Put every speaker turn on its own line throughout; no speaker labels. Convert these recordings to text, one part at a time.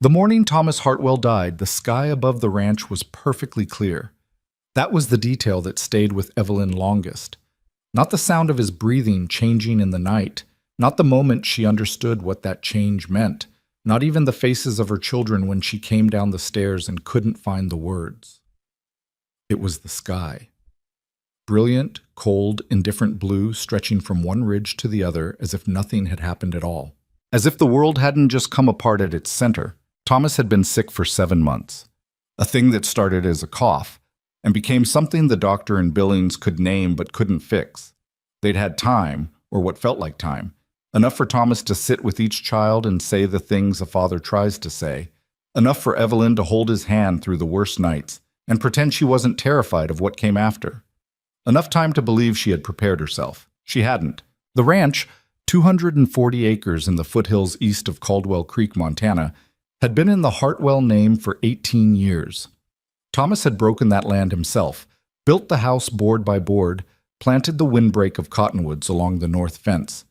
The morning Thomas Hartwell died, the sky above the ranch was perfectly clear. That was the detail that stayed with Evelyn longest. Not the sound of his breathing changing in the night, not the moment she understood what that change meant, not even the faces of her children when she came down the stairs and couldn't find the words. It was the sky. Brilliant, cold, indifferent blue stretching from one ridge to the other as if nothing had happened at all. As if the world hadn't just come apart at its center. Thomas had been sick for 7 months, a thing that started as a cough and became something the doctor in Billings could name but couldn't fix. They'd had time, or what felt like time, enough for Thomas to sit with each child and say the things a father tries to say, enough for Evelyn to hold his hand through the worst nights and pretend she wasn't terrified of what came after. Enough time to believe she had prepared herself. She hadn't. The ranch, 240 acres in the foothills east of Caldwell Creek, Montana, had been in the Hartwell name for 18 years. Thomas had broken that land himself, built the house board by board, planted the windbreak of cottonwoods along the north fence.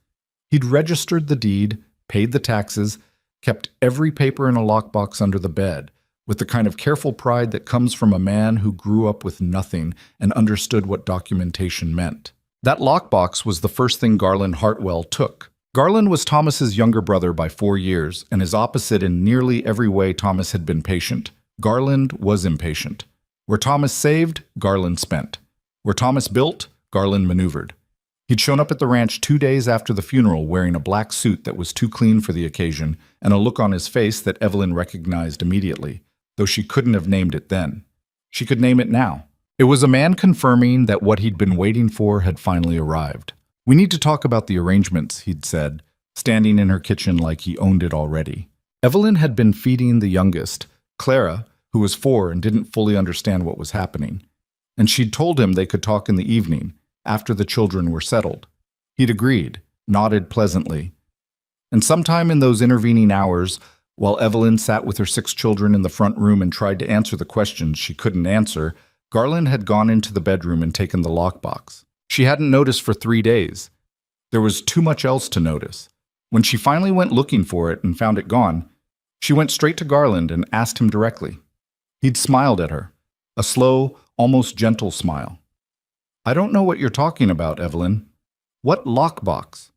He'd registered the deed, paid the taxes, kept every paper in a lockbox under the bed, with the kind of careful pride that comes from a man who grew up with nothing and understood what documentation meant. That lockbox was the first thing Garland Hartwell took. Garland was Thomas's younger brother by 4 years, and his opposite in nearly every way. Thomas had been patient. Garland was impatient. Where Thomas saved, Garland spent. Where Thomas built, Garland maneuvered. He'd shown up at the ranch 2 days after the funeral wearing a black suit that was too clean for the occasion and a look on his face that Evelyn recognized immediately, though she couldn't have named it then. She could name it now. It was a man confirming that what he'd been waiting for had finally arrived. "We need to talk about the arrangements," he'd said, standing in her kitchen like he owned it already. Evelyn had been feeding the youngest, Clara, who was 4 and didn't fully understand what was happening. And she'd told him they could talk in the evening, after the children were settled. He'd agreed, nodded pleasantly. And sometime in those intervening hours, while Evelyn sat with her 6 children in the front room and tried to answer the questions she couldn't answer, Garland had gone into the bedroom and taken the lockbox. She hadn't noticed for 3 days. There was too much else to notice. When she finally went looking for it and found it gone, she went straight to Garland and asked him directly. He'd smiled at her, a slow, almost gentle smile. "I don't know what you're talking about, Evelyn. What lockbox?"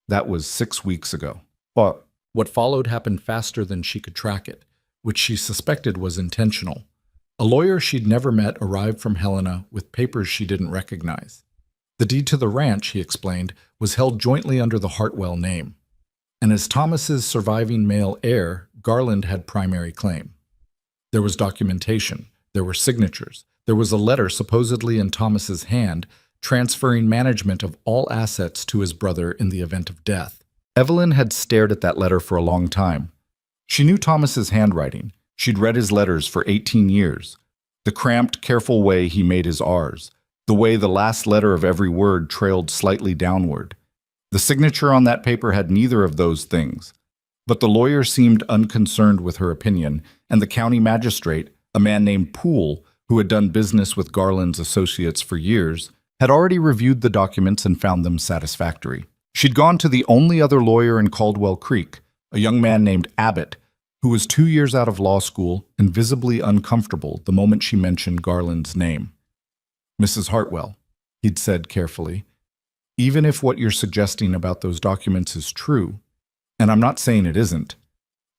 That was 6 weeks ago. But what followed happened faster than she could track it, which she suspected was intentional. A lawyer she'd never met arrived from Helena with papers she didn't recognize. The deed to the ranch, he explained, was held jointly under the Hartwell name. And as Thomas's surviving male heir, Garland had primary claim. There was documentation. There were signatures. There was a letter supposedly in Thomas's hand transferring management of all assets to his brother in the event of death. Evelyn had stared at that letter for a long time. She knew Thomas's handwriting. She'd read his letters for 18 years. The cramped, careful way he made his R's. The way the last letter of every word trailed slightly downward. The signature on that paper had neither of those things. But the lawyer seemed unconcerned with her opinion, and the county magistrate, a man named Poole, who had done business with Garland's associates for years, had already reviewed the documents and found them satisfactory. She'd gone to the only other lawyer in Caldwell Creek, a young man named Abbott, who was 2 years out of law school and visibly uncomfortable the moment she mentioned Garland's name. "Mrs. Hartwell," he'd said carefully, "even if what you're suggesting about those documents is true, and I'm not saying it isn't,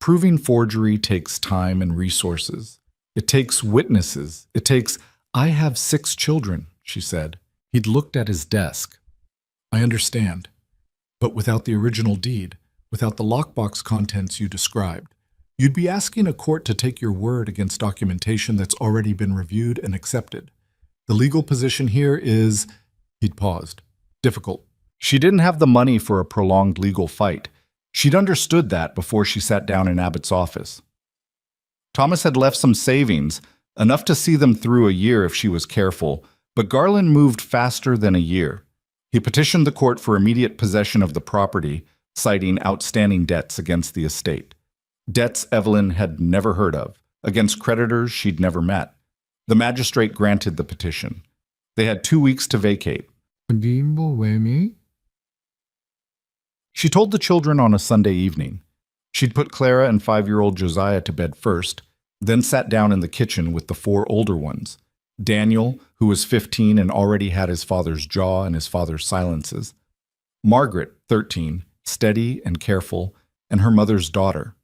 proving forgery takes time and resources. It takes witnesses. It takes—" "I have 6 children," she said. He'd looked at his desk. "I understand. But without the original deed, without the lockbox contents you described, you'd be asking a court to take your word against documentation that's already been reviewed and accepted. The legal position here is—" He'd paused. "Difficult." She didn't have the money for a prolonged legal fight. She'd understood that before she sat down in Abbott's office. Thomas had left some savings, enough to see them through a year if she was careful, but Garland moved faster than a year. He petitioned the court for immediate possession of the property, citing outstanding debts against the estate. Debts Evelyn had never heard of, against creditors she'd never met. The magistrate granted the petition. They had 2 weeks to vacate. She told the children on a Sunday evening. She'd put Clara and 5-year-old Josiah to bed first, then sat down in the kitchen with the 4 older ones. Daniel, who was 15 and already had his father's jaw and his father's silences. Margaret, 13, steady and careful, and her mother's daughter.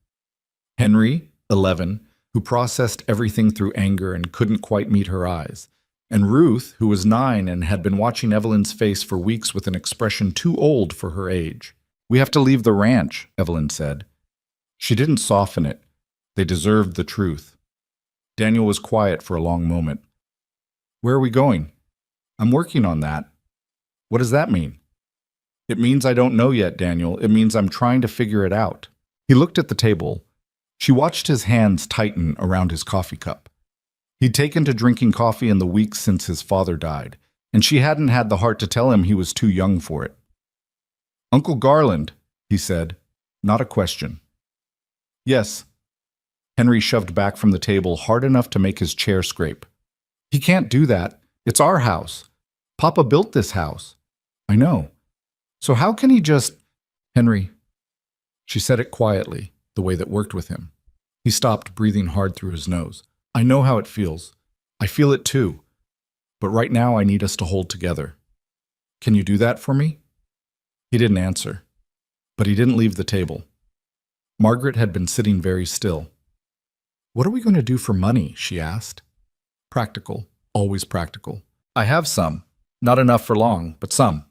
Henry, 11, who processed everything through anger and couldn't quite meet her eyes. And Ruth, who was 9 and had been watching Evelyn's face for weeks with an expression too old for her age. "We have to leave the ranch," Evelyn said. She didn't soften it. They deserved the truth. Daniel was quiet for a long moment. "Where are we going?" "I'm working on that." "What does that mean?" "It means I don't know yet, Daniel. It means I'm trying to figure it out." He looked at the table. She watched his hands tighten around his coffee cup. He'd taken to drinking coffee in the weeks since his father died, and she hadn't had the heart to tell him he was too young for it. "Uncle Garland," he said, not a question. "Yes." Henry shoved back from the table hard enough to make his chair scrape. "He can't do that. It's our house. Papa built this house." "I know. So how can he just—" "Henry." She said it quietly, the way that worked with him. He stopped, breathing hard through his nose. "I know how it feels. I feel it too. But right now I need us to hold together. Can you do that for me?" He didn't answer, but he didn't leave the table. Margaret had been sitting very still. "What are we going to do for money?" she asked. "Practical, always practical. I have some. Not enough for long, but some."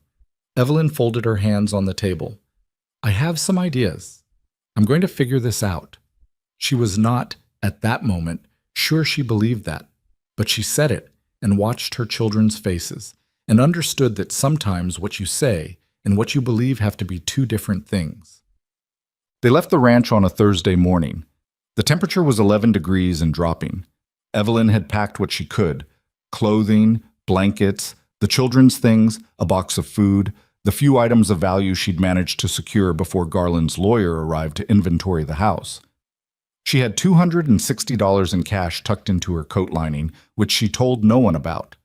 Evelyn folded her hands on the table. "I have some ideas. I'm going to figure this out." She was not, at that moment, sure she believed that, but she said it and watched her children's faces and understood that sometimes what you say and what you believe have to be 2 different things. They left the ranch on a Thursday morning. The temperature was 11 degrees and dropping. Evelyn had packed what she could: clothing, blankets, the children's things, a box of food, the few items of value she'd managed to secure before Garland's lawyer arrived to inventory the house. She had $260 in cash tucked into her coat lining, which she told no one about.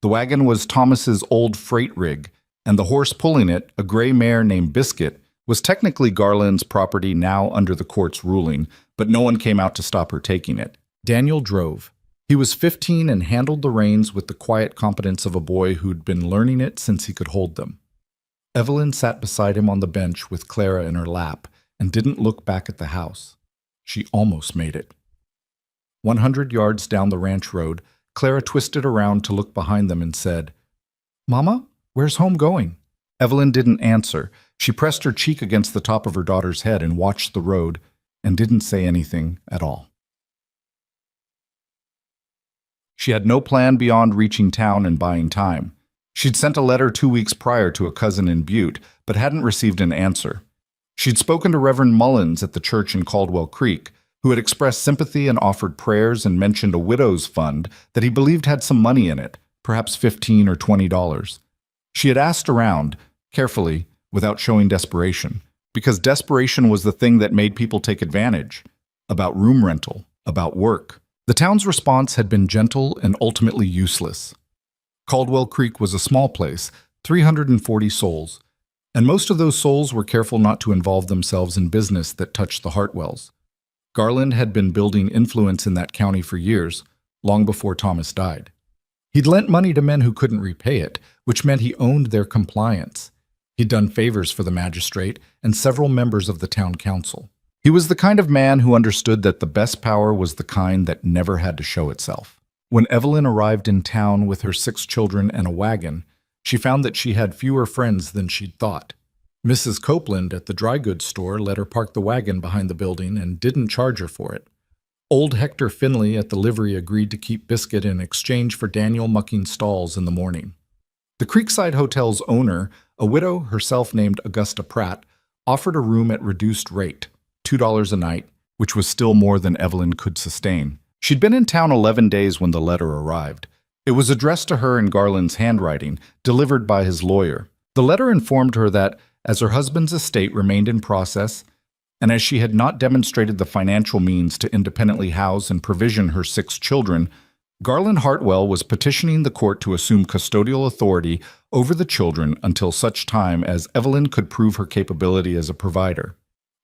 The wagon was Thomas's old freight rig, and the horse pulling it, a gray mare named Biscuit, was technically Garland's property now under the court's ruling, but no one came out to stop her taking it. Daniel drove. He was 15 and handled the reins with the quiet competence of a boy who'd been learning it since he could hold them. Evelyn sat beside him on the bench with Clara in her lap and didn't look back at the house. She almost made it. 100 yards down the ranch road, Clara twisted around to look behind them and said, "Mama, where's home going?" Evelyn didn't answer. She pressed her cheek against the top of her daughter's head and watched the road and didn't say anything at all. She had no plan beyond reaching town and buying time. She'd sent a letter 2 weeks prior to a cousin in Butte, but hadn't received an answer. She'd spoken to Reverend Mullins at the church in Caldwell Creek, who had expressed sympathy and offered prayers and mentioned a widow's fund that he believed had some money in it, perhaps $15 or $20. She had asked around, carefully, without showing desperation, because desperation was the thing that made people take advantage, about room rental, about work. The town's response had been gentle and ultimately useless. Caldwell Creek was a small place, 340 souls, and most of those souls were careful not to involve themselves in business that touched the Hartwells. Garland had been building influence in that county for years, long before Thomas died. He'd lent money to men who couldn't repay it, which meant he owned their compliance. He'd done favors for the magistrate and several members of the town council. He was the kind of man who understood that the best power was the kind that never had to show itself. When Evelyn arrived in town with her 6 children and a wagon, she found that she had fewer friends than she'd thought. Mrs. Copeland at the dry goods store let her park the wagon behind the building and didn't charge her for it. Old Hector Finley at the livery agreed to keep Biscuit in exchange for Daniel mucking stalls in the morning. The Creekside Hotel's owner, a widow herself named Augusta Pratt, offered a room at reduced rate, $2 a night, which was still more than Evelyn could sustain. She'd been in town 11 days when the letter arrived. It was addressed to her in Garland's handwriting, delivered by his lawyer. The letter informed her that, as her husband's estate remained in process, and as she had not demonstrated the financial means to independently house and provision her 6 children, Garland Hartwell was petitioning the court to assume custodial authority over the children until such time as Evelyn could prove her capability as a provider.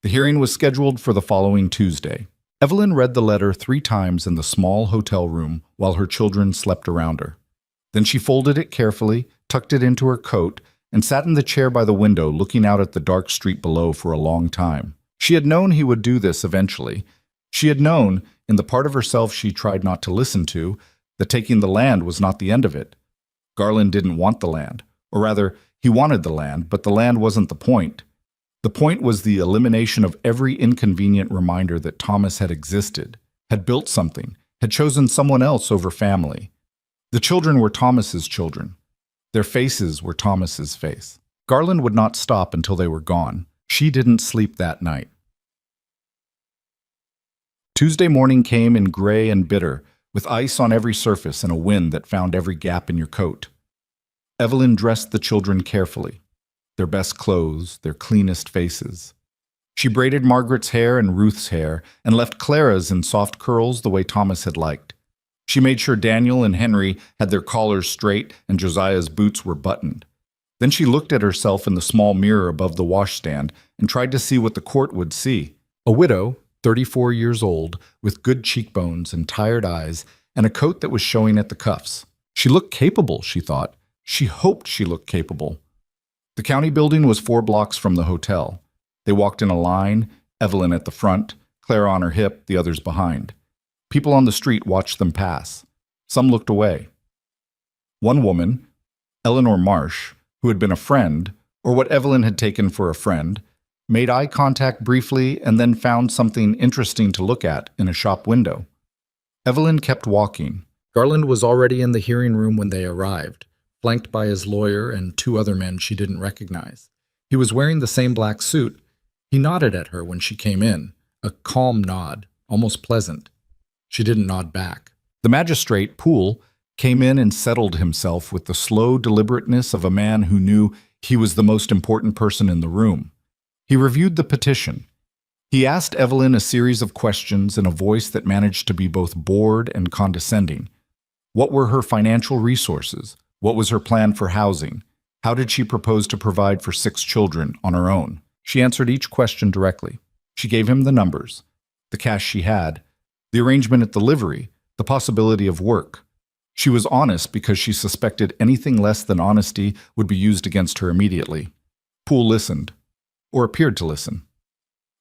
The hearing was scheduled for the following Tuesday. Evelyn read the letter 3 times in the small hotel room while her children slept around her. Then she folded it carefully, tucked it into her coat, and sat in the chair by the window looking out at the dark street below for a long time. She had known he would do this eventually. She had known, in the part of herself she tried not to listen to, that taking the land was not the end of it. Garland didn't want the land, or rather, he wanted the land, but the land wasn't the point. The point was the elimination of every inconvenient reminder that Thomas had existed, had built something, had chosen someone else over family. The children were Thomas's children. Their faces were Thomas's face. Garland would not stop until they were gone. She didn't sleep that night. Tuesday morning came in gray and bitter, with ice on every surface and a wind that found every gap in your coat. Evelyn dressed the children carefully. Their best clothes, their cleanest faces. She braided Margaret's hair and Ruth's hair and left Clara's in soft curls the way Thomas had liked. She made sure Daniel and Henry had their collars straight and Josiah's boots were buttoned. Then she looked at herself in the small mirror above the washstand and tried to see what the court would see. A widow, 34 years old, with good cheekbones and tired eyes, and a coat that was showing at the cuffs. She looked capable, she thought. She hoped she looked capable. The county building was 4 blocks from the hotel. They walked in a line, Evelyn at the front, Clara on her hip, the others behind. People on the street watched them pass. Some looked away. One woman, Eleanor Marsh, who had been a friend, or what Evelyn had taken for a friend, made eye contact briefly and then found something interesting to look at in a shop window. Evelyn kept walking. Garland was already in the hearing room when they arrived, flanked by his lawyer and 2 other men she didn't recognize. He was wearing the same black suit. He nodded at her when she came in, a calm nod, almost pleasant. She didn't nod back. The magistrate, Poole, came in and settled himself with the slow deliberateness of a man who knew he was the most important person in the room. He reviewed the petition. He asked Evelyn a series of questions in a voice that managed to be both bored and condescending. What were her financial resources? What was her plan for housing? How did she propose to provide for 6 children on her own? She answered each question directly. She gave him the numbers, the cash she had, the arrangement at the livery, the possibility of work. She was honest because she suspected anything less than honesty would be used against her immediately. Poole listened, or appeared to listen.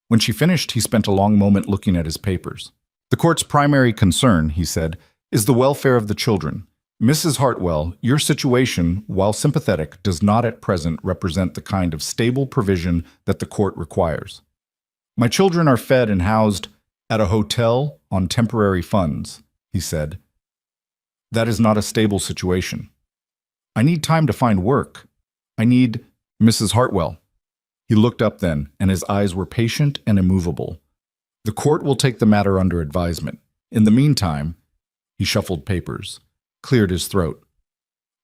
When she finished, he spent a long moment looking at his papers. The court's primary concern, he said, is the welfare of the children. Mrs. Hartwell, your situation, while sympathetic, does not at present represent the kind of stable provision that the court requires. My children are fed and housed at a hotel on temporary funds, he said. That is not a stable situation. I need time to find work. I need Mrs. Hartwell. He looked up then, and his eyes were patient and immovable. The court will take the matter under advisement. In the meantime, he shuffled papers, cleared his throat.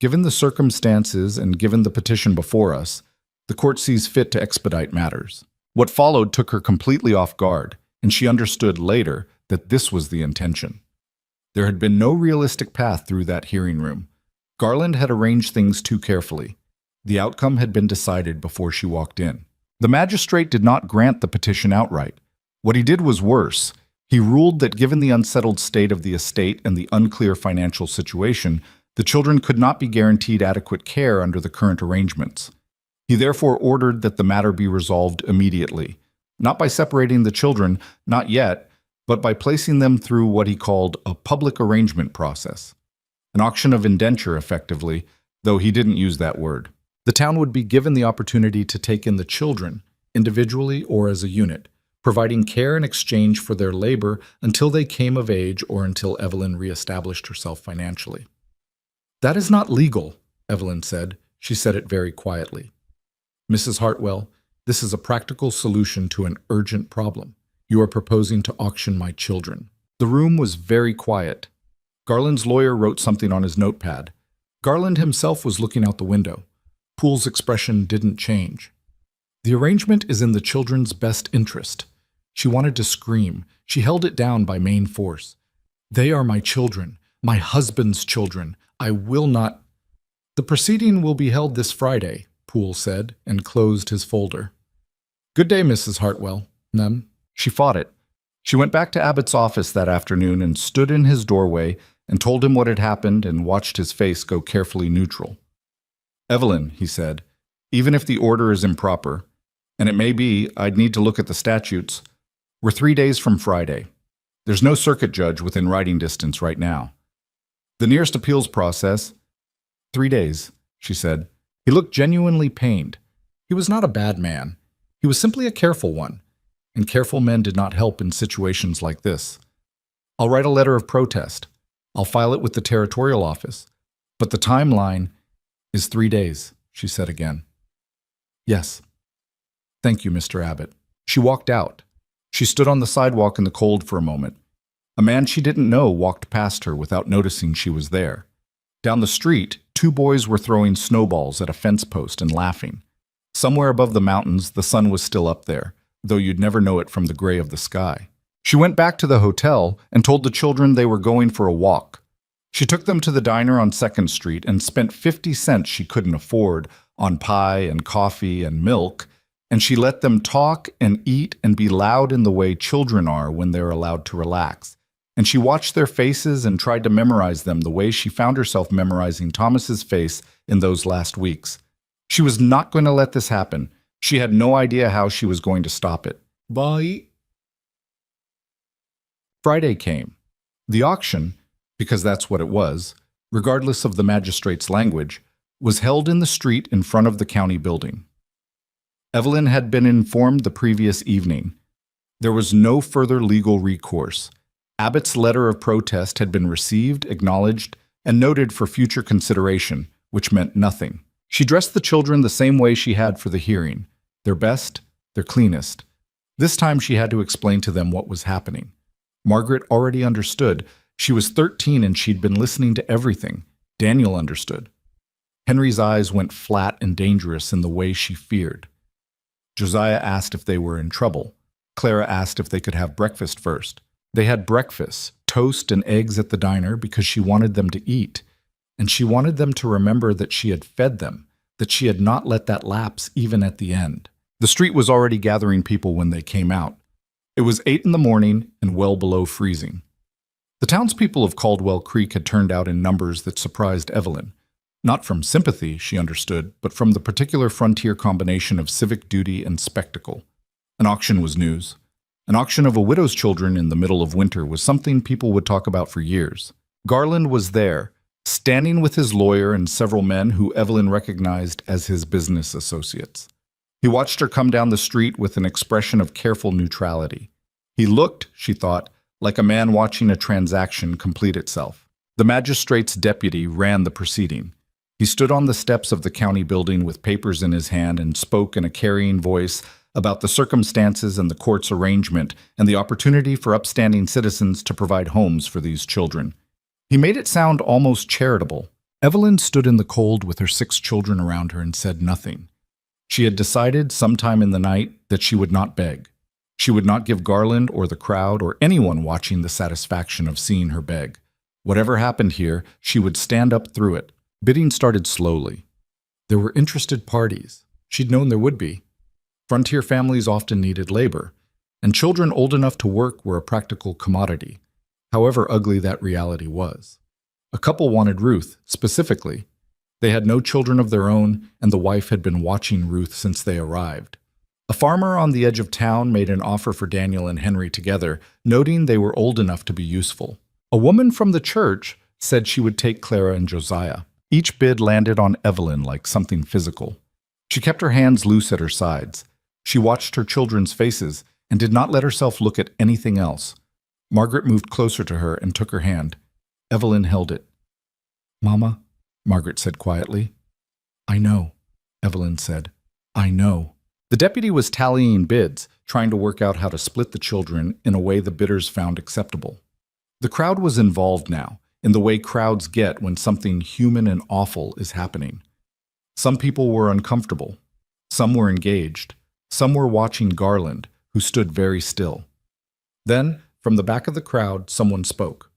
Given the circumstances and given the petition before us, the court sees fit to expedite matters. What followed took her completely off guard, and she understood later that this was the intention. There had been no realistic path through that hearing room. Garland had arranged things too carefully. The outcome had been decided before she walked in. The magistrate did not grant the petition outright. What he did was worse. He ruled that given the unsettled state of the estate and the unclear financial situation, the children could not be guaranteed adequate care under the current arrangements. He therefore ordered that the matter be resolved immediately, not by separating the children, not yet, but by placing them through what he called a public arrangement process. An auction of indenture, effectively, though he didn't use that word. The town would be given the opportunity to take in the children, individually or as a unit, providing care in exchange for their labor until they came of age or until Evelyn reestablished herself financially. That is not legal, Evelyn said. She said it very quietly. Mrs. Hartwell, this is a practical solution to an urgent problem. You are proposing to auction my children. The room was very quiet. Garland's lawyer wrote something on his notepad. Garland himself was looking out the window. Poole's expression didn't change. The arrangement is in the children's best interest. She wanted to scream. She held it down by main force. They are my children, my husband's children. I will not. The proceeding will be held this Friday, Poole said, and closed his folder. Good day, Mrs. Hartwell. None. She fought it. She went back to Abbott's office that afternoon and stood in his doorway and told him what had happened and watched his face go carefully neutral. Evelyn, he said, even if the order is improper, and it may be, I'd need to look at the statutes, we're 3 days from Friday. There's no circuit judge within writing distance right now. The nearest appeals process, 3 days, she said. He looked genuinely pained. He was not a bad man. He was simply a careful one, and careful men did not help in situations like this. I'll write a letter of protest. I'll file it with the territorial office. But the timeline is 3 days, she said again. Yes. Thank you, Mr. Abbott. She walked out. She stood on the sidewalk in the cold for a moment. A man she didn't know walked past her without noticing she was there. Down the street, 2 boys were throwing snowballs at a fence post and laughing. Somewhere above the mountains, the sun was still up there, though you'd never know it from the gray of the sky. She went back to the hotel and told the children they were going for a walk. She took them to the diner on 2nd Street and spent 50 cents she couldn't afford on pie and coffee and milk, and she let them talk and eat and be loud in the way children are when they're allowed to relax. And she watched their faces and tried to memorize them the way she found herself memorizing Thomas's face in those last weeks. She was not going to let this happen. She had no idea how she was going to stop it. Bye. Friday came. The auction, because that's what it was, regardless of the magistrate's language, was held in the street in front of the county building. Evelyn had been informed the previous evening. There was no further legal recourse. Abbott's letter of protest had been received, acknowledged, and noted for future consideration, which meant nothing. She dressed the children the same way she had for the hearing, their best, their cleanest. This time she had to explain to them what was happening. Margaret already understood. She was 13 and she'd been listening to everything. Daniel understood. Henry's eyes went flat and dangerous in the way she feared. Josiah asked if they were in trouble. Clara asked if they could have breakfast first. They had breakfast, toast and eggs at the diner because she wanted them to eat. And she wanted them to remember that she had fed them, that she had not let that lapse even at the end. The street was already gathering people when they came out. It was 8 in the morning and well below freezing. The townspeople of Caldwell Creek had turned out in numbers that surprised Evelyn. Not from sympathy, she understood, but from the particular frontier combination of civic duty and spectacle. An auction was news. An auction of a widow's children in the middle of winter was something people would talk about for years. Garland was there, standing with his lawyer and several men who Evelyn recognized as his business associates. He watched her come down the street with an expression of careful neutrality. He looked, she thought, like a man watching a transaction complete itself. The magistrate's deputy ran the proceeding. He stood on the steps of the county building with papers in his hand and spoke in a carrying voice about the circumstances and the court's arrangement and the opportunity for upstanding citizens to provide homes for these children. He made it sound almost charitable. Evelyn stood in the cold with her 6 children around her and said nothing. She had decided sometime in the night that she would not beg. She would not give Garland or the crowd or anyone watching the satisfaction of seeing her beg. Whatever happened here, she would stand up through it. Bidding started slowly. There were interested parties. She'd known there would be. Frontier families often needed labor, and children old enough to work were a practical commodity, however ugly that reality was. A couple wanted Ruth, specifically. They had no children of their own, and the wife had been watching Ruth since they arrived. A farmer on the edge of town made an offer for Daniel and Henry together, noting they were old enough to be useful. A woman from the church said she would take Clara and Josiah. Each bid landed on Evelyn like something physical. She kept her hands loose at her sides. She watched her children's faces and did not let herself look at anything else. Margaret moved closer to her and took her hand. Evelyn held it. "Mama," Margaret said quietly. "I know," Evelyn said. "I know." The deputy was tallying bids, trying to work out how to split the children in a way the bidders found acceptable. The crowd was involved now, in the way crowds get when something human and awful is happening. Some people were uncomfortable. Some were engaged. Some were watching Garland, who stood very still. Then, from the back of the crowd, someone spoke.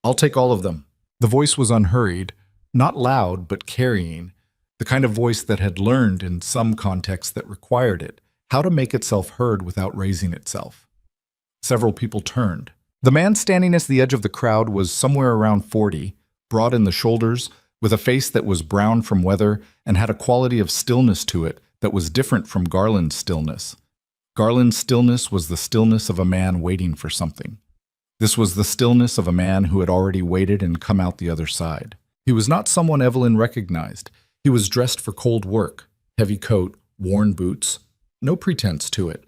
"I'll take all of them." The voice was unhurried, not loud but carrying, the kind of voice that had learned in some contexts that required it, how to make itself heard without raising itself. Several people turned. The man standing at the edge of the crowd was somewhere around 40, broad in the shoulders, with a face that was brown from weather and had a quality of stillness to it that was different from Garland's stillness. Garland's stillness was the stillness of a man waiting for something. This was the stillness of a man who had already waited and come out the other side. He was not someone Evelyn recognized. He was dressed for cold work, heavy coat, worn boots, no pretense to it.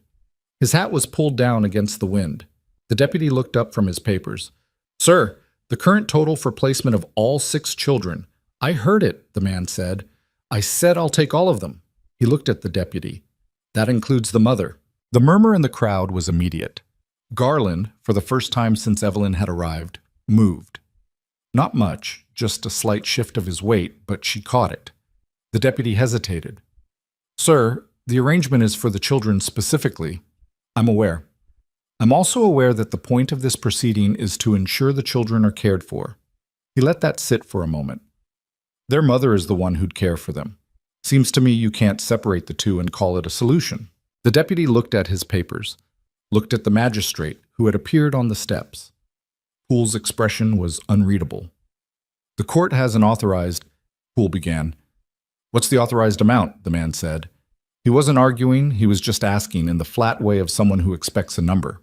His hat was pulled down against the wind. The deputy looked up from his papers. "Sir, the current total for placement of all 6 children." "I heard it," the man said. "I said I'll take all of them." He looked at the deputy. "That includes the mother." The murmur in the crowd was immediate. Garland, for the first time since Evelyn had arrived, moved. Not much, just a slight shift of his weight, but she caught it. The deputy hesitated. "Sir, the arrangement is for the children specifically." "I'm aware. I'm also aware that the point of this proceeding is to ensure the children are cared for." He let that sit for a moment. "Their mother is the one who'd care for them. Seems to me you can't separate the two and call it a solution." The deputy looked at his papers, looked at the magistrate who had appeared on the steps. Poole's expression was unreadable. "The court has an authorized—" Poole began. "What's the authorized amount?" the man said. He wasn't arguing, he was just asking in the flat way of someone who expects a number.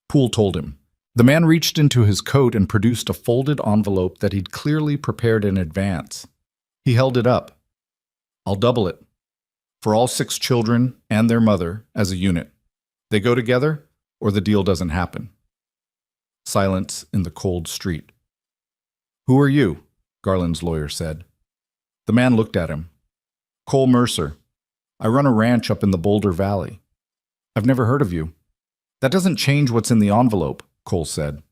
Poole told him. The man reached into his coat and produced a folded envelope that he'd clearly prepared in advance. He held it up. "I'll double it. For all 6 children and their mother as a unit. They go together, or the deal doesn't happen." Silence in the cold street. "Who are you?" Garland's lawyer said. The man looked at him. "Cole Mercer. I run a ranch up in the Boulder Valley." "I've never heard of you." "That doesn't change what's in the envelope," Cole said.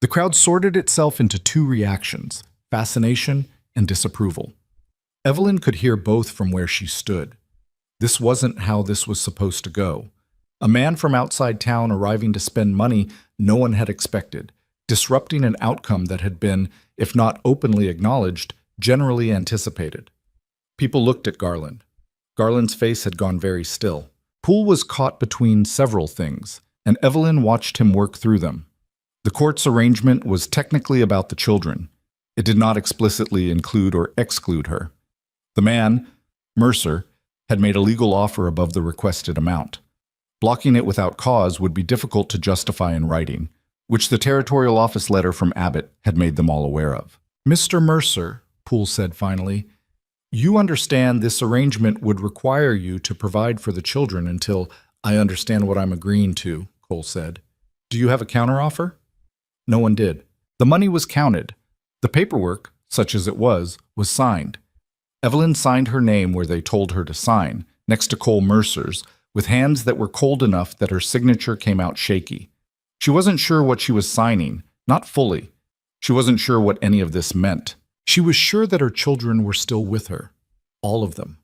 The crowd sorted itself into 2 reactions, fascination and disapproval. Evelyn could hear both from where she stood. This wasn't how this was supposed to go. A man from outside town arriving to spend money no one had expected, disrupting an outcome that had been, if not openly acknowledged, generally anticipated. People looked at Garland. Garland's face had gone very still. Poole was caught between several things, and Evelyn watched him work through them. The court's arrangement was technically about the children. It did not explicitly include or exclude her. The man, Mercer, had made a legal offer above the requested amount. Blocking it without cause would be difficult to justify in writing, which the territorial office letter from Abbott had made them all aware of. "Mr. Mercer," Poole said finally, "you understand this arrangement would require you to provide for the children until—" "I understand what I'm agreeing to," Cole said. "Do you have a counteroffer?" No one did. The money was counted. The paperwork, such as it was signed. Evelyn signed her name where they told her to sign, next to Cole Mercer's, with hands that were cold enough that her signature came out shaky. She wasn't sure what she was signing, not fully. She wasn't sure what any of this meant. She was sure that her children were still with her. All of them.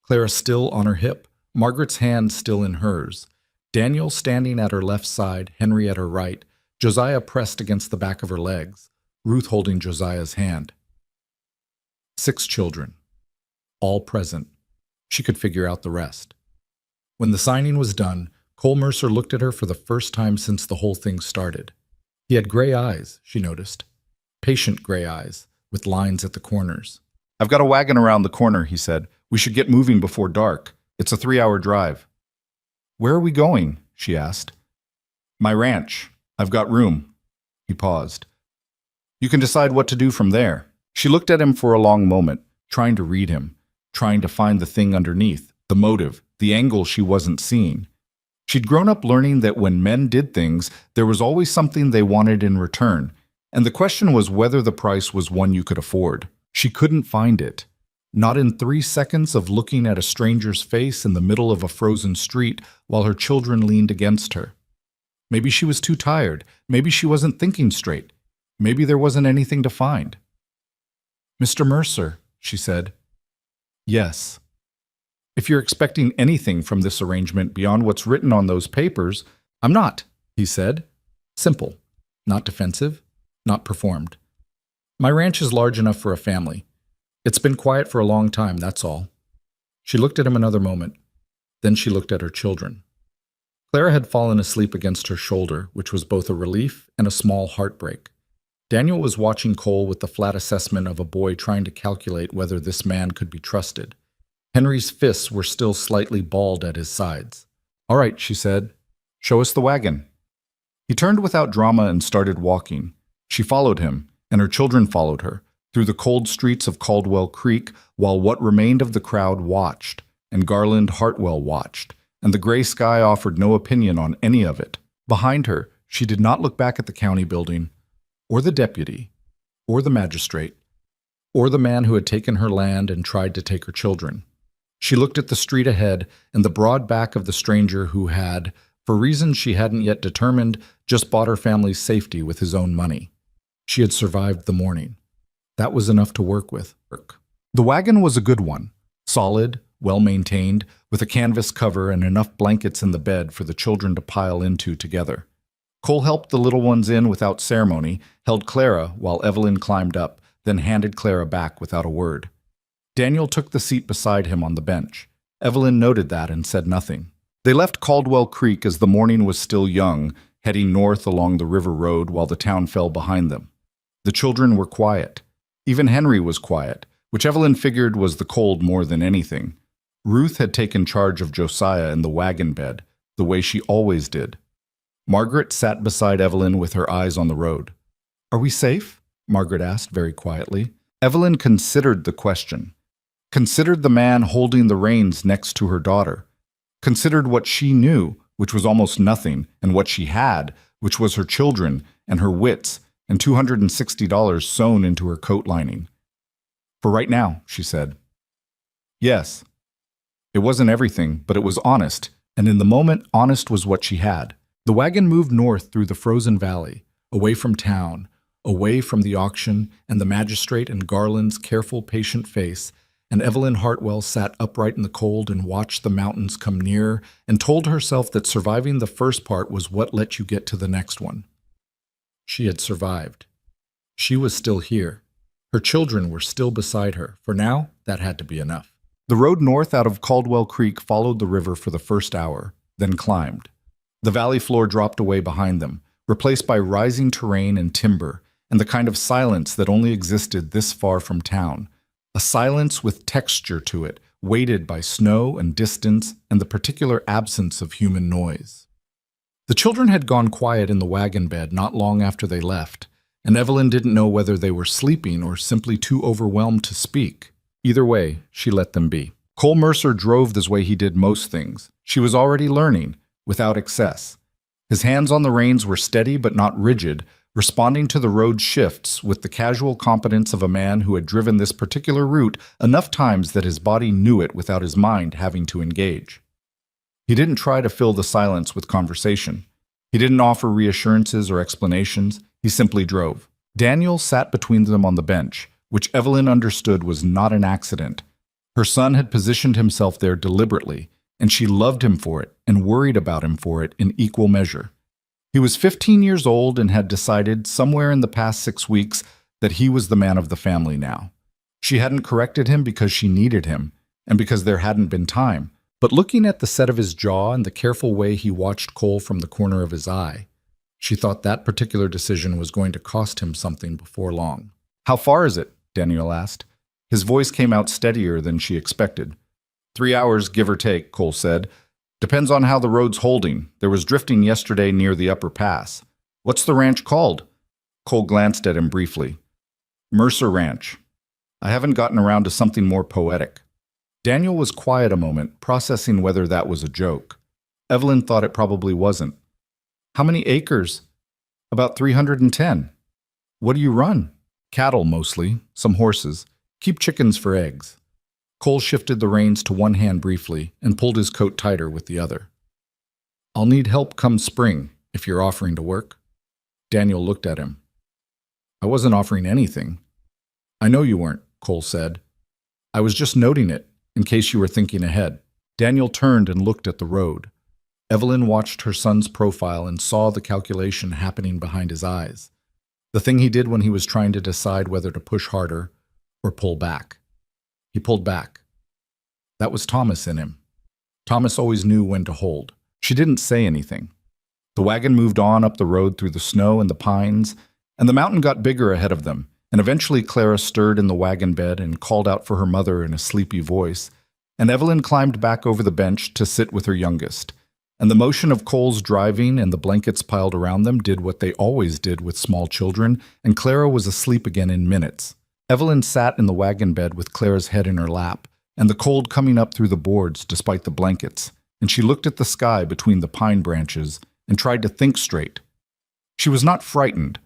Clara still on her hip, Margaret's hand still in hers, Daniel standing at her left side, Henry at her right, Josiah pressed against the back of her legs, Ruth holding Josiah's hand. 6 children. All present. She could figure out the rest. When the signing was done, Cole Mercer looked at her for the first time since the whole thing started. He had gray eyes, she noticed. Patient gray eyes, with lines at the corners. "I've got a wagon around the corner," he said. "We should get moving before dark. It's a 3-hour drive." "Where are we going?" she asked. "My ranch. I've got room." He paused. "You can decide what to do from there." She looked at him for a long moment, trying to read him, trying to find the thing underneath, the motive, the angle she wasn't seeing. She'd grown up learning that when men did things, there was always something they wanted in return, and the question was whether the price was one you could afford. She couldn't find it. Not in 3 seconds of looking at a stranger's face in the middle of a frozen street while her children leaned against her. Maybe she was too tired. Maybe she wasn't thinking straight. Maybe there wasn't anything to find. "Mr. Mercer," she said. "Yes." "If you're expecting anything from this arrangement beyond what's written on those papers—" "I'm not," he said. Simple. Not defensive. Not performed. "My ranch is large enough for a family. It's been quiet for a long time, that's all." She looked at him another moment. Then she looked at her children. Clara had fallen asleep against her shoulder, which was both a relief and a small heartbreak. Daniel was watching Cole with the flat assessment of a boy trying to calculate whether this man could be trusted. Henry's fists were still slightly balled at his sides. "All right," she said. "Show us the wagon." He turned without drama and started walking. She followed him, and her children followed her, through the cold streets of Caldwell Creek, while what remained of the crowd watched, and Garland Hartwell watched, and the gray sky offered no opinion on any of it. Behind her, she did not look back at the county building, or the deputy, or the magistrate, or the man who had taken her land and tried to take her children. She looked at the street ahead and the broad back of the stranger who had, for reasons she hadn't yet determined, just bought her family's safety with his own money. She had survived the morning. That was enough to work with. The wagon was a good one, solid, well-maintained, with a canvas cover and enough blankets in the bed for the children to pile into together. Cole helped the little ones in without ceremony, held Clara while Evelyn climbed up, then handed Clara back without a word. Daniel took the seat beside him on the bench. Evelyn noted that and said nothing. They left Caldwell Creek as the morning was still young, heading north along the river road while the town fell behind them. The children were quiet. Even Henry was quiet, which Evelyn figured was the cold more than anything. Ruth had taken charge of Josiah in the wagon bed, the way she always did. Margaret sat beside Evelyn with her eyes on the road. "Are we safe?" Margaret asked very quietly. Evelyn considered the question. Considered the man holding the reins next to her daughter. Considered what she knew, which was almost nothing, and what she had, which was her children and her wits, and $260 sewn into her coat lining. "For right now," she said. Yes. It wasn't everything, but it was honest, and in the moment, honest was what she had. The wagon moved north through the frozen valley, away from town, away from the auction and the magistrate and Garland's careful, patient face, and Evelyn Hartwell sat upright in the cold and watched the mountains come nearer and told herself that surviving the first part was what let you get to the next one. She had survived. She was still here. Her children were still beside her. For now, that had to be enough. The road north out of Caldwell Creek followed the river for the first hour, then climbed. The valley floor dropped away behind them, replaced by rising terrain and timber, and the kind of silence that only existed this far from town. A silence with texture to it, weighted by snow and distance and the particular absence of human noise. The children had gone quiet in the wagon bed not long after they left, and Evelyn didn't know whether they were sleeping or simply too overwhelmed to speak. Either way, she let them be. Cole Mercer drove this way he did most things. She was already learning, without excess. His hands on the reins were steady but not rigid, responding to the road shifts with the casual competence of a man who had driven this particular route enough times that his body knew it without his mind having to engage. He didn't try to fill the silence with conversation. He didn't offer reassurances or explanations. He simply drove. Daniel sat between them on the bench, which Evelyn understood was not an accident. Her son had positioned himself there deliberately, and she loved him for it and worried about him for it in equal measure. He was 15 years old and had decided somewhere in the past 6 weeks that he was the man of the family now. She hadn't corrected him because she needed him and because there hadn't been time, but looking at the set of his jaw and the careful way he watched Cole from the corner of his eye, she thought that particular decision was going to cost him something before long. "How far is it?" Daniel asked. His voice came out steadier than she expected. 3 hours, give or take, Cole said. "Depends on how the road's holding. There was drifting yesterday near the upper pass." "What's the ranch called?" Cole glanced at him briefly. "Mercer Ranch. I haven't gotten around to something more poetic." Daniel was quiet a moment, processing whether that was a joke. Evelyn thought it probably wasn't. "How many acres?" "About 310. "What do you run?" "Cattle, mostly. Some horses. Keep chickens for eggs." Cole shifted the reins to one hand briefly and pulled his coat tighter with the other. "I'll need help come spring, if you're offering to work." Daniel looked at him. "I wasn't offering anything." "I know you weren't," Cole said. "I was just noting it, in case you were thinking ahead." Daniel turned and looked at the road. Evelyn watched her son's profile and saw the calculation happening behind his eyes. The thing he did when he was trying to decide whether to push harder or pull back. He pulled back. That was Thomas in him. Thomas always knew when to hold. She didn't say anything. The wagon moved on up the road through the snow and the pines, and the mountain got bigger ahead of them, and eventually Clara stirred in the wagon bed and called out for her mother in a sleepy voice, and Evelyn climbed back over the bench to sit with her youngest. And the motion of Cole's driving and the blankets piled around them did what they always did with small children, and Clara was asleep again in minutes. Evelyn sat in the wagon bed with Clara's head in her lap, and the cold coming up through the boards despite the blankets, and she looked at the sky between the pine branches and tried to think straight. She was not frightened.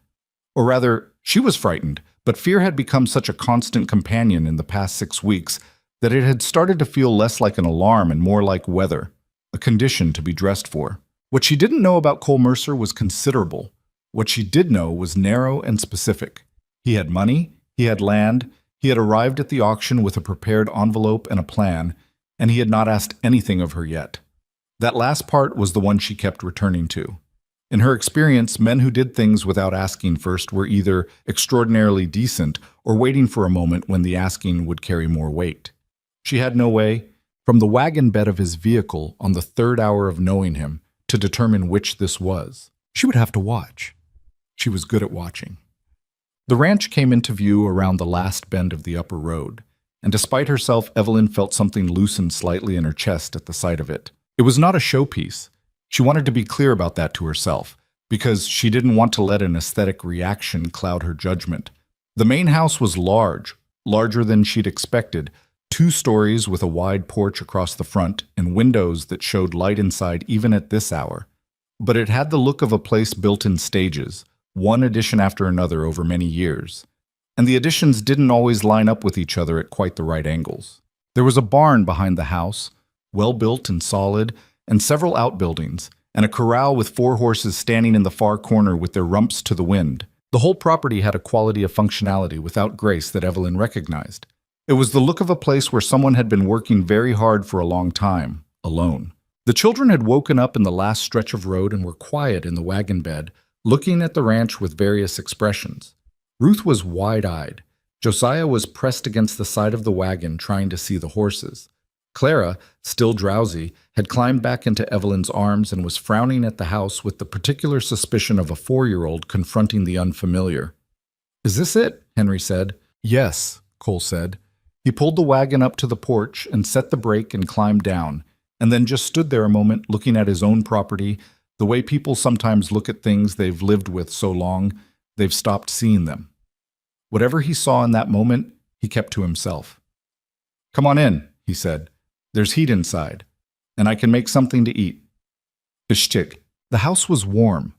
Or rather, she was frightened, but fear had become such a constant companion in the past 6 weeks that it had started to feel less like an alarm and more like weather, a condition to be dressed for. What she didn't know about Cole Mercer was considerable. What she did know was narrow and specific. He had money, he had land, he had arrived at the auction with a prepared envelope and a plan, and he had not asked anything of her yet. That last part was the one she kept returning to. In her experience, men who did things without asking first were either extraordinarily decent or waiting for a moment when the asking would carry more weight. She had no way, from the wagon bed of his vehicle on the 3rd hour of knowing him, to determine which this was. She would have to watch. She was good at watching. The ranch came into view around the last bend of the upper road, and despite herself, Evelyn felt something loosen slightly in her chest at the sight of it. It was not a showpiece. She wanted to be clear about that to herself, because she didn't want to let an aesthetic reaction cloud her judgment. The main house was large, larger than she'd expected, 2 stories with a wide porch across the front and windows that showed light inside even at this hour. But it had the look of a place built in stages, one addition after another over many years. And the additions didn't always line up with each other at quite the right angles. There was a barn behind the house, well built and solid, and several outbuildings, and a corral with 4 horses standing in the far corner with their rumps to the wind. The whole property had a quality of functionality without grace that Evelyn recognized. It was the look of a place where someone had been working very hard for a long time, alone. The children had woken up in the last stretch of road and were quiet in the wagon bed, looking at the ranch with various expressions. Ruth was wide-eyed. Josiah was pressed against the side of the wagon trying to see the horses. Clara, still drowsy, had climbed back into Evelyn's arms and was frowning at the house with the particular suspicion of a 4-year-old confronting the unfamiliar. "Is this it?" Henry said. "Yes," Cole said. He pulled the wagon up to the porch and set the brake and climbed down, and then just stood there a moment looking at his own property, the way people sometimes look at things they've lived with so long, they've stopped seeing them. Whatever he saw in that moment, he kept to himself. "Come on in," he said. "There's heat inside, and I can make something to eat." Ishtik. The house was warm.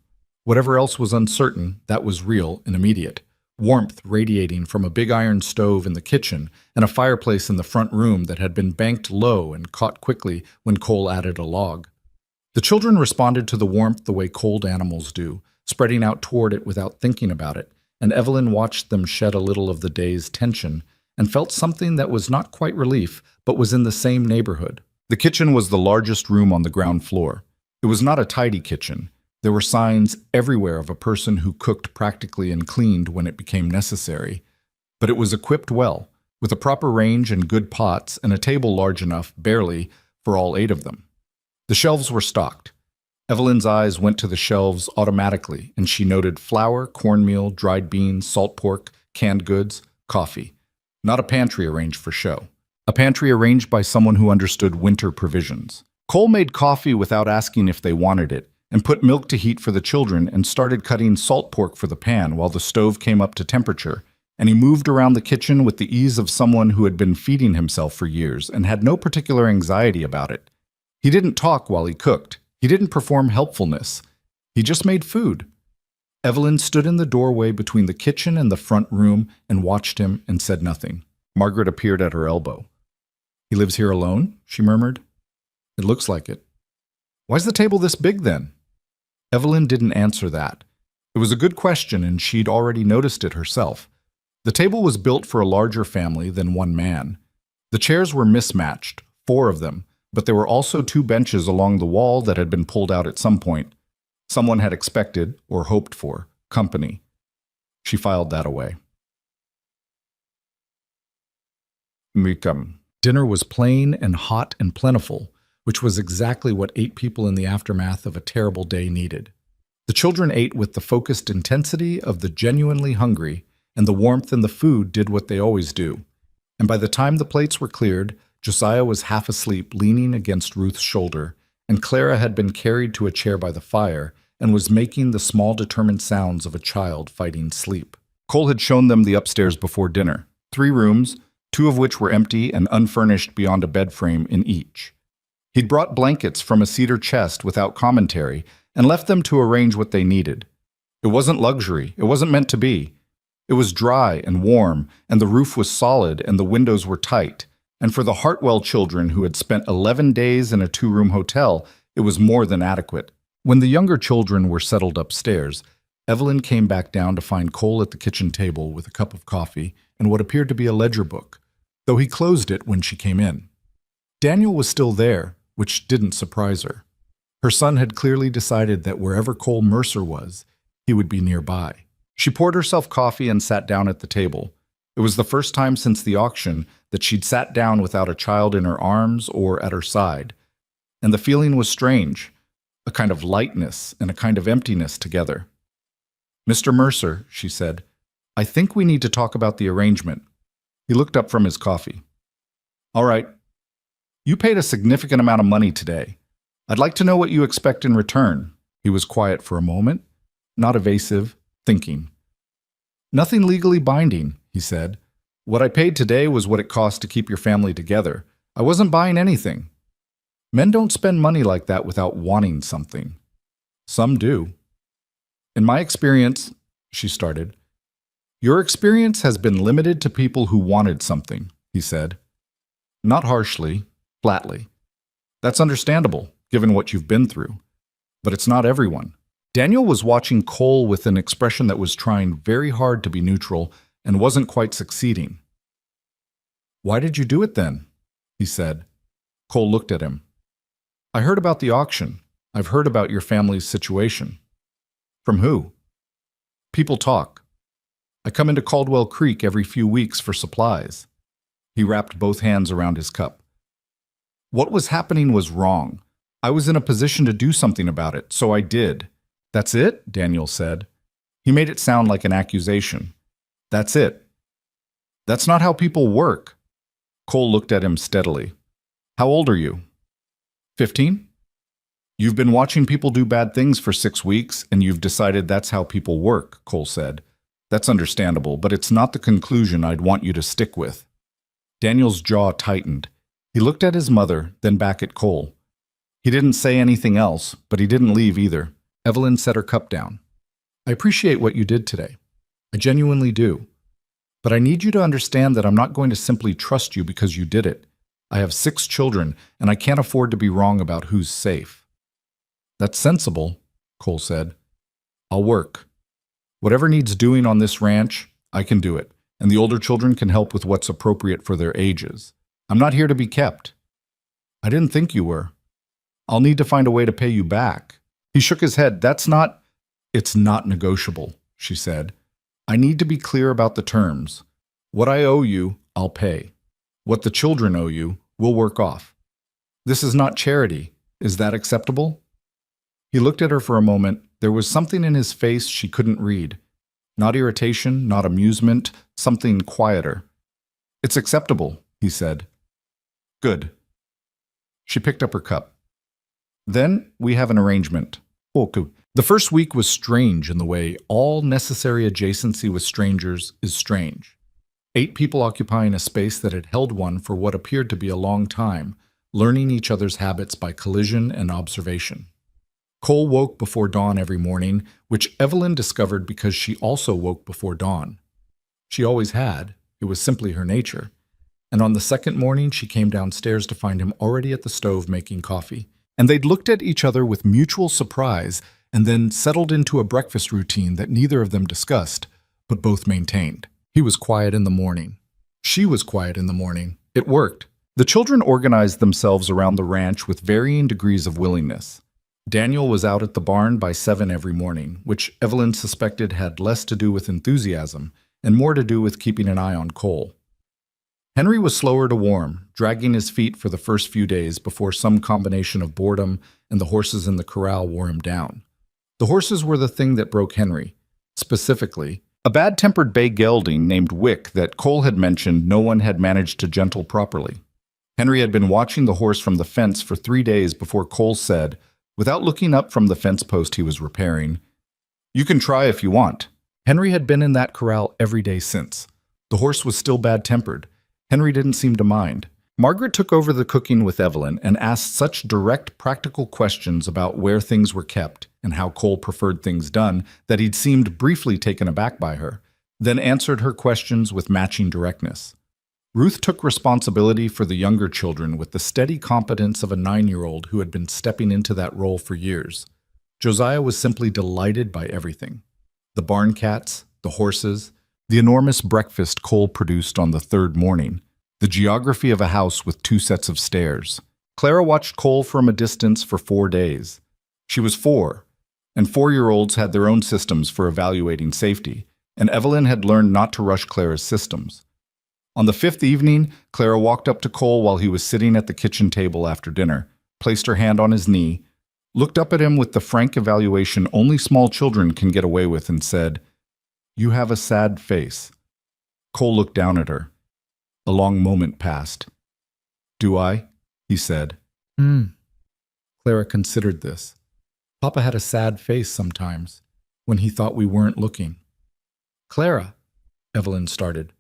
Whatever else was uncertain, that was real and immediate. Warmth radiating from a big iron stove in the kitchen and a fireplace in the front room that had been banked low and caught quickly when Cole added a log. The children responded to the warmth the way cold animals do, spreading out toward it without thinking about it, and Evelyn watched them shed a little of the day's tension and felt something that was not quite relief, but was in the same neighborhood. The kitchen was the largest room on the ground floor. It was not a tidy kitchen. There were signs everywhere of a person who cooked practically and cleaned when it became necessary. But it was equipped well, with a proper range and good pots and a table large enough, barely, for all 8 of them. The shelves were stocked. Evelyn's eyes went to the shelves automatically, and she noted flour, cornmeal, dried beans, salt pork, canned goods, coffee. Not a pantry arranged for show. A pantry arranged by someone who understood winter provisions. Cole made coffee without asking if they wanted it, and put milk to heat for the children and started cutting salt pork for the pan while the stove came up to temperature, and he moved around the kitchen with the ease of someone who had been feeding himself for years and had no particular anxiety about it. He didn't talk while he cooked. He didn't perform helpfulness. He just made food. Evelyn stood in the doorway between the kitchen and the front room and watched him and said nothing. Margaret appeared at her elbow. "He lives here alone?" she murmured. "It looks like it." "Why's the table this big then?" Evelyn didn't answer that. It was a good question, and she'd already noticed it herself. The table was built for a larger family than one man. The chairs were mismatched, 4 of them, but there were also 2 benches along the wall that had been pulled out at some point. Someone had expected, or hoped for, company. She filed that away. "Mikam," Dinner was plain and hot and plentiful, which was exactly what 8 people in the aftermath of a terrible day needed. The children ate with the focused intensity of the genuinely hungry, and the warmth in the food did what they always do. And by the time the plates were cleared, Josiah was half asleep, leaning against Ruth's shoulder, and Clara had been carried to a chair by the fire and was making the small determined sounds of a child fighting sleep. Cole had shown them the upstairs before dinner, 3 rooms, 2 of which were empty and unfurnished beyond a bed frame in each. He'd brought blankets from a cedar chest without commentary and left them to arrange what they needed. It wasn't luxury, it wasn't meant to be. It was dry and warm, and the roof was solid and the windows were tight. And for the Hartwell children who had spent 11 days in a 2-room hotel, it was more than adequate. When the younger children were settled upstairs, Evelyn came back down to find Cole at the kitchen table with a cup of coffee and what appeared to be a ledger book, though he closed it when she came in. Daniel was still there, which didn't surprise her. Her son had clearly decided that wherever Cole Mercer was, he would be nearby. She poured herself coffee and sat down at the table. It was the first time since the auction that she'd sat down without a child in her arms or at her side. And the feeling was strange, a kind of lightness and a kind of emptiness together. "Mr. Mercer," she said, "I think we need to talk about the arrangement." He looked up from his coffee. "All right. You paid a significant amount of money today. I'd like to know what you expect in return." He was quiet for a moment, not evasive, thinking. "Nothing legally binding," he said. "What I paid today was what it cost to keep your family together. I wasn't buying anything. Men don't spend money like that without wanting something. Some do." "In my experience," she started. "Your experience has been limited to people who wanted something," he said. Not harshly, flatly. "That's understandable, given what you've been through. But it's not everyone." Daniel was watching Cole with an expression that was trying very hard to be neutral and wasn't quite succeeding. "Why did you do it then?" he said. Cole looked at him. "I heard about the auction. I've heard about your family's situation." "From who?" "People talk. I come into Caldwell Creek every few weeks for supplies." He wrapped both hands around his cup. "What was happening was wrong. I was in a position to do something about it, so I did." "That's it?" Daniel said. He made it sound like an accusation. "That's it." "That's not how people work." Cole looked at him steadily. "How old are you?" 15? "You've been watching people do bad things for 6 weeks, and you've decided that's how people work," Cole said. "That's understandable, but it's not the conclusion I'd want you to stick with." Daniel's jaw tightened. He looked at his mother, then back at Cole. He didn't say anything else, but he didn't leave either. Evelyn set her cup down. "I appreciate what you did today. I genuinely do. But I need you to understand that I'm not going to simply trust you because you did it. I have 6 children, and I can't afford to be wrong about who's safe." "That's sensible," Cole said. "I'll work. Whatever needs doing on this ranch, I can do it, and the older children can help with what's appropriate for their ages. I'm not here to be kept." "I didn't think you were." "I'll need to find a way to pay you back." He shook his head. "It's not negotiable," she said. "I need to be clear about the terms. What I owe you, I'll pay. What the children owe you, we'll work off. This is not charity. Is that acceptable?" He looked at her for a moment. There was something in his face she couldn't read. Not irritation, not amusement, something quieter. "It's acceptable," he said. "Good." She picked up her cup. "Then we have an arrangement." Okay. The first week was strange in the way all necessary adjacency with strangers is strange. 8 people occupying a space that had held one for what appeared to be a long time, learning each other's habits by collision and observation. Cole woke before dawn every morning, which Evelyn discovered because she also woke before dawn. She always had. It was simply her nature. And on the second morning, she came downstairs to find him already at the stove making coffee. And they'd looked at each other with mutual surprise and then settled into a breakfast routine that neither of them discussed, but both maintained. He was quiet in the morning. She was quiet in the morning. It worked. The children organized themselves around the ranch with varying degrees of willingness. Daniel was out at the barn by 7 every morning, which Evelyn suspected had less to do with enthusiasm and more to do with keeping an eye on Cole. Henry was slower to warm, dragging his feet for the first few days before some combination of boredom and the horses in the corral wore him down. The horses were the thing that broke Henry. Specifically, a bad-tempered bay gelding named Wick that Cole had mentioned no one had managed to gentle properly. Henry had been watching the horse from the fence for 3 days before Cole said, without looking up from the fence post he was repairing, "You can try if you want." Henry had been in that corral every day since. The horse was still bad-tempered. Henry didn't seem to mind. Margaret took over the cooking with Evelyn and asked such direct, practical questions about where things were kept and how Cole preferred things done that he'd seemed briefly taken aback by her, then answered her questions with matching directness. Ruth took responsibility for the younger children with the steady competence of a 9-year-old who had been stepping into that role for years. Josiah was simply delighted by everything. The barn cats, the horses, the enormous breakfast Cole produced on the 3rd morning, the geography of a house with 2 sets of stairs. Clara watched Cole from a distance for 4 days. She was 4, and 4-year-olds had their own systems for evaluating safety, and Evelyn had learned not to rush Clara's systems. On the 5th evening, Clara walked up to Cole while he was sitting at the kitchen table after dinner, placed her hand on his knee, looked up at him with the frank evaluation only small children can get away with, and said, "You have a sad face." Cole looked down at her. A long moment passed. "Do I?" he said. Clara considered this. Papa had a sad face sometimes, when he thought we weren't looking. "Clara," Evelyn started.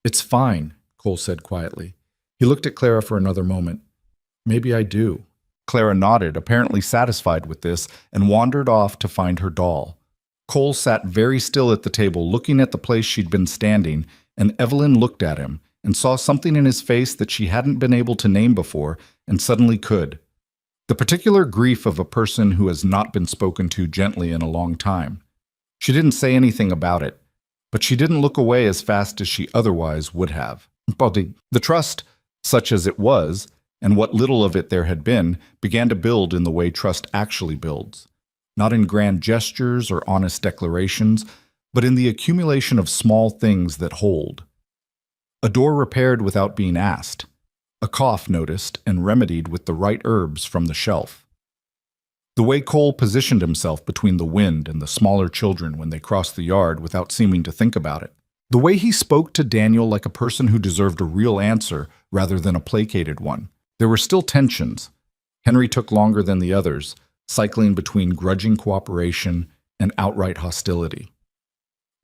"It's fine," Cole said quietly. He looked at Clara for another moment. "Maybe I do." Clara nodded, apparently satisfied with this, and wandered off to find her doll. Cole sat very still at the table, looking at the place she'd been standing, and Evelyn looked at him and saw something in his face that she hadn't been able to name before and suddenly could. The particular grief of a person who has not been spoken to gently in a long time. She didn't say anything about it, but she didn't look away as fast as she otherwise would have. The trust, such as it was, and what little of it there had been, began to build in the way trust actually builds. Not in grand gestures or honest declarations, but in the accumulation of small things that hold. A door repaired without being asked. A cough noticed and remedied with the right herbs from the shelf. The way Cole positioned himself between the wind and the smaller children when they crossed the yard without seeming to think about it. The way he spoke to Daniel like a person who deserved a real answer rather than a placated one. There were still tensions. Henry took longer than the others, cycling between grudging cooperation and outright hostility.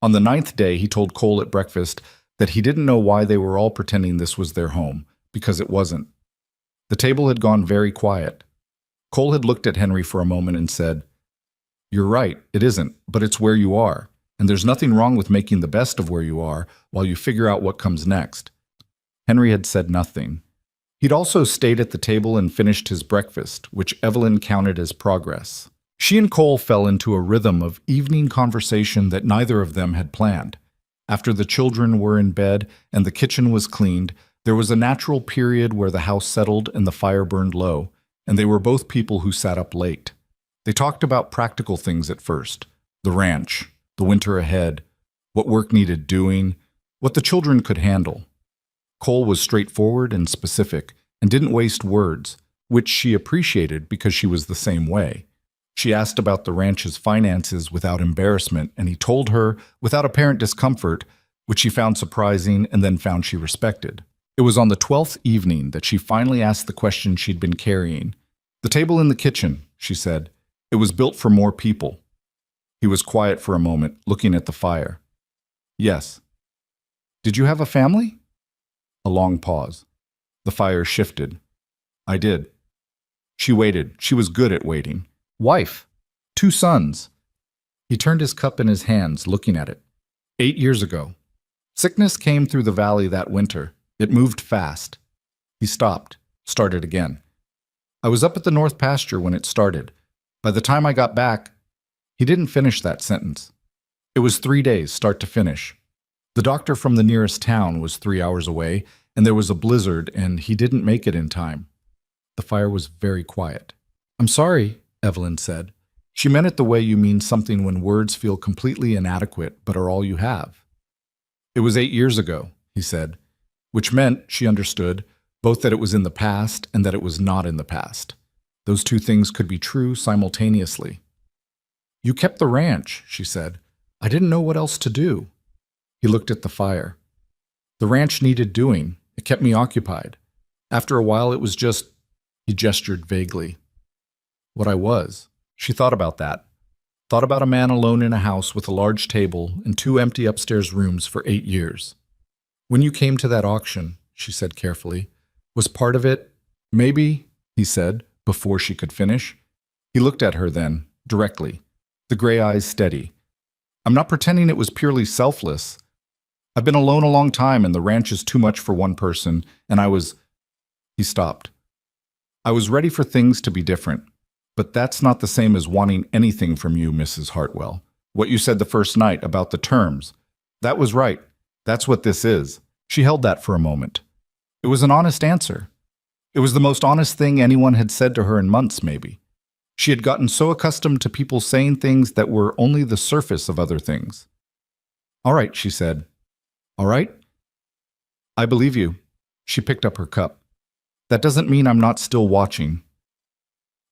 On the 9th day, he told Cole at breakfast that he didn't know why they were all pretending this was their home, because it wasn't. The table had gone very quiet. Cole had looked at Henry for a moment and said, "You're right, it isn't, but it's where you are, and there's nothing wrong with making the best of where you are while you figure out what comes next." Henry had said nothing. He'd also stayed at the table and finished his breakfast, which Evelyn counted as progress. She and Cole fell into a rhythm of evening conversation that neither of them had planned. After the children were in bed and the kitchen was cleaned, there was a natural period where the house settled and the fire burned low, and they were both people who sat up late. They talked about practical things at first: the ranch, the winter ahead, what work needed doing, what the children could handle. Cole was straightforward and specific and didn't waste words, which she appreciated because she was the same way. She asked about the ranch's finances without embarrassment, and he told her without apparent discomfort, which she found surprising and then found she respected. It was on the 12th evening that she finally asked the question she'd been carrying. "The table in the kitchen," she said. "It was built for more people." He was quiet for a moment, looking at the fire. "Yes." "Did you have a family?" A long pause. The fire shifted. "I did." She waited. She was good at waiting. "Wife. 2 sons." He turned his cup in his hands, looking at it. 8 years ago. Sickness came through the valley that winter. It moved fast. He stopped, started again. "I was up at the north pasture when it started. By the time I got back," he didn't finish that sentence. "It was 3 days, start to finish. The doctor from the nearest town was 3 hours away, and there was a blizzard, and he didn't make it in time." The fire was very quiet. "I'm sorry," Evelyn said. She meant it the way you mean something when words feel completely inadequate but are all you have. "It was 8 years ago," he said. which meant, she understood, both that it was in the past and that it was not in the past. Those two things could be true simultaneously. "You kept the ranch," she said. "I didn't know what else to do." He looked at the fire. "The ranch needed doing. It kept me occupied. After a while, it was just," he gestured vaguely, "what I was." She thought about that. Thought about a man alone in a house with a large table and 2 empty upstairs rooms for 8 years. "When you came to that auction," she said carefully, "was part of it, maybe," he said, before she could finish. He looked at her then, directly, the gray eyes steady. "I'm not pretending it was purely selfless. I've been alone a long time and the ranch is too much for one person, and I was—" He stopped. "I was ready for things to be different. But that's not the same as wanting anything from you, Mrs. Hartwell. What you said the first night about the terms. That was right. That's what this is." She held that for a moment. It was an honest answer. It was the most honest thing anyone had said to her in months, maybe. She had gotten so accustomed to people saying things that were only the surface of other things. "All right," she said. "All right? I believe you." She picked up her cup. "That doesn't mean I'm not still watching."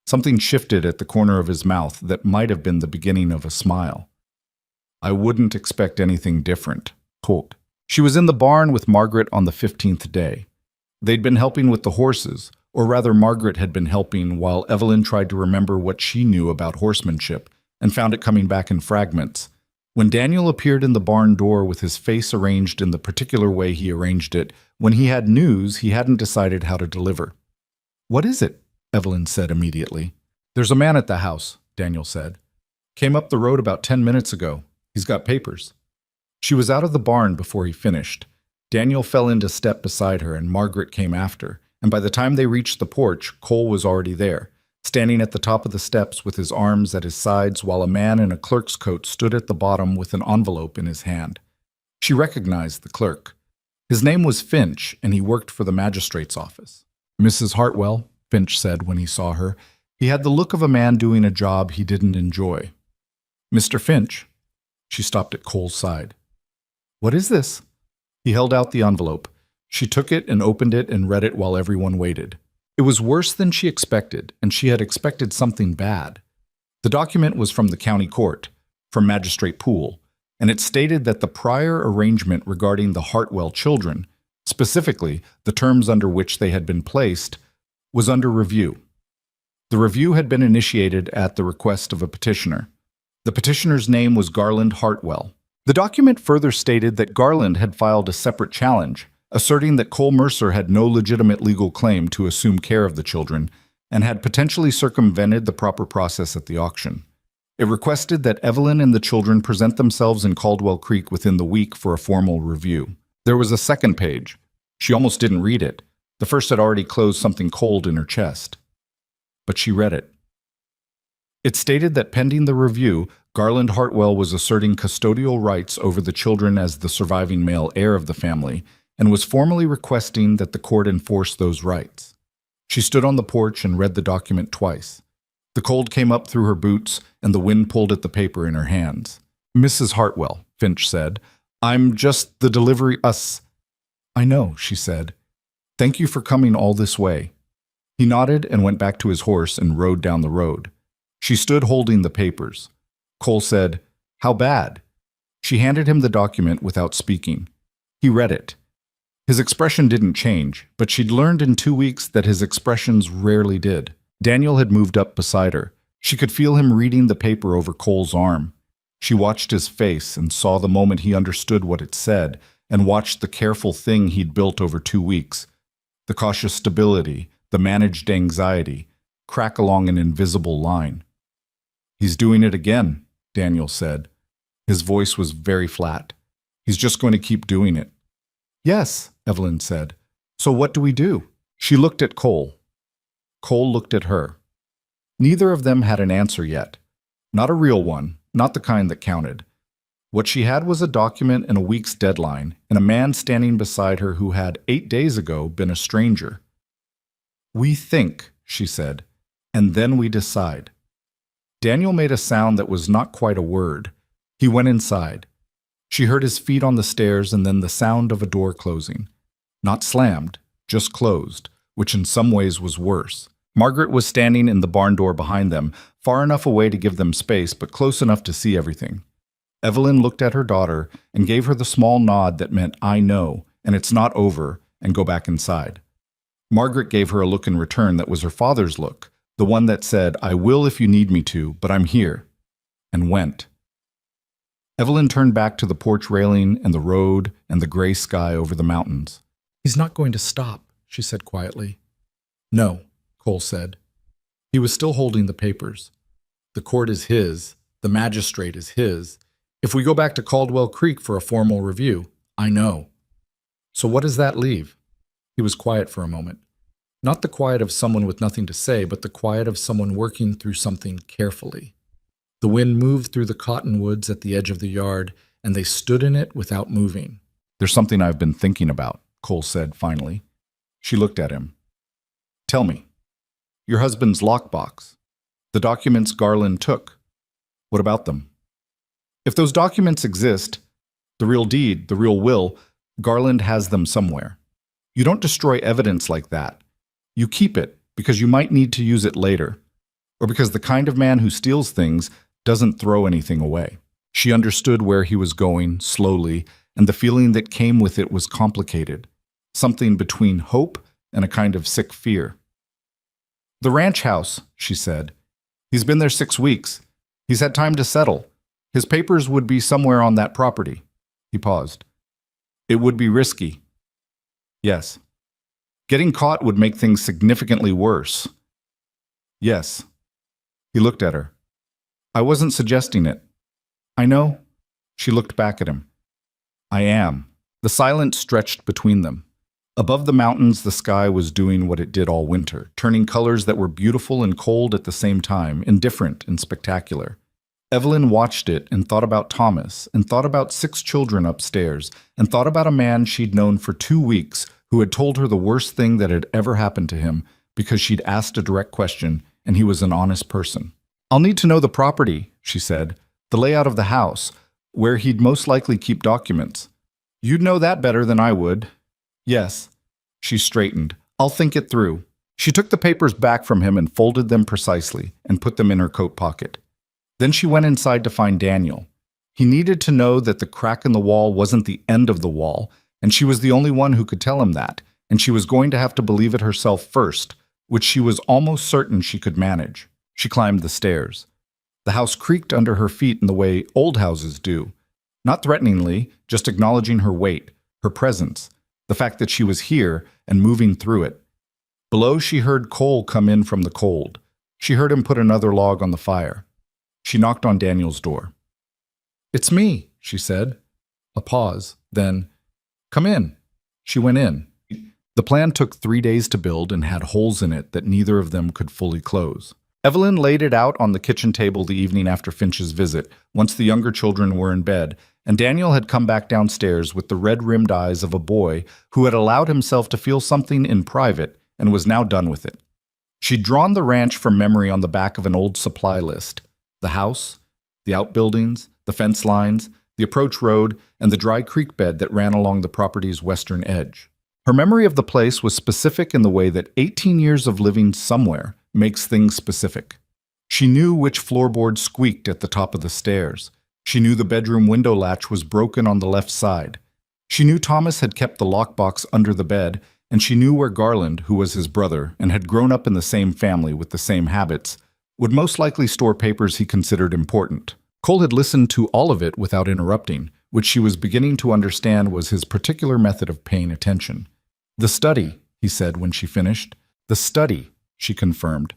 Something shifted at the corner of his mouth that might have been the beginning of a smile. "I wouldn't expect anything different." Quote. She was in the barn with Margaret on the 15th day. They'd been helping with the horses, or rather Margaret had been helping while Evelyn tried to remember what she knew about horsemanship and found it coming back in fragments. When Daniel appeared in the barn door with his face arranged in the particular way he arranged it, when he had news he hadn't decided how to deliver. "What is it?" Evelyn said immediately. "There's a man at the house," Daniel said. "Came up the road about 10 minutes ago. He's got papers." She was out of the barn before he finished. Daniel fell into step beside her and Margaret came after, and by the time they reached the porch, Cole was already there, standing at the top of the steps with his arms at his sides while a man in a clerk's coat stood at the bottom with an envelope in his hand. She recognized the clerk. His name was Finch, and he worked for the magistrate's office. "Mrs. Hartwell," Finch said when he saw her. He had the look of a man doing a job he didn't enjoy. "Mr. Finch." She stopped at Cole's side. "What is this?" He held out the envelope. She took it and opened it and read it while everyone waited. It was worse than she expected, and she had expected something bad. The document was from the county court, from Magistrate Poole, and it stated that the prior arrangement regarding the Hartwell children, specifically the terms under which they had been placed, was under review. The review had been initiated at the request of a petitioner. The petitioner's name was Garland Hartwell. The document further stated that Garland had filed a separate challenge, asserting that Cole Mercer had no legitimate legal claim to assume care of the children and had potentially circumvented the proper process at the auction. It requested that Evelyn and the children present themselves in Caldwell Creek within the week for a formal review. There was a second page. She almost didn't read it. The first had already closed something cold in her chest. But she read it. It stated that pending the review, Garland Hartwell was asserting custodial rights over the children as the surviving male heir of the family and was formally requesting that the court enforce those rights. She stood on the porch and read the document twice. The cold came up through her boots and the wind pulled at the paper in her hands. "Mrs. Hartwell," Finch said, "I'm just the delivery us." "I know," she said. "Thank you for coming all this way." He nodded and went back to his horse and rode down the road. She stood holding the papers. Cole said, "How bad?" She handed him the document without speaking. He read it. His expression didn't change, but she'd learned in 2 weeks that his expressions rarely did. Daniel had moved up beside her. She could feel him reading the paper over Cole's arm. She watched his face and saw the moment he understood what it said, and watched the careful thing he'd built over 2 weeks. The cautious stability, the managed anxiety, crack along an invisible line. "He's doing it again," Daniel said. His voice was very flat. "He's just going to keep doing it." "Yes," Evelyn said. "So what do we do?" She looked at Cole. Cole looked at her. Neither of them had an answer yet. Not a real one, not the kind that counted. What she had was a document and a week's deadline, and a man standing beside her who had 8 days ago been a stranger. "We think," she said, "and then we decide." Daniel made a sound that was not quite a word. He went inside. She heard his feet on the stairs and then the sound of a door closing. Not slammed, just closed, which in some ways was worse. Margaret was standing in the barn door behind them, far enough away to give them space, but close enough to see everything. Evelyn looked at her daughter and gave her the small nod that meant, "I know, and it's not over," and go back inside. Margaret gave her a look in return that was her father's look, the one that said, "I will if you need me to, but I'm here," and went. Evelyn turned back to the porch railing and the road and the gray sky over the mountains. "He's not going to stop," she said quietly. "No," Cole said. He was still holding the papers. "The court is his. The magistrate is his. If we go back to Caldwell Creek for a formal review, I know." "So what does that leave?" He was quiet for a moment. Not the quiet of someone with nothing to say, but the quiet of someone working through something carefully. The wind moved through the cottonwoods at the edge of the yard, and they stood in it without moving. "There's something I've been thinking about," Cole said finally. She looked at him. "Tell me. Your husband's lockbox. The documents Garland took. What about them? If those documents exist, the real deed, the real will, Garland has them somewhere. You don't destroy evidence like that. You keep it because you might need to use it later, or because the kind of man who steals things doesn't throw anything away." She understood where he was going, slowly, and the feeling that came with it was complicated, something between hope and a kind of sick fear. "The ranch house," she said. "He's been there 6 weeks. He's had time to settle. His papers would be somewhere on that property." He paused. "It would be risky." "Yes." "Getting caught would make things significantly worse." "Yes." He looked at her. "I wasn't suggesting it." "I know." She looked back at him. "I am." The silence stretched between them. Above the mountains, the sky was doing what it did all winter, turning colors that were beautiful and cold at the same time, indifferent and spectacular. Evelyn watched it and thought about Thomas, and thought about 6 children upstairs, and thought about a man she'd known for 2 weeks who had told her the worst thing that had ever happened to him because she'd asked a direct question and he was an honest person. "I'll need to know the property," she said, "the layout of the house, where he'd most likely keep documents. You'd know that better than I would." "Yes." She straightened. "I'll think it through." She took the papers back from him and folded them precisely and put them in her coat pocket. Then she went inside to find Daniel. He needed to know that the crack in the wall wasn't the end of the wall, and she was the only one who could tell him that, and she was going to have to believe it herself first, which she was almost certain she could manage. She climbed the stairs. The house creaked under her feet in the way old houses do, not threateningly, just acknowledging her weight, her presence, the fact that she was here and moving through it. Below, she heard Cole come in from the cold. She heard him put another log on the fire. She knocked on Daniel's door. "It's me," she said. A pause, then, "Come in." She went in. The plan took 3 days to build and had holes in it that neither of them could fully close. Evelyn laid it out on the kitchen table the evening after Finch's visit, once the younger children were in bed, and Daniel had come back downstairs with the red-rimmed eyes of a boy who had allowed himself to feel something in private and was now done with it. She'd drawn the ranch from memory on the back of an old supply list. The house, the outbuildings, the fence lines, the approach road, and the dry creek bed that ran along the property's western edge. Her memory of the place was specific in the way that 18 years of living somewhere makes things specific. She knew which floorboard squeaked at the top of the stairs. She knew the bedroom window latch was broken on the left side. She knew Thomas had kept the lockbox under the bed, and she knew where Garland, who was his brother and had grown up in the same family with the same habits, would most likely store papers he considered important. Cole had listened to all of it without interrupting, which she was beginning to understand was his particular method of paying attention. "The study," he said when she finished. "The study," she confirmed.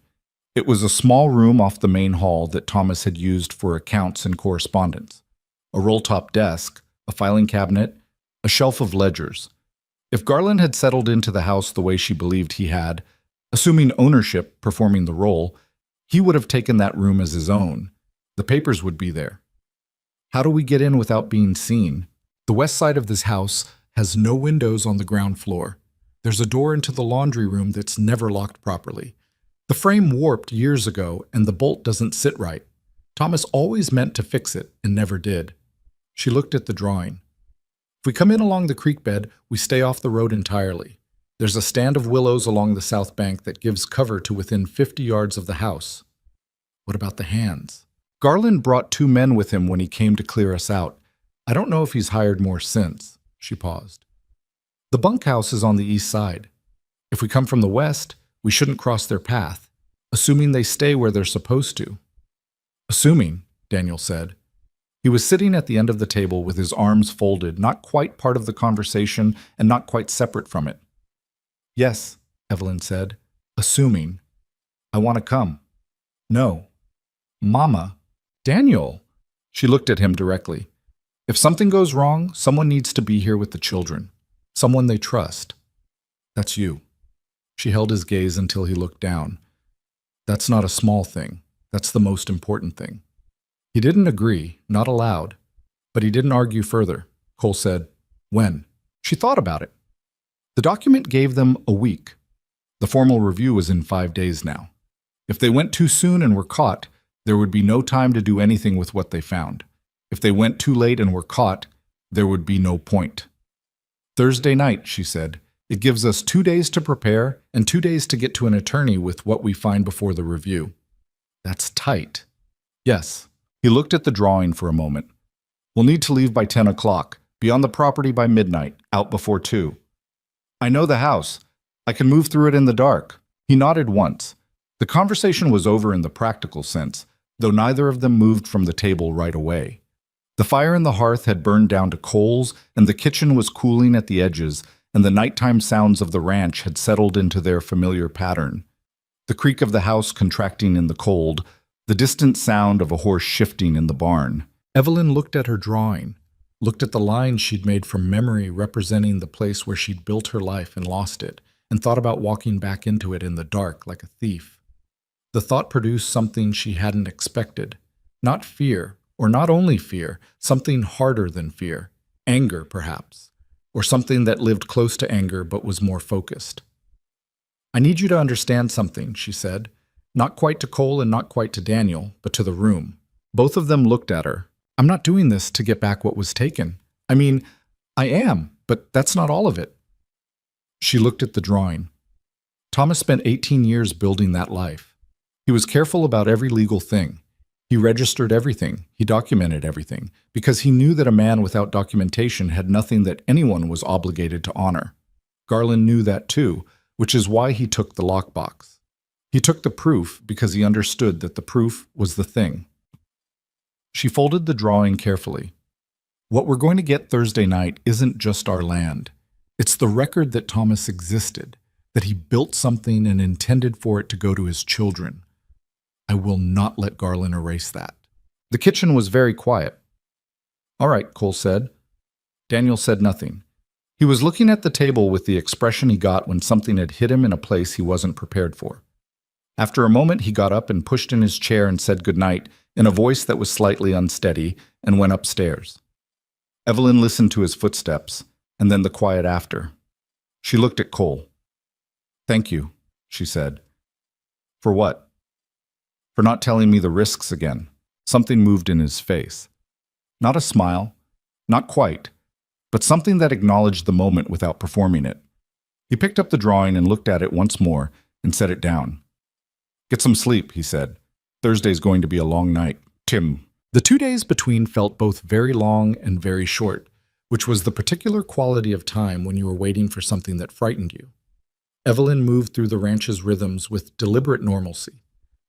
It was a small room off the main hall that Thomas had used for accounts and correspondence. A roll-top desk, a filing cabinet, a shelf of ledgers. If Garland had settled into the house the way she believed he had, assuming ownership performing the role, he would have taken that room as his own. The papers would be there. "How do we get in without being seen?" "The west side of this house has no windows on the ground floor. There's a door into the laundry room that's never locked properly. The frame warped years ago, and the bolt doesn't sit right. Thomas always meant to fix it and never did." She looked at the drawing. If we come in along the creek bed, we stay off the road entirely. There's a stand of willows along the south bank that gives cover to within 50 yards of the house. What about the hands? Garland brought 2 men with him when he came to clear us out. I don't know if he's hired more since. She paused. The bunkhouse is on the east side. If we come from the west, we shouldn't cross their path, assuming they stay where they're supposed to. Assuming, Daniel said. He was sitting at the end of the table with his arms folded, not quite part of the conversation and not quite separate from it. Yes, Evelyn said, assuming. I want to come. No. Mama. Daniel. She looked at him directly. If something goes wrong, someone needs to be here with the children. Someone they trust. That's you. She held his gaze until he looked down. That's not a small thing. That's the most important thing. He didn't agree, not aloud, but he didn't argue further. Cole said, when? She thought about it. The document gave them a week. The formal review was in 5 days now. If they went too soon and were caught, there would be no time to do anything with what they found. If they went too late and were caught, there would be no point. Thursday night, she said. It gives us 2 days to prepare and 2 days to get to an attorney with what we find before the review. That's tight. Yes. He looked at the drawing for a moment. We'll need to leave by 10 o'clock, be on the property by midnight, out before 2. I know the house. I can move through it in the dark. He nodded once. The conversation was over in the practical sense, though neither of them moved from the table right away. The fire in the hearth had burned down to coals, and the kitchen was cooling at the edges, and the nighttime sounds of the ranch had settled into their familiar pattern. The creak of the house contracting in the cold, the distant sound of a horse shifting in the barn. Evelyn looked at her drawing, looked at the lines she'd made from memory representing the place where she'd built her life and lost it, and thought about walking back into it in the dark like a thief. The thought produced something she hadn't expected. Not fear, or not only fear, something harder than fear. Anger, perhaps. Or something that lived close to anger but was more focused. I need you to understand something, she said. Not quite to Cole and not quite to Daniel, but to the room. Both of them looked at her. I'm not doing this to get back what was taken. I mean, I am, but that's not all of it. She looked at the drawing. Thomas spent 18 years building that life. He was careful about every legal thing. He registered everything. He documented everything, because he knew that a man without documentation had nothing that anyone was obligated to honor. Garland knew that too, which is why he took the lockbox. He took the proof because he understood that the proof was the thing. She folded the drawing carefully. What we're going to get Thursday night isn't just our land. It's the record that Thomas existed, that he built something and intended for it to go to his children. I will not let Garland erase that. The kitchen was very quiet. All right, Cole said. Daniel said nothing. He was looking at the table with the expression he got when something had hit him in a place he wasn't prepared for. After a moment, he got up and pushed in his chair and said goodnight in a voice that was slightly unsteady and went upstairs. Evelyn listened to his footsteps and then the quiet after. She looked at Cole. Thank you, she said. For what? For not telling me the risks again. Something moved in his face. Not a smile, not quite, but something that acknowledged the moment without performing it. He picked up the drawing and looked at it once more and set it down. Get some sleep, he said. Thursday's going to be a long night. Tim. The 2 days between felt both very long and very short, which was the particular quality of time when you were waiting for something that frightened you. Evelyn moved through the ranch's rhythms with deliberate normalcy.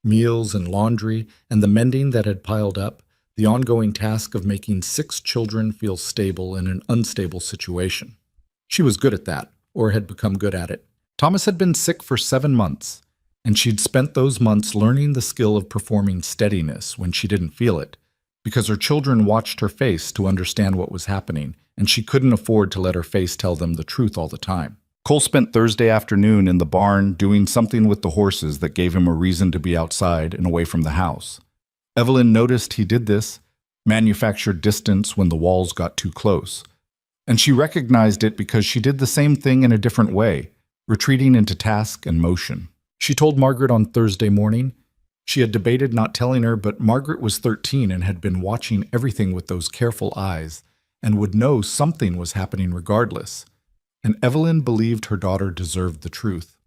Meals and laundry and the mending that had piled up, the ongoing task of making 6 children feel stable in an unstable situation. She was good at that, or had become good at it. Thomas had been sick for 7 months, and she'd spent those months learning the skill of performing steadiness when she didn't feel it, because her children watched her face to understand what was happening, and she couldn't afford to let her face tell them the truth all the time. Cole spent Thursday afternoon in the barn doing something with the horses that gave him a reason to be outside and away from the house. Evelyn noticed he did this, manufactured distance when the walls got too close. And she recognized it because she did the same thing in a different way, retreating into task and motion. She told Margaret on Thursday morning. She had debated not telling her, but Margaret was 13 and had been watching everything with those careful eyes, and would know something was happening regardless. And Evelyn believed her daughter deserved the truth.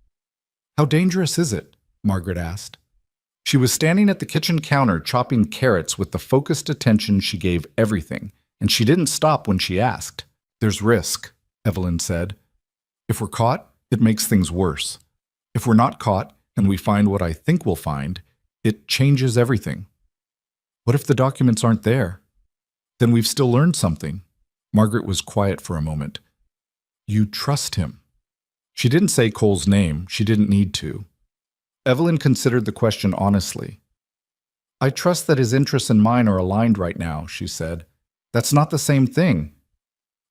"How dangerous is it?" Margaret asked. She was standing at the kitchen counter chopping carrots with the focused attention she gave everything, and she didn't stop when she asked. "There's risk," Evelyn said. "If we're caught, it makes things worse. If we're not caught, and we find what I think we'll find, it changes everything." "What if the documents aren't there?" "Then we've still learned something." Margaret was quiet for a moment. "You trust him." She didn't say Cole's name. She didn't need to. Evelyn considered the question honestly. "I trust that his interests and mine are aligned right now," she said. "That's not the same thing."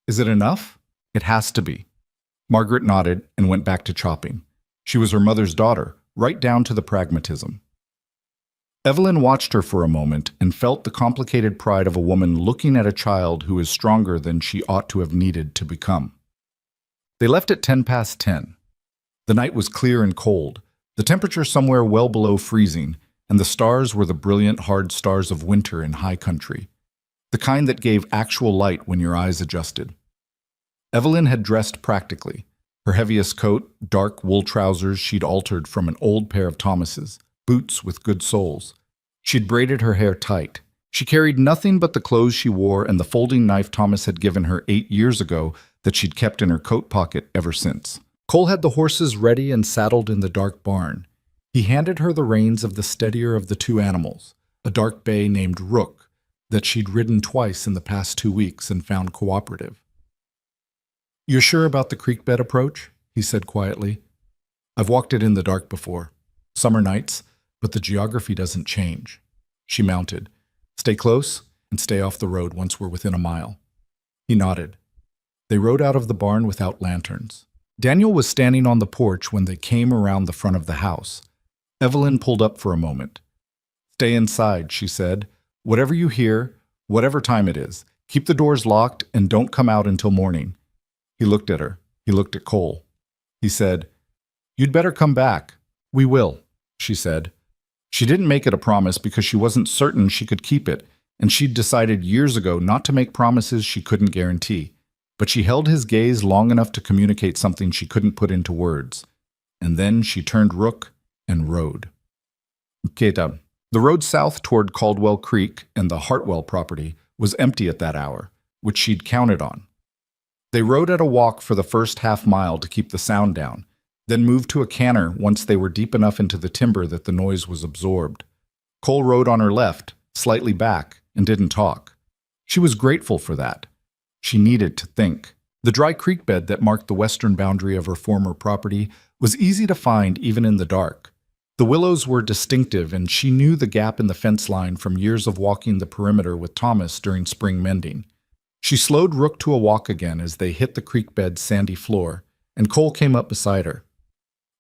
"Is it enough?" "It has to be." Margaret nodded and went back to chopping. She was her mother's daughter, right down to the pragmatism. Evelyn watched her for a moment and felt the complicated pride of a woman looking at a child who is stronger than she ought to have needed to become. They left at 10 past 10. The night was clear and cold, the temperature somewhere well below freezing, and the stars were the brilliant, hard stars of winter in high country, the kind that gave actual light when your eyes adjusted. Evelyn had dressed practically. Her heaviest coat, dark wool trousers she'd altered from an old pair of Thomas's, boots with good soles. She'd braided her hair tight. She carried nothing but the clothes she wore and the folding knife Thomas had given her 8 years ago that she'd kept in her coat pocket ever since. Cole had the horses ready and saddled in the dark barn. He handed her the reins of the steadier of the two animals, a dark bay named Rook, that she'd ridden twice in the past 2 weeks and found cooperative. "You're sure about the creek bed approach?" he said quietly. "I've walked it in the dark before. Summer nights, but the geography doesn't change." She mounted. "Stay close and stay off the road once we're within a mile." He nodded. They rode out of the barn without lanterns. Daniel was standing on the porch when they came around the front of the house. Evelyn pulled up for a moment. "Stay inside," she said. "Whatever you hear, whatever time it is, keep the doors locked and don't come out until morning." He looked at her. He looked at Cole. He said, "You'd better come back." "We will," she said. She didn't make it a promise because she wasn't certain she could keep it, and she'd decided years ago not to make promises she couldn't guarantee. But she held his gaze long enough to communicate something she couldn't put into words. And then she turned Rook and rode. Keta. The road south toward Caldwell Creek and the Hartwell property was empty at that hour, which she'd counted on. They rode at a walk for the first half-mile to keep the sound down, then moved to a canter once they were deep enough into the timber that the noise was absorbed. Cole rode on her left, slightly back, and didn't talk. She was grateful for that. She needed to think. The dry creek bed that marked the western boundary of her former property was easy to find even in the dark. The willows were distinctive, and she knew the gap in the fence line from years of walking the perimeter with Thomas during spring mending. She slowed Rook to a walk again as they hit the creek bed's sandy floor, and Cole came up beside her.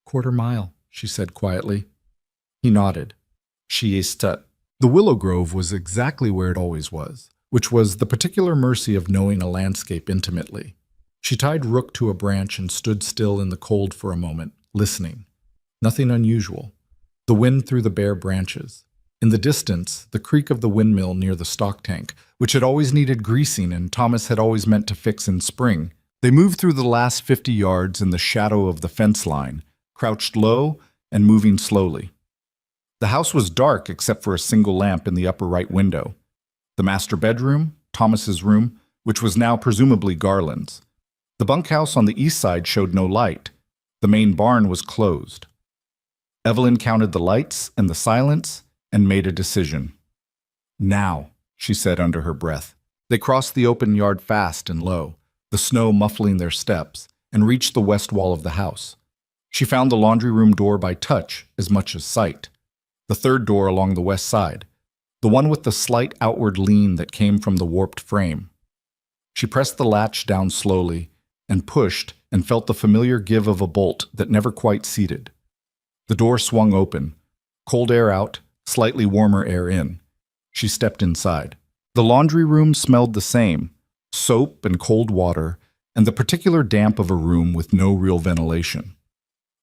"Quarter mile," she said quietly. He nodded. She istut. The willow grove was exactly where it always was, which was the particular mercy of knowing a landscape intimately. She tied Rook to a branch and stood still in the cold for a moment, listening. Nothing unusual. The wind through the bare branches. In the distance, the creak of the windmill near the stock tank, which had always needed greasing and Thomas had always meant to fix in spring. They moved through the last 50 yards in the shadow of the fence line, crouched low and moving slowly. The house was dark except for a single lamp in the upper right window. The master bedroom, Thomas's room, which was now presumably Garland's. The bunkhouse on the east side showed no light. The main barn was closed. Evelyn counted the lights and the silence and made a decision. "Now," she said under her breath. They crossed the open yard fast and low, the snow muffling their steps, and reached the west wall of the house. She found the laundry room door by touch as much as sight. The third door along the west side, the one with the slight outward lean that came from the warped frame. She pressed the latch down slowly and pushed and felt the familiar give of a bolt that never quite seated. The door swung open, cold air out, slightly warmer air in. She stepped inside. The laundry room smelled the same, soap and cold water, and the particular damp of a room with no real ventilation.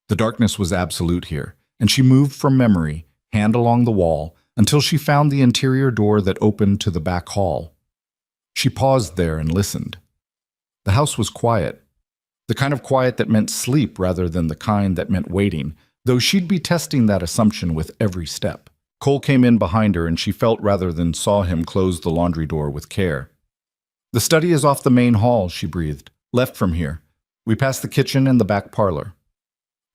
The darkness was absolute here, and she moved from memory, hand along the wall, until she found the interior door that opened to the back hall. She paused there and listened. The house was quiet, the kind of quiet that meant sleep rather than the kind that meant waiting, though she'd be testing that assumption with every step. Cole came in behind her and she felt rather than saw him close the laundry door with care. "The study is off the main hall," she breathed. "Left from here. We passed the kitchen and the back parlor."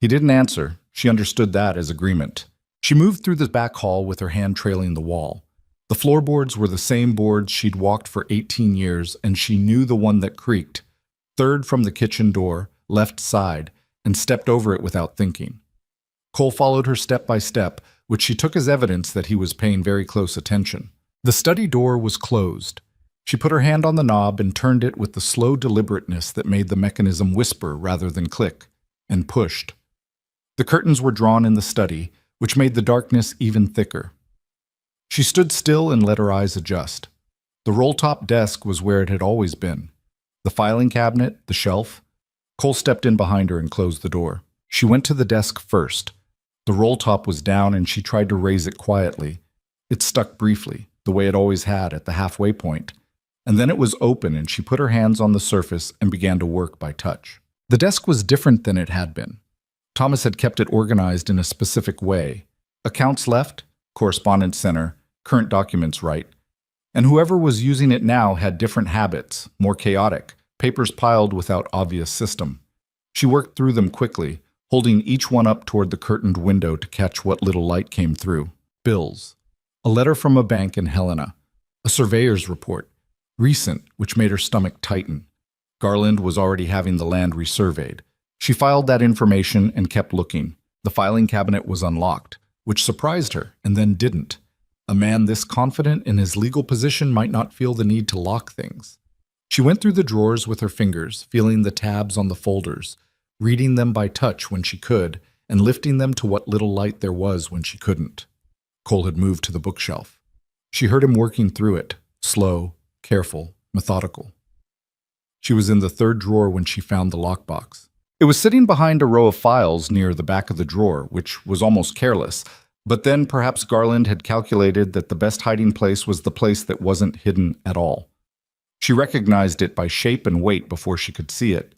He didn't answer. She understood that as agreement. She moved through the back hall with her hand trailing the wall. The floorboards were the same boards she'd walked for 18 years, and she knew the one that creaked. Third from the kitchen door, left side, and stepped over it without thinking. Cole followed her step by step, which she took as evidence that he was paying very close attention. The study door was closed. She put her hand on the knob and turned it with the slow deliberateness that made the mechanism whisper rather than click, and pushed. The curtains were drawn in the study, which made the darkness even thicker. She stood still and let her eyes adjust. The roll-top desk was where it had always been. The filing cabinet, the shelf. Cole stepped in behind her and closed the door. She went to the desk first. The roll-top was down and she tried to raise it quietly. It stuck briefly, the way it always had at the halfway point. And then it was open and she put her hands on the surface and began to work by touch. The desk was different than it had been. Thomas had kept it organized in a specific way. Accounts left, correspondence center, current documents right. And whoever was using it now had different habits, more chaotic, papers piled without obvious system. She worked through them quickly, holding each one up toward the curtained window to catch what little light came through. Bills. A letter from a bank in Helena. A surveyor's report. Recent, which made her stomach tighten. Garland was already having the land resurveyed. She filed that information and kept looking. The filing cabinet was unlocked, which surprised her, and then didn't. A man this confident in his legal position might not feel the need to lock things. She went through the drawers with her fingers, feeling the tabs on the folders, reading them by touch when she could, and lifting them to what little light there was when she couldn't. Cole had moved to the bookshelf. She heard him working through it, slow, careful, methodical. She was in the third drawer when she found the lockbox. It was sitting behind a row of files near the back of the drawer, which was almost careless, but then perhaps Garland had calculated that the best hiding place was the place that wasn't hidden at all. She recognized it by shape and weight before she could see it.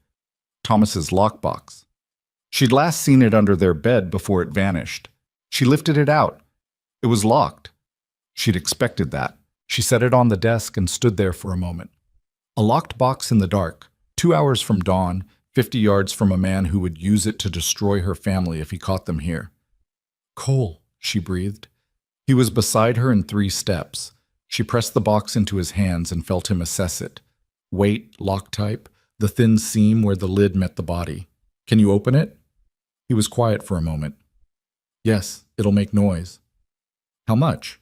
Thomas's lockbox. She'd last seen it under their bed before it vanished. She lifted it out. It was locked. She'd expected that. She set it on the desk and stood there for a moment. A locked box in the dark, 2 hours from dawn, 50 yards from a man who would use it to destroy her family if he caught them here. "Cole," she breathed. He was beside her in 3 steps. She pressed the box into his hands and felt him assess it. Weight, lock type, the thin seam where the lid met the body. "Can you open it?" He was quiet for a moment. "Yes, it'll make noise." "How much?"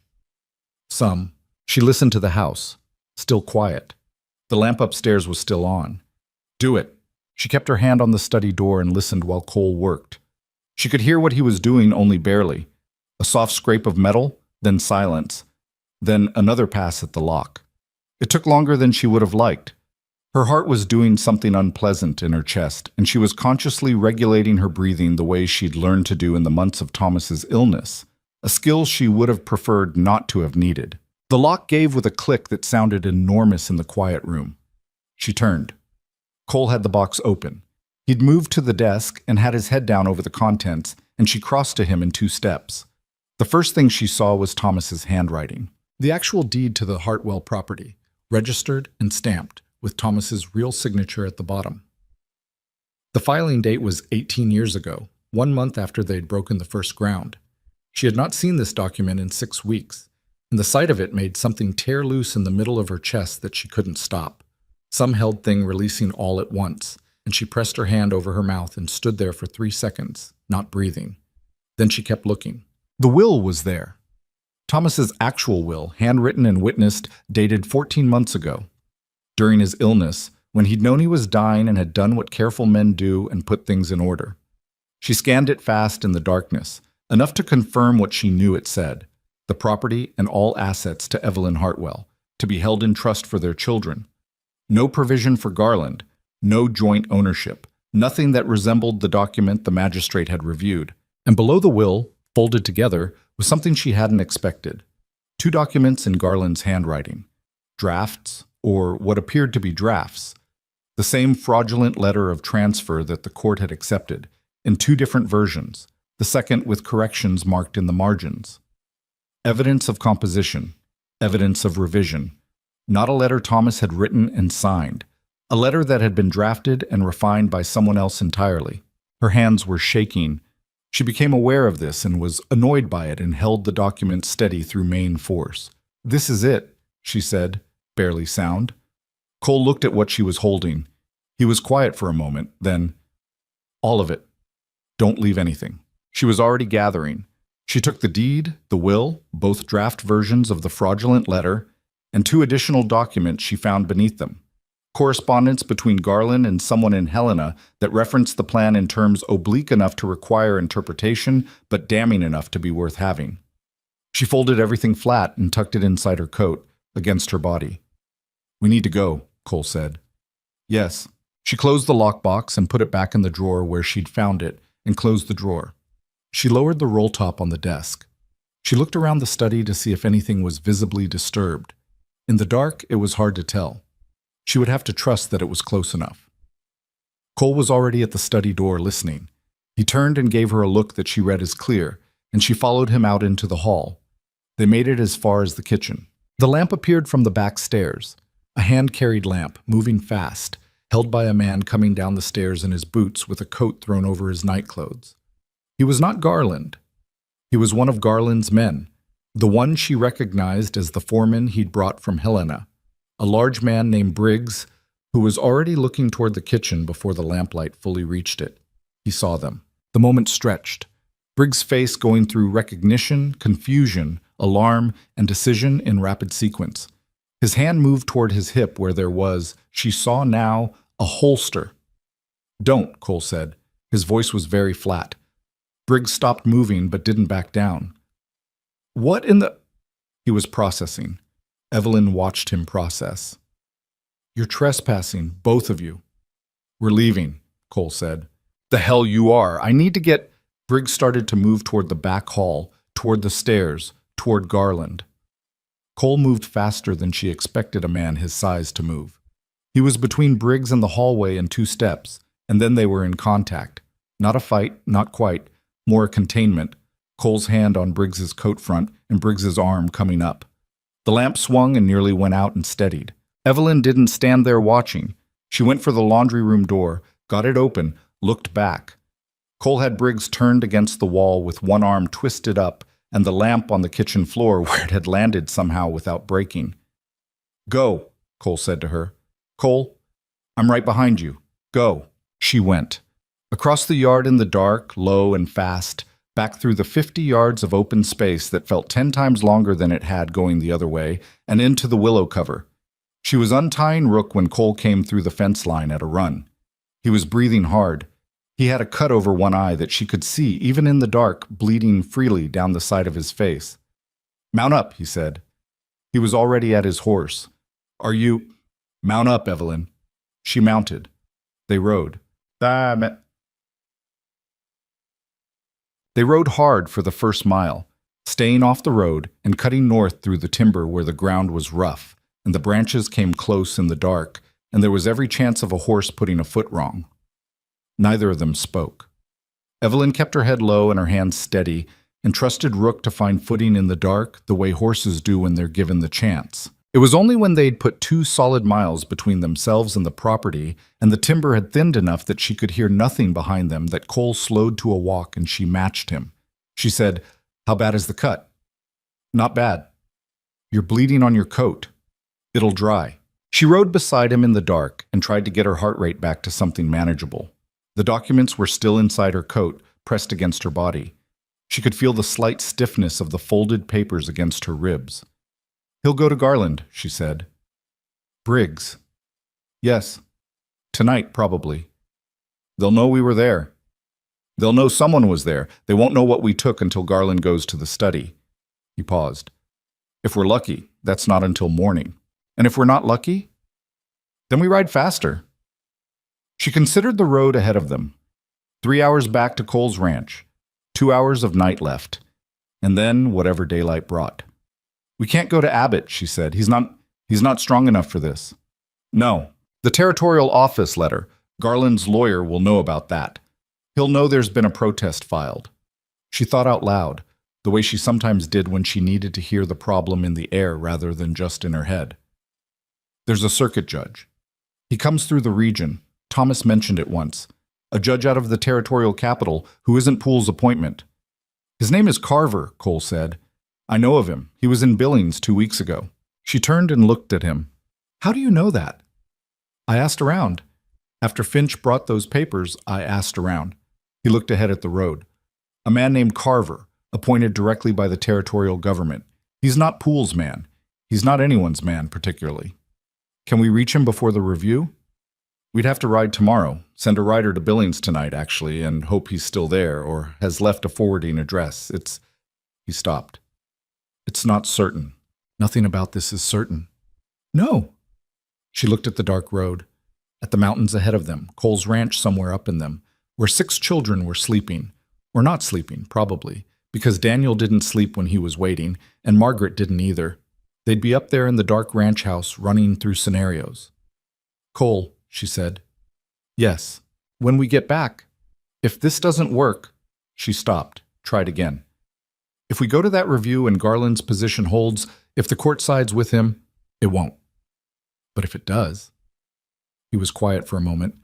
"Some." She listened to the house. Still quiet. The lamp upstairs was still on. "Do it." She kept her hand on the study door and listened while Cole worked. She could hear what he was doing only barely. A soft scrape of metal, then silence, then another pass at the lock. It took longer than she would have liked. Her heart was doing something unpleasant in her chest, and she was consciously regulating her breathing the way she'd learned to do in the months of Thomas's illness, a skill she would have preferred not to have needed. The lock gave with a click that sounded enormous in the quiet room. She turned. Cole had the box open. He'd moved to the desk and had his head down over the contents, and she crossed to him in 2 steps. The first thing she saw was Thomas's handwriting. The actual deed to the Hartwell property, registered and stamped, with Thomas's real signature at the bottom. The filing date was 18 years ago, 1 month after they'd broken the first ground. She had not seen this document in 6 weeks, and the sight of it made something tear loose in the middle of her chest that she couldn't stop. Some held thing releasing all at once, and she pressed her hand over her mouth and stood there for 3 seconds, not breathing. Then she kept looking. The will was there. Thomas's actual will, handwritten and witnessed, dated 14 months ago. During his illness, when he'd known he was dying and had done what careful men do and put things in order. She scanned it fast in the darkness, enough to confirm what she knew it said. The property and all assets to Evelyn Hartwell, to be held in trust for their children. No provision for Garland, no joint ownership, nothing that resembled the document the magistrate had reviewed. And below the will, folded together, was something she hadn't expected. 2 documents in Garland's handwriting. Drafts, or what appeared to be drafts. The same fraudulent letter of transfer that the court had accepted, in two different versions, the second with corrections marked in the margins. Evidence of composition, evidence of revision. Not a letter Thomas had written and signed, a letter that had been drafted and refined by someone else entirely. Her hands were shaking. She became aware of this and was annoyed by it and held the document steady through main force. "This is it," she said, barely sound. Cole looked at what she was holding. He was quiet for a moment, then, "All of it. Don't leave anything." She was already gathering. She took the deed, the will, both draft versions of the fraudulent letter, and two additional documents she found beneath them. Correspondence between Garland and someone in Helena that referenced the plan in terms oblique enough to require interpretation, but damning enough to be worth having. She folded everything flat and tucked it inside her coat, against her body. "We need to go," Cole said. "Yes." She closed the lockbox and put it back in the drawer where she'd found it, and closed the drawer. She lowered the roll top on the desk. She looked around the study to see if anything was visibly disturbed. In the dark, it was hard to tell. She would have to trust that it was close enough. Cole was already at the study door listening. He turned and gave her a look that she read as clear, and she followed him out into the hall. They made it as far as the kitchen. The lamp appeared from the back stairs, a hand-carried lamp, moving fast, held by a man coming down the stairs in his boots with a coat thrown over his nightclothes. He was not Garland. He was one of Garland's men, the one she recognized as the foreman he'd brought from Helena, a large man named Briggs, who was already looking toward the kitchen before the lamplight fully reached it. He saw them. The moment stretched, Briggs' face going through recognition, confusion, alarm, and decision in rapid sequence. His hand moved toward his hip where there was, she saw now, a holster. "Don't," Cole said. His voice was very flat. Briggs stopped moving but didn't back down. "What in the—" He was processing. Evelyn watched him process. "You're trespassing, both of you." "We're leaving," Cole said. "The hell you are. I need to get—" Briggs started to move toward the back hall, toward the stairs, toward Garland. Cole moved faster than she expected a man his size to move. He was between Briggs and the hallway in 2 steps, and then they were in contact. Not a fight, not quite, more a containment, Cole's hand on Briggs's coat front and Briggs's arm coming up. The lamp swung and nearly went out and steadied. Evelyn didn't stand there watching. She went for the laundry room door, got it open, looked back. Cole had Briggs turned against the wall with one arm twisted up and the lamp on the kitchen floor where it had landed somehow without breaking. "Go," Cole said to her. "Cole, I'm right behind you. Go." She went. Across the yard in the dark, low and fast, back through the 50 yards of open space that felt 10 times longer than it had going the other way, and into the willow cover. She was untying Rook when Cole came through the fence line at a run. He was breathing hard. He had a cut over one eye that she could see, even in the dark, bleeding freely down the side of his face. "Mount up," he said. He was already at his horse. "Are you—" "Mount up, Evelyn." She mounted. They rode. They rode hard for the first mile, staying off the road and cutting north through the timber where the ground was rough, and the branches came close in the dark, and there was every chance of a horse putting a foot wrong. Neither of them spoke. Evelyn kept her head low and her hands steady, and trusted Rook to find footing in the dark the way horses do when they're given the chance. It was only when they'd put 2 solid miles between themselves and the property, and the timber had thinned enough that she could hear nothing behind them, that Cole slowed to a walk and she matched him. She said, "How bad is the cut?" "Not bad." "You're bleeding on your coat." "It'll dry." She rode beside him in the dark and tried to get her heart rate back to something manageable. The documents were still inside her coat, pressed against her body. She could feel the slight stiffness of the folded papers against her ribs. "He'll go to Garland," she said. "Briggs." "Yes. Tonight, probably. They'll know we were there. They'll know someone was there. They won't know what we took until Garland goes to the study." He paused. "If we're lucky, that's not until morning. And if we're not lucky, then we ride faster." She considered the road ahead of them. 3 hours back to Cole's ranch, 2 hours of night left, and then whatever daylight brought. "We can't go to Abbott," she said. He's not strong enough for this. No. The territorial office letter. Garland's lawyer will know about that. He'll know there's been a protest filed. She thought out loud, the way she sometimes did when she needed to hear the problem in the air rather than just in her head. There's a circuit judge. He comes through the region. Thomas mentioned it once. A judge out of the territorial capital who isn't Poole's appointment. His name is Carver, Cole said. I know of him. He was in Billings 2 weeks ago. She turned and looked at him. How do you know that? I asked around. After Finch brought those papers, I asked around. He looked ahead at the road. A man named Carver, appointed directly by the territorial government. He's not Poole's man. He's not anyone's man, particularly. Can we reach him before the review? We'd have to ride tomorrow. Send a rider to Billings tonight, actually, and hope he's still there or has left a forwarding address. He stopped. It's not certain. Nothing about this is certain. No. She looked at the dark road, at the mountains ahead of them, Cole's ranch somewhere up in them, where 6 children were sleeping. Or not sleeping, probably, because Daniel didn't sleep when he was waiting, and Margaret didn't either. They'd be up there in the dark ranch house running through scenarios. Cole, she said. Yes. When we get back. If this doesn't work. She stopped, tried again. If we go to that review and Garland's position holds, if the court sides with him, it won't. But if it does. He was quiet for a moment.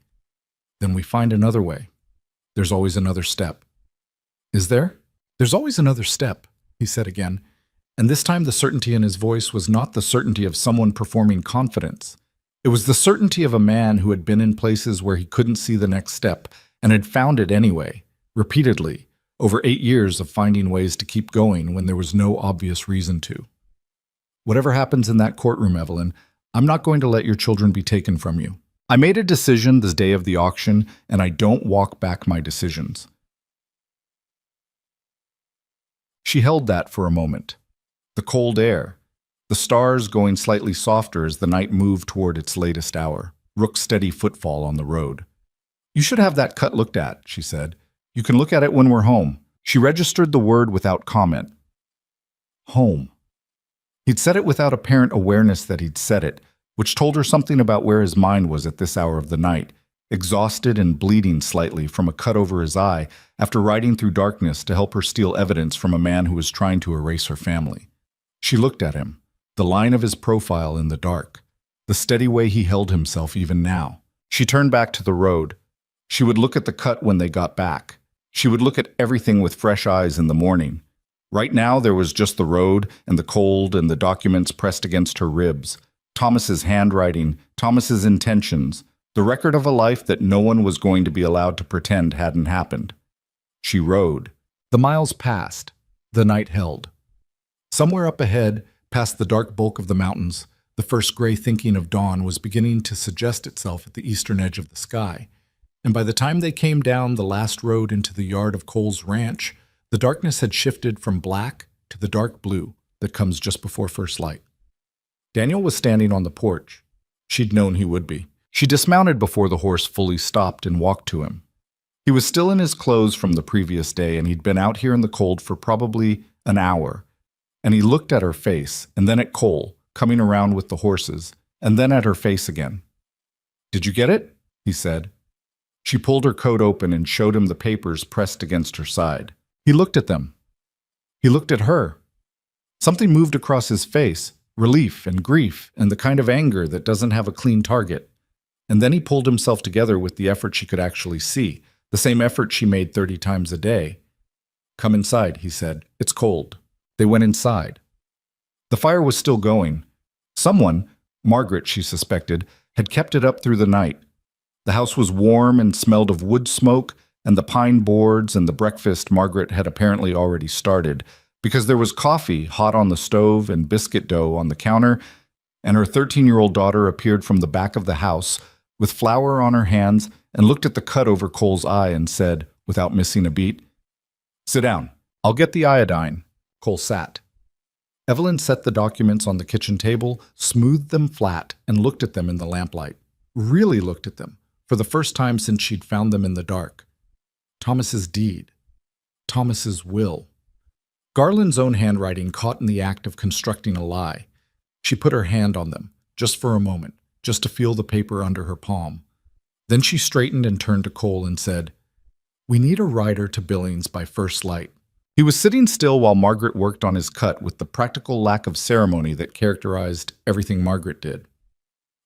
Then we find another way. There's always another step. Is there? There's always another step, he said again. And this time the certainty in his voice was not the certainty of someone performing confidence. It was the certainty of a man who had been in places where he couldn't see the next step and had found it anyway, repeatedly, over 8 years of finding ways to keep going when there was no obvious reason to. Whatever happens in that courtroom, Evelyn, I'm not going to let your children be taken from you. I made a decision the day of the auction, and I don't walk back my decisions. She held that for a moment. The cold air, the stars going slightly softer as the night moved toward its latest hour, Rook's steady footfall on the road. You should have that cut looked at, she said. You can look at it when we're home. She registered the word without comment. Home. He'd said it without apparent awareness that he'd said it, which told her something about where his mind was at this hour of the night, exhausted and bleeding slightly from a cut over his eye after riding through darkness to help her steal evidence from a man who was trying to erase her family. She looked at him, the line of his profile in the dark, the steady way he held himself even now. She turned back to the road. She would look at the cut when they got back. She would look at everything with fresh eyes in the morning. Right now there was just the road and the cold and the documents pressed against her ribs. Thomas's handwriting, Thomas's intentions, the record of a life that no one was going to be allowed to pretend hadn't happened. She rode. The miles passed. The night held. Somewhere up ahead, past the dark bulk of the mountains, the first gray thinking of dawn was beginning to suggest itself at the eastern edge of the sky, and by the time they came down the last road into the yard of Cole's ranch, the darkness had shifted from black to the dark blue that comes just before first light. Daniel was standing on the porch. She'd known he would be. She dismounted before the horse fully stopped and walked to him. He was still in his clothes from the previous day, and he'd been out here in the cold for probably an hour. And he looked at her face, and then at Cole, coming around with the horses, and then at her face again. "Did you get it?" he said. She pulled her coat open and showed him the papers pressed against her side. He looked at them. He looked at her. Something moved across his face, relief and grief and the kind of anger that doesn't have a clean target. And then he pulled himself together with the effort she could actually see, the same effort she made 30 times a day. "Come inside," he said. "It's cold." They went inside. The fire was still going. Someone, Margaret, she suspected, had kept it up through the night. The house was warm and smelled of wood smoke and the pine boards and the breakfast Margaret had apparently already started, because there was coffee hot on the stove and biscuit dough on the counter, and her 13-year-old daughter appeared from the back of the house with flour on her hands and looked at the cut over Cole's eye and said, without missing a beat, "Sit down. I'll get the iodine." Cole sat. Evelyn set the documents on the kitchen table, smoothed them flat, and looked at them in the lamplight. Really looked at them, for the first time since she'd found them in the dark. Thomas's deed. Thomas's will. Garland's own handwriting caught in the act of constructing a lie. She put her hand on them, just for a moment, just to feel the paper under her palm. Then she straightened and turned to Cole and said, "We need a rider to Billings by first light." He was sitting still while Margaret worked on his cut with the practical lack of ceremony that characterized everything Margaret did.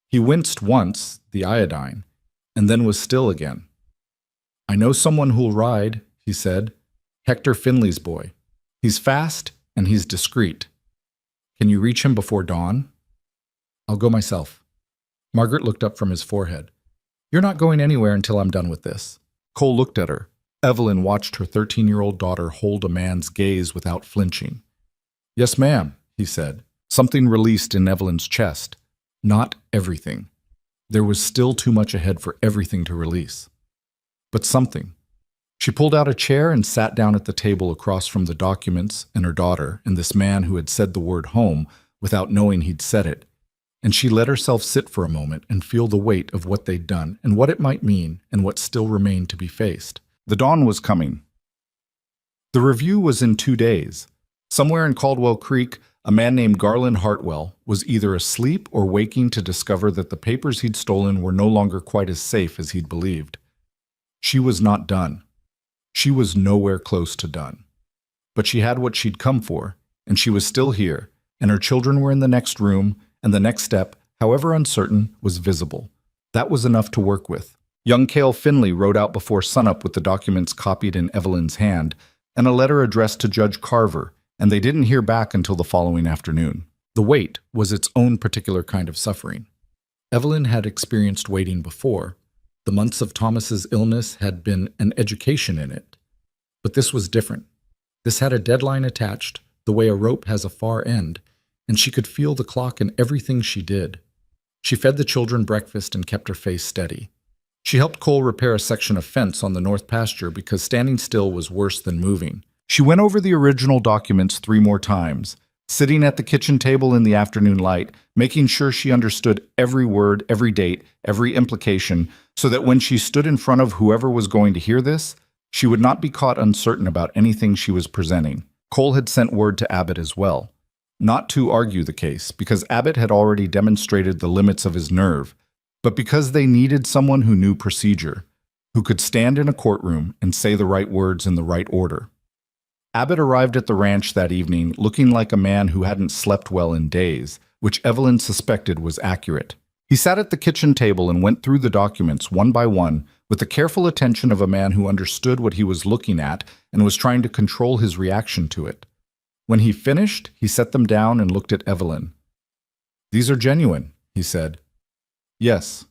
He winced once, the iodine, and then was still again. "I know someone who'll ride," he said. "Hector Finley's boy. He's fast and he's discreet. Can you reach him before dawn?" "I'll go myself." Margaret looked up from his forehead. "You're not going anywhere until I'm done with this." Cole looked at her. Evelyn watched her 13-year-old daughter hold a man's gaze without flinching. "Yes, ma'am," he said. Something released in Evelyn's chest. Not everything. There was still too much ahead for everything to release. But something. She pulled out a chair and sat down at the table across from the documents and her daughter and this man who had said the word home without knowing he'd said it. And she let herself sit for a moment and feel the weight of what they'd done and what it might mean and what still remained to be faced. The dawn was coming. The review was in 2 days. Somewhere in Caldwell Creek, a man named Garland Hartwell was either asleep or waking to discover that the papers he'd stolen were no longer quite as safe as he'd believed. She was not done. She was nowhere close to done. But she had what she'd come for, and she was still here, and her children were in the next room, and the next step, however uncertain, was visible. That was enough to work with. Young Cale Finley rode out before sunup with the documents copied in Evelyn's hand, and a letter addressed to Judge Carver, and they didn't hear back until the following afternoon. The wait was its own particular kind of suffering. Evelyn had experienced waiting before. The months of Thomas's illness had been an education in it. But this was different. This had a deadline attached, the way a rope has a far end, and she could feel the clock in everything she did. She fed the children breakfast and kept her face steady. She helped Cole repair a section of fence on the north pasture because standing still was worse than moving. She went over the original documents 3 more times, sitting at the kitchen table in the afternoon light, making sure she understood every word, every date, every implication, so that when she stood in front of whoever was going to hear this, she would not be caught uncertain about anything she was presenting. Cole had sent word to Abbott as well, not to argue the case, because Abbott had already demonstrated the limits of his nerve, but because they needed someone who knew procedure, who could stand in a courtroom and say the right words in the right order. Abbott arrived at the ranch that evening looking like a man who hadn't slept well in days, which Evelyn suspected was accurate. He sat at the kitchen table and went through the documents one by one with the careful attention of a man who understood what he was looking at and was trying to control his reaction to it. When he finished, he set them down and looked at Evelyn. "These are genuine," he said. "Yes.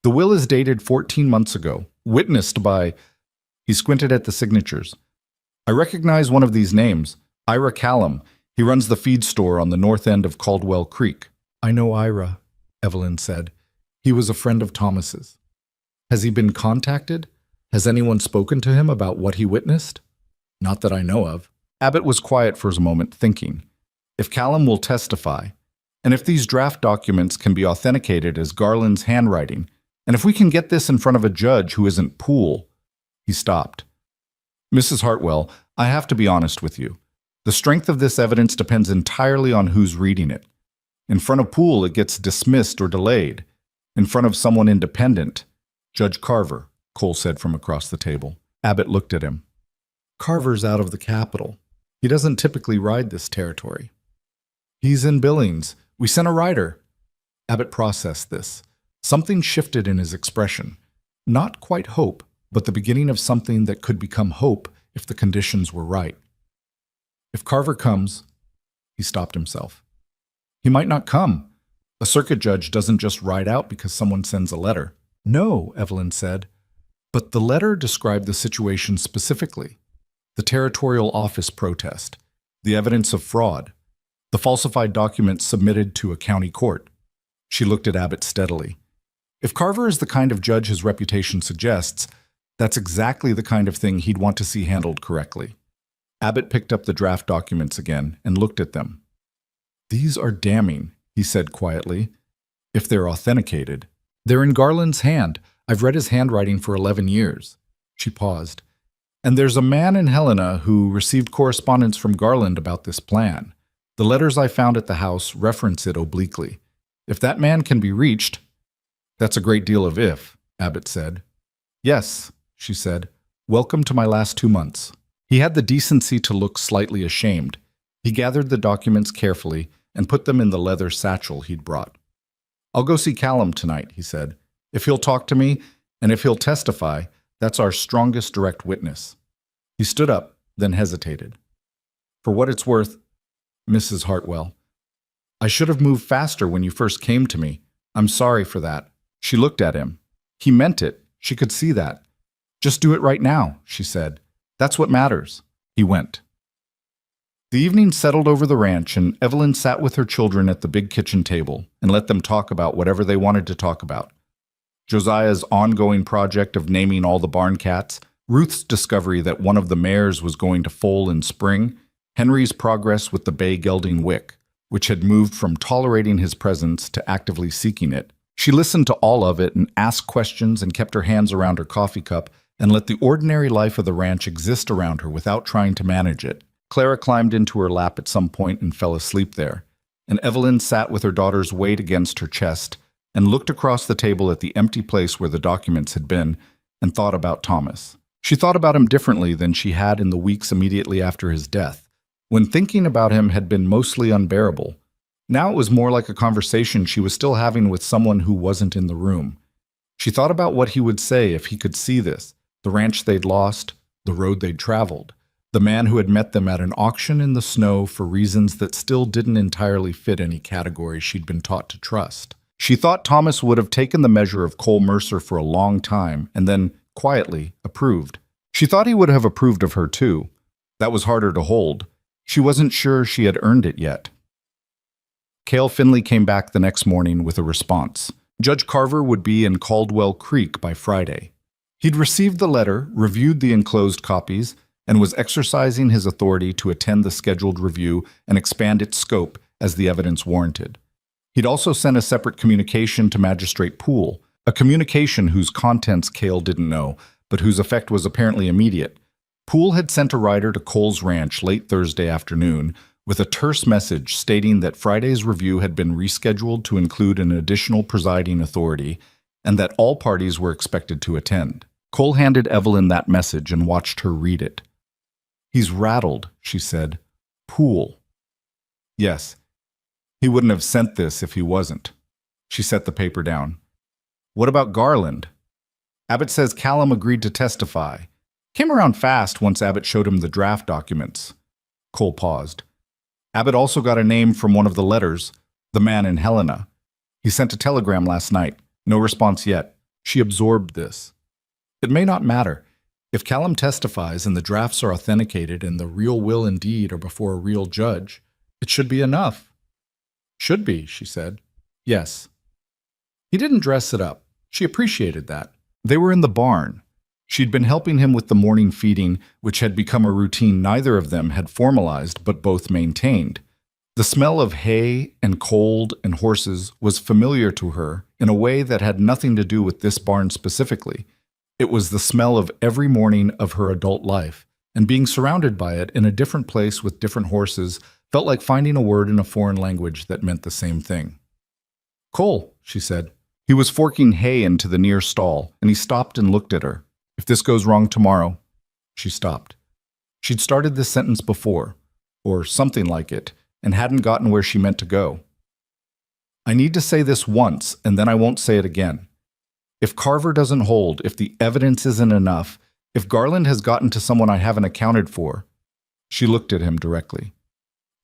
The will is dated 14 months ago, witnessed by—" He squinted at the signatures. "I recognize one of these names, Ira Callum. He runs the feed store on the north end of Caldwell Creek." "I know Ira," Evelyn said. "He was a friend of Thomas's." "Has he been contacted? Has anyone spoken to him about what he witnessed?" "Not that I know of." Abbott was quiet for a moment, thinking. If Callum will testify, and if these draft documents can be authenticated as Garland's handwriting, and if we can get this in front of a judge who isn't Poole— He stopped. "Mrs. Hartwell, I have to be honest with you. The strength of this evidence depends entirely on who's reading it. In front of Poole, it gets dismissed or delayed. In front of someone independent— Judge Carver," Cole said from across the table. Abbott looked at him. "Carver's out of the Capitol. He doesn't typically ride this territory." "He's in Billings. We sent a rider." Abbott processed this. Something shifted in his expression. Not quite hope, but the beginning of something that could become hope if the conditions were right. "If Carver comes—" He stopped himself. "He might not come. A circuit judge doesn't just ride out because someone sends a letter." "No," Evelyn said. "But the letter described the situation specifically. The territorial office protest, the evidence of fraud, the falsified documents submitted to a county court." She looked at Abbott steadily. "If Carver is the kind of judge his reputation suggests, that's exactly the kind of thing he'd want to see handled correctly." Abbott picked up the draft documents again and looked at them. "These are damning," he said quietly, "if they're authenticated. They're in Garland's hand. I've read his handwriting for 11 years. She paused. "And there's a man in Helena who received correspondence from Garland about this plan. The letters I found at the house reference it obliquely. If that man can be reached, that's a great deal of if, Abbott said. Yes, she said. Welcome to my last 2 months. He had the decency to look slightly ashamed. He gathered the documents carefully and put them in the leather satchel he'd brought. I'll go see Callum tonight, he said. If he'll talk to me, and if he'll testify, that's our strongest direct witness. He stood up, then hesitated. For what it's worth, Mrs. Hartwell, I should have moved faster when you first came to me. I'm sorry for that. She looked at him. He meant it. She could see that. Just do it right now, she said. That's what matters. He went. The evening settled over the ranch, and Evelyn sat with her children at the big kitchen table and let them talk about whatever they wanted to talk about. Josiah's ongoing project of naming all the barn cats, Ruth's discovery that one of the mares was going to foal in spring, Henry's progress with the bay gelding Wick, which had moved from tolerating his presence to actively seeking it. She listened to all of it and asked questions and kept her hands around her coffee cup and let the ordinary life of the ranch exist around her without trying to manage it. Clara climbed into her lap at some point and fell asleep there, and Evelyn sat with her daughter's weight against her chest and looked across the table at the empty place where the documents had been and thought about Thomas. She thought about him differently than she had in the weeks immediately after his death, when thinking about him had been mostly unbearable. Now it was more like a conversation she was still having with someone who wasn't in the room. She thought about what he would say if he could see this, the ranch they'd lost, the road they'd traveled, the man who had met them at an auction in the snow for reasons that still didn't entirely fit any category she'd been taught to trust. She thought Thomas would have taken the measure of Cole Mercer for a long time and then, quietly, approved. She thought he would have approved of her too. That was harder to hold. She wasn't sure she had earned it yet. Cale Finley came back the next morning with a response. Judge Carver would be in Caldwell Creek by Friday. He'd received the letter, reviewed the enclosed copies, and was exercising his authority to attend the scheduled review and expand its scope as the evidence warranted. He'd also sent a separate communication to Magistrate Poole, a communication whose contents Cale didn't know, but whose effect was apparently immediate. Poole had sent a rider to Cole's ranch late Thursday afternoon with a terse message stating that Friday's review had been rescheduled to include an additional presiding authority and that all parties were expected to attend. Cole handed Evelyn that message and watched her read it. He's rattled, she said. Poole. Yes. He wouldn't have sent this if he wasn't. She set the paper down. What about Garland? Abbott says Callum agreed to testify. Came around fast once Abbott showed him the draft documents. Cole paused. Abbott also got a name from one of the letters, the man in Helena. He sent a telegram last night. No response yet. She absorbed this. It may not matter. If Callum testifies and the drafts are authenticated and the real will and deed are before a real judge, it should be enough. Should be, she said. Yes. He didn't dress it up. She appreciated that. They were in the barn. She'd been helping him with the morning feeding, which had become a routine neither of them had formalized but both maintained. The smell of hay and cold and horses was familiar to her in a way that had nothing to do with this barn specifically. It was the smell of every morning of her adult life, and being surrounded by it in a different place with different horses felt like finding a word in a foreign language that meant the same thing. Cole, she said. He was forking hay into the near stall, and he stopped and looked at her. If this goes wrong tomorrow... She stopped. She'd started this sentence before, or something like it, and hadn't gotten where she meant to go. I need to say this once, and then I won't say it again. If Carver doesn't hold, if the evidence isn't enough, if Garland has gotten to someone I haven't accounted for... She looked at him directly.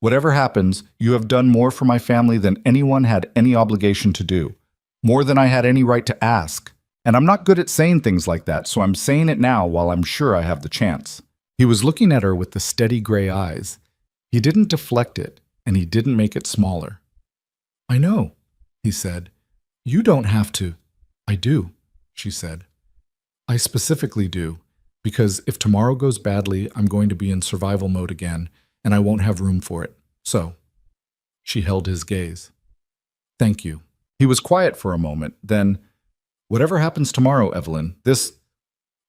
Whatever happens, you have done more for my family than anyone had any obligation to do. More than I had any right to ask. And I'm not good at saying things like that, so I'm saying it now while I'm sure I have the chance. He was looking at her with the steady gray eyes. He didn't deflect it, and he didn't make it smaller. I know, he said. You don't have to. I do, she said. I specifically do, because if tomorrow goes badly, I'm going to be in survival mode again, and I won't have room for it. So, she held his gaze. Thank you. He was quiet for a moment, then, whatever happens tomorrow, Evelyn, this...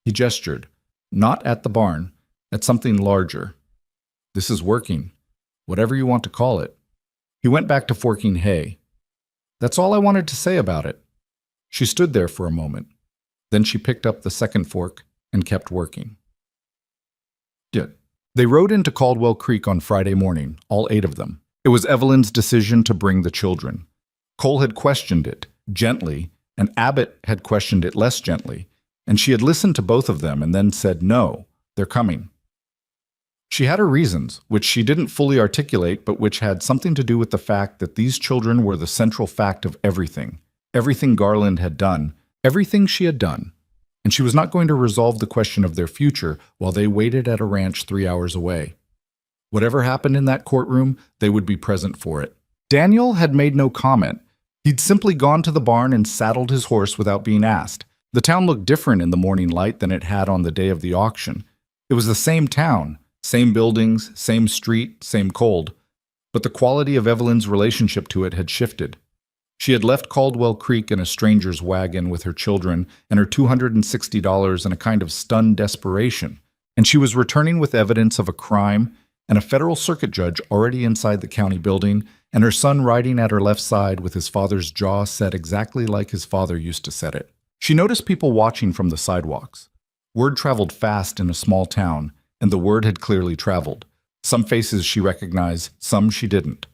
He gestured, not at the barn, at something larger. This is working. whatever you want to call it. He went back to forking hay. That's all I wanted to say about it. She stood there for a moment. Then she picked up the second fork and kept working. They rode into Caldwell Creek on Friday morning, all 8 of them. It was Evelyn's decision to bring the children. Cole had questioned it, gently, and Abbott had questioned it less gently, and she had listened to both of them and then said, "No, they're coming." She had her reasons, which she didn't fully articulate, but which had something to do with the fact that these children were the central fact of everything Garland had done, everything she had done. And she was not going to resolve the question of their future while they waited at a ranch 3 hours away. Whatever happened in that courtroom, they would be present for it. Daniel had made no comment. He'd simply gone to the barn and saddled his horse without being asked. The town looked different in the morning light than it had on the day of the auction. It was the same town, same buildings, same street, same cold. But the quality of Evelyn's relationship to it had shifted. She had left Caldwell Creek in a stranger's wagon with her children and her $260 in a kind of stunned desperation, and she was returning with evidence of a crime and a federal circuit judge already inside the county building, and her son riding at her left side with his father's jaw set exactly like his father used to set it. She noticed people watching from the sidewalks. Word traveled fast in a small town, and the word had clearly traveled. Some faces she recognized, some she didn't.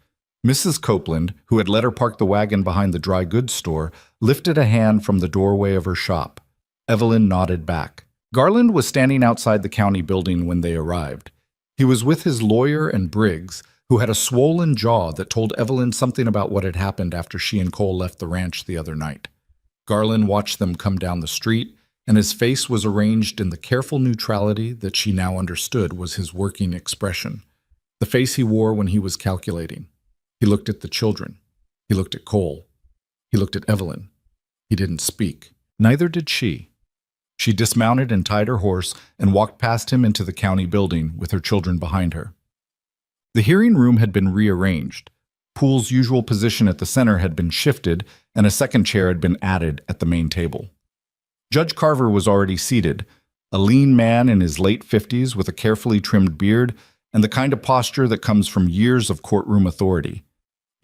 Mrs. Copeland, who had let her park the wagon behind the dry goods store, lifted a hand from the doorway of her shop. Evelyn nodded back. Garland was standing outside the county building when they arrived. He was with his lawyer and Briggs, who had a swollen jaw that told Evelyn something about what had happened after she and Cole left the ranch the other night. Garland watched them come down the street, and his face was arranged in the careful neutrality that she now understood was his working expression, the face he wore when he was calculating. He looked at the children. He looked at Cole. He looked at Evelyn. He didn't speak. Neither did she. She dismounted and tied her horse and walked past him into the county building with her children behind her. The hearing room had been rearranged. Poole's usual position at the center had been shifted, and a second chair had been added at the main table. Judge Carver was already seated, a lean man in his late 50s with a carefully trimmed beard and the kind of posture that comes from years of courtroom authority.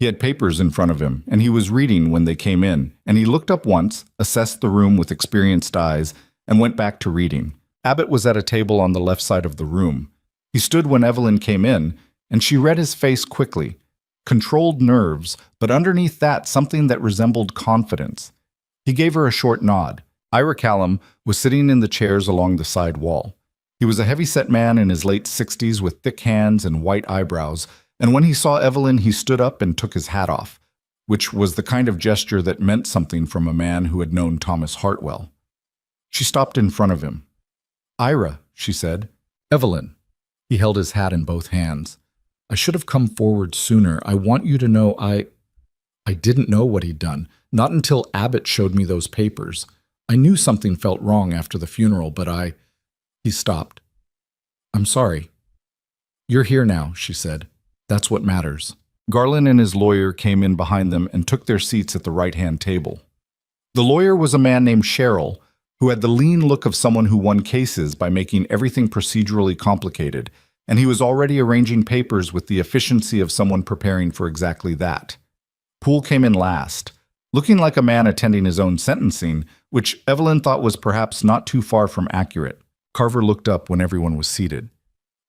He had papers in front of him, and he was reading when they came in, and he looked up once, assessed the room with experienced eyes, and went back to reading. Abbott was at a table on the left side of the room. He stood when Evelyn came in, and she read his face quickly. Controlled nerves, but underneath that something that resembled confidence. He gave her a short nod. Ira Callum was sitting in the chairs along the side wall. He was a heavy-set man in his late 60s with thick hands and white eyebrows, and when he saw Evelyn, he stood up and took his hat off, which was the kind of gesture that meant something from a man who had known Thomas Hartwell. She stopped in front of him. "Ira," she said. "Evelyn." He held his hat in both hands. "I should have come forward sooner. I want you to know I didn't know what he'd done, not until Abbott showed me those papers. I knew something felt wrong after the funeral, but He stopped. "I'm sorry." "You're here now," she said. "That's what matters." Garland and his lawyer came in behind them and took their seats at the right-hand table. The lawyer was a man named Sherrill, who had the lean look of someone who won cases by making everything procedurally complicated, and he was already arranging papers with the efficiency of someone preparing for exactly that. Poole came in last, looking like a man attending his own sentencing, which Evelyn thought was perhaps not too far from accurate. Carver looked up when everyone was seated.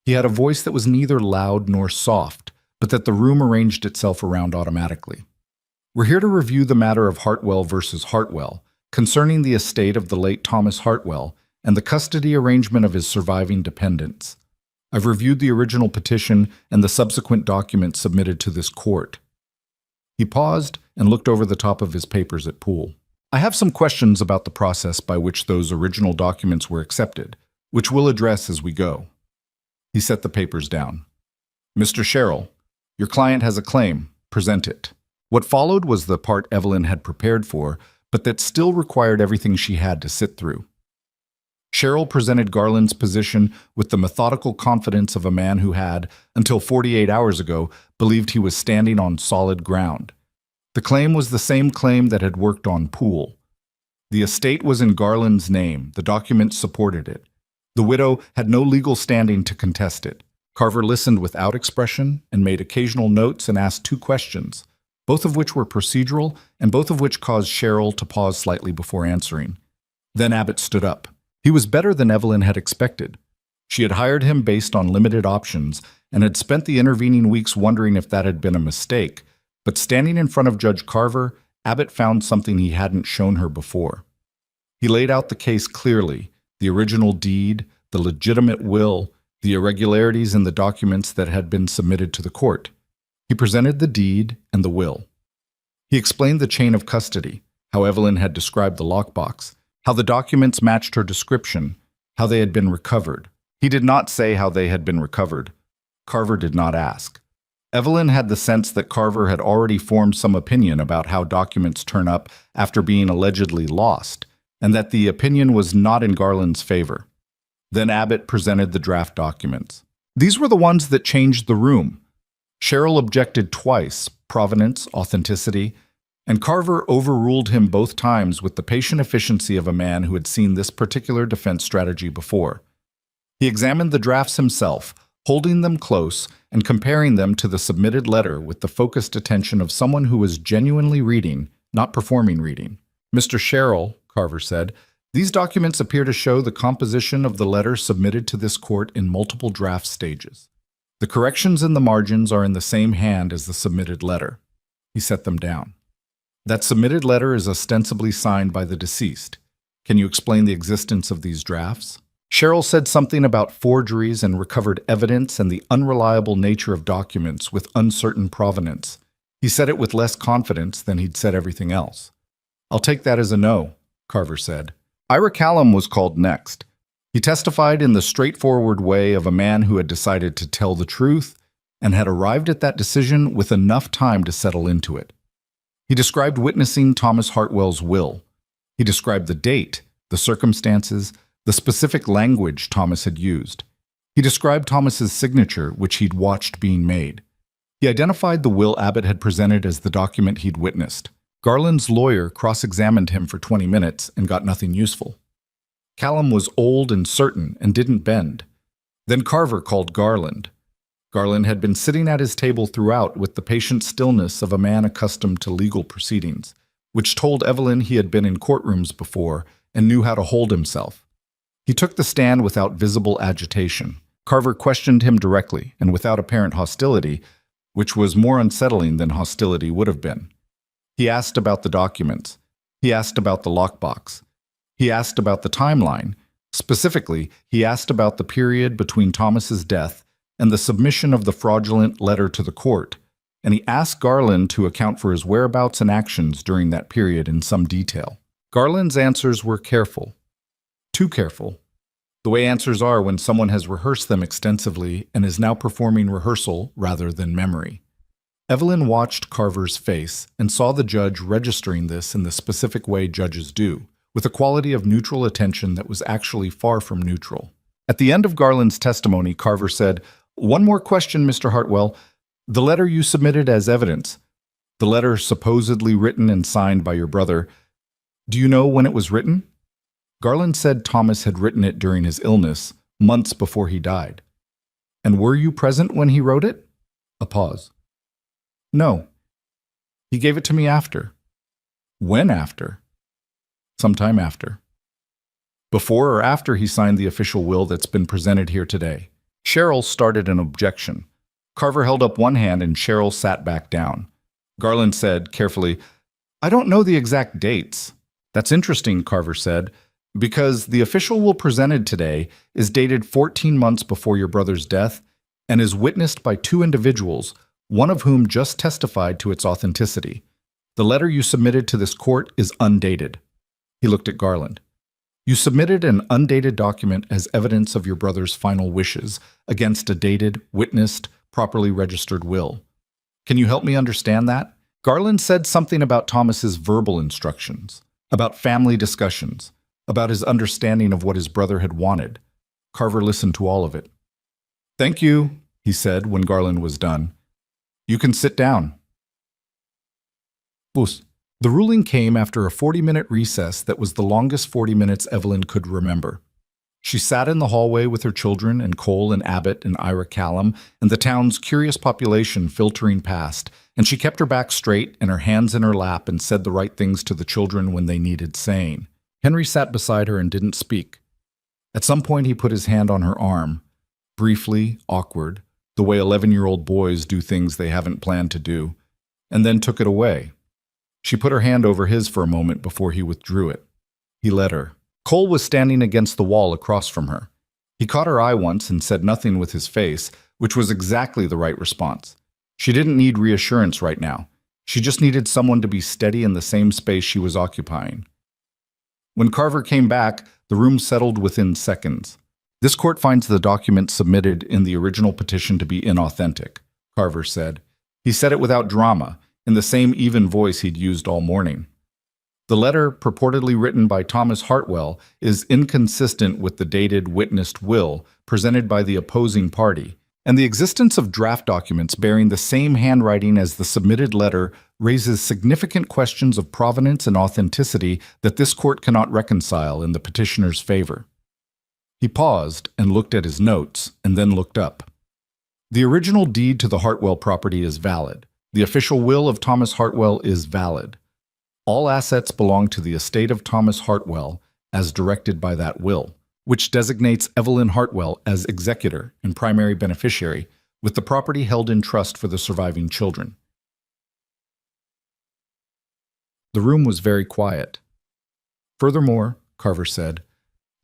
He had a voice that was neither loud nor soft, but that the room arranged itself around automatically. "We're here to review the matter of Hartwell versus Hartwell, concerning the estate of the late Thomas Hartwell and the custody arrangement of his surviving dependents. I've reviewed the original petition and the subsequent documents submitted to this court." He paused and looked over the top of his papers at Poole. "I have some questions about the process by which those original documents were accepted, which we'll address as we go." He set the papers down. "Mr. Sherrill, your client has a claim. Present it." What followed was the part Evelyn had prepared for, but that still required everything she had to sit through. Sherrill presented Garland's position with the methodical confidence of a man who had, until 48 hours ago, believed he was standing on solid ground. The claim was the same claim that had worked on Poole. The estate was in Garland's name. The documents supported it. The widow had no legal standing to contest it. Carver listened without expression and made occasional notes and asked two questions, both of which were procedural and both of which caused Cheryl to pause slightly before answering. Then Abbott stood up. He was better than Evelyn had expected. She had hired him based on limited options and had spent the intervening weeks wondering if that had been a mistake, but standing in front of Judge Carver, Abbott found something he hadn't shown her before. He laid out the case clearly, the original deed, the legitimate will, the irregularities in the documents that had been submitted to the court. He presented the deed and the will. He explained the chain of custody, how Evelyn had described the lockbox, how the documents matched her description, how they had been recovered. He did not say how they had been recovered. Carver did not ask. Evelyn had the sense that Carver had already formed some opinion about how documents turn up after being allegedly lost, and that the opinion was not in Garland's favor. Then Abbott presented the draft documents. These were the ones that changed the room. Cheryl objected twice, provenance, authenticity, and Carver overruled him both times with the patient efficiency of a man who had seen this particular defense strategy before. He examined the drafts himself, holding them close and comparing them to the submitted letter with the focused attention of someone who was genuinely reading, not performing reading. "Mr. Sherrill," Carver said, "these documents appear to show the composition of the letter submitted to this court in multiple draft stages. The corrections in the margins are in the same hand as the submitted letter." He set them down. "That submitted letter is ostensibly signed by the deceased. Can you explain the existence of these drafts?" Cheryl said something about forgeries and recovered evidence and the unreliable nature of documents with uncertain provenance. He said it with less confidence than he'd said everything else. "I'll take that as a no," Carver said. Ira Callum was called next. He testified in the straightforward way of a man who had decided to tell the truth and had arrived at that decision with enough time to settle into it. He described witnessing Thomas Hartwell's will. He described the date, the circumstances, the specific language Thomas had used. He described Thomas's signature, which he'd watched being made. He identified the will Abbott had presented as the document he'd witnessed. Garland's lawyer cross-examined him for 20 minutes and got nothing useful. Callum was old and certain and didn't bend. Then Carver called Garland. Garland had been sitting at his table throughout with the patient stillness of a man accustomed to legal proceedings, which told Evelyn he had been in courtrooms before and knew how to hold himself. He took the stand without visible agitation. Carver questioned him directly and without apparent hostility, which was more unsettling than hostility would have been. He asked about the documents. He asked about the lockbox. He asked about the timeline. Specifically, he asked about the period between Thomas's death and the submission of the fraudulent letter to the court, and he asked Garland to account for his whereabouts and actions during that period in some detail. Garland's answers were careful. Too careful. The way answers are when someone has rehearsed them extensively and is now performing rehearsal rather than memory. Evelyn watched Carver's face and saw the judge registering this in the specific way judges do, with a quality of neutral attention that was actually far from neutral. At the end of Garland's testimony, Carver said, "One more question, Mr. Hartwell. The letter you submitted as evidence, the letter supposedly written and signed by your brother, do you know when it was written?" Garland said Thomas had written it during his illness, months before he died. "And were you present when he wrote it?" A pause. "No. He gave it to me after." "When after?" "Sometime after." "Before or after he signed the official will that's been presented here today?" Cheryl started an objection. Carver held up one hand and Cheryl sat back down. Garland said, carefully, "I don't know the exact dates." "That's interesting," Carver said, "because the official will presented today is dated 14 months before your brother's death and is witnessed by two individuals, one of whom just testified to its authenticity. The letter you submitted to this court is undated." He looked at Garland. "You submitted an undated document as evidence of your brother's final wishes against a dated, witnessed, properly registered will. Can you help me understand that?" Garland said something about Thomas's verbal instructions, about family discussions, about his understanding of what his brother had wanted. Carver listened to all of it. "Thank you," he said when Garland was done. "You can sit down." Bus. The ruling came after a 40-minute recess that was the longest 40 minutes Evelyn could remember. She sat in the hallway with her children and Cole and Abbott and Ira Callum and the town's curious population filtering past, and she kept her back straight and her hands in her lap and said the right things to the children when they needed saying. Henry sat beside her and didn't speak. At some point he put his hand on her arm, briefly, awkward, the way 11-year-old boys do things they haven't planned to do, and then took it away. She put her hand over his for a moment before he withdrew it. He let her. Cole was standing against the wall across from her. He caught her eye once and said nothing with his face, which was exactly the right response. She didn't need reassurance right now. She just needed someone to be steady in the same space she was occupying. When Carver came back, the room settled within seconds. This court finds the document submitted in the original petition to be inauthentic, Carver said. He said it without drama, in the same even voice he'd used all morning. The letter, purportedly written by Thomas Hartwell, is inconsistent with the dated witnessed will presented by the opposing party, and the existence of draft documents bearing the same handwriting as the submitted letter raises significant questions of provenance and authenticity that this court cannot reconcile in the petitioner's favor. He paused and looked at his notes, and then looked up. The original deed to the Hartwell property is valid. The official will of Thomas Hartwell is valid. All assets belong to the estate of Thomas Hartwell as directed by that will, which designates Evelyn Hartwell as executor and primary beneficiary, with the property held in trust for the surviving children. The room was very quiet. Furthermore, Carver said,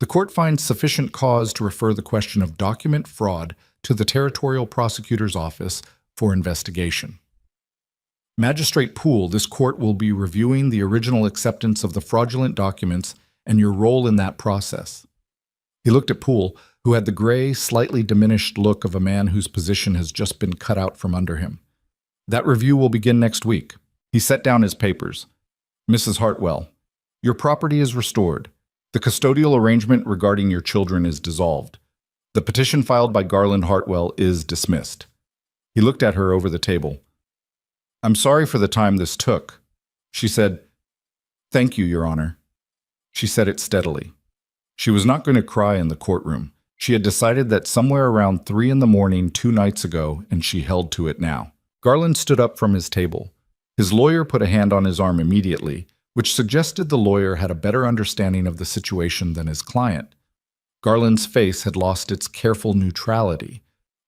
the court finds sufficient cause to refer the question of document fraud to the Territorial Prosecutor's Office for investigation. Magistrate Poole, this court will be reviewing the original acceptance of the fraudulent documents and your role in that process. He looked at Poole, who had the gray, slightly diminished look of a man whose position has just been cut out from under him. That review will begin next week. He set down his papers. Mrs. Hartwell, your property is restored. The custodial arrangement regarding your children is dissolved. The petition filed by Garland Hartwell is dismissed. He looked at her over the table. I'm sorry for the time this took. She said, Thank you, Your Honor. She said it steadily. She was not going to cry in the courtroom. She had decided that somewhere around 3 a.m. 2 nights ago, and she held to it now. Garland stood up from his table. His lawyer put a hand on his arm immediately, which suggested the lawyer had a better understanding of the situation than his client. Garland's face had lost its careful neutrality.